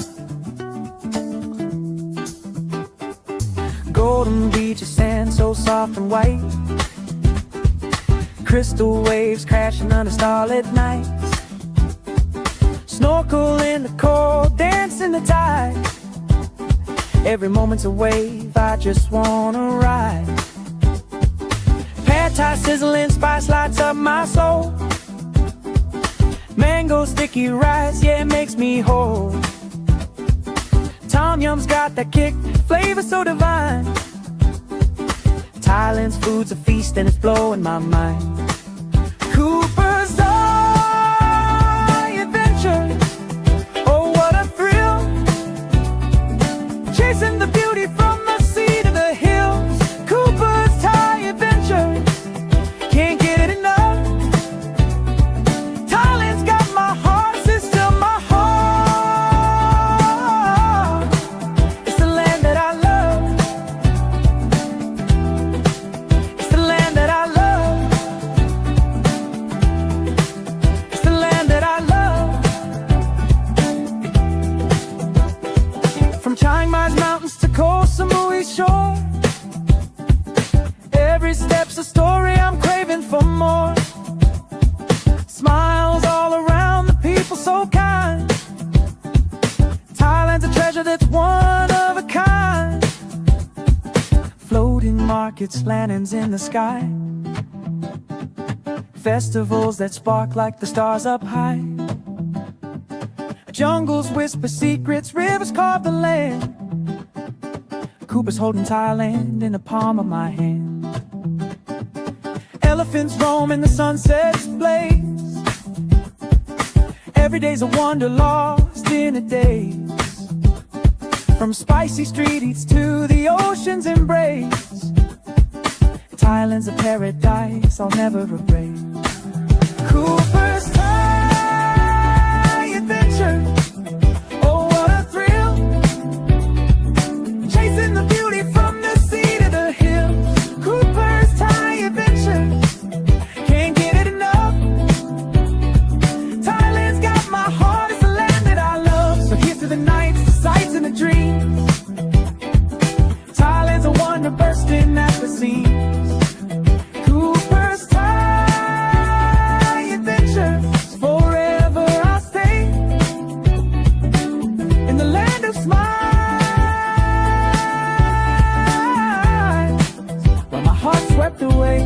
Golden beaches, sand so soft and white. Crystal waves crashing under starlit nights. Snorkel in the cold, dance in the tide. Every moment's a wave, I just wanna ride. Pad Thai sizzling, spice lights up my soul. Mango sticky rice, yeah, it makes me whole. Tom Yum's got that kick, flavor so divine. Thailand's food's a feast and it's blowing my mind. Cooper's Thai Adventure. Oh, what a thrill. Chasing the beauty from the sea to the hills. Cooper's Thai Adventure. Can't get enough. Thailand's got my heart, it's still my heart. It's the land that I love. It's the land that I love. markets, lanterns in the sky, festivals that spark like the stars up high. Jungles whisper secrets, rivers carve the land. Cooper's holding Thailand in the palm of my hand. Elephants roam in the sunset's blaze. Every day's a wonder lost in a daze. From spicy street eats to the ocean's embrace, Thailand's a paradise I'll never erase. Cooper's Thai adventure, oh what a thrill, chasing the beauty from the sea to the hills. Cooper's Thai adventure, can't get it enough. Thailand's got my heart, it's the land that I love. So here's to the nights, the sights and the dreams. Thailand's a wonder bursting at the seams. Cooper's Thai adventure, forever I'll stay in the land of smiles, where my heart swept away.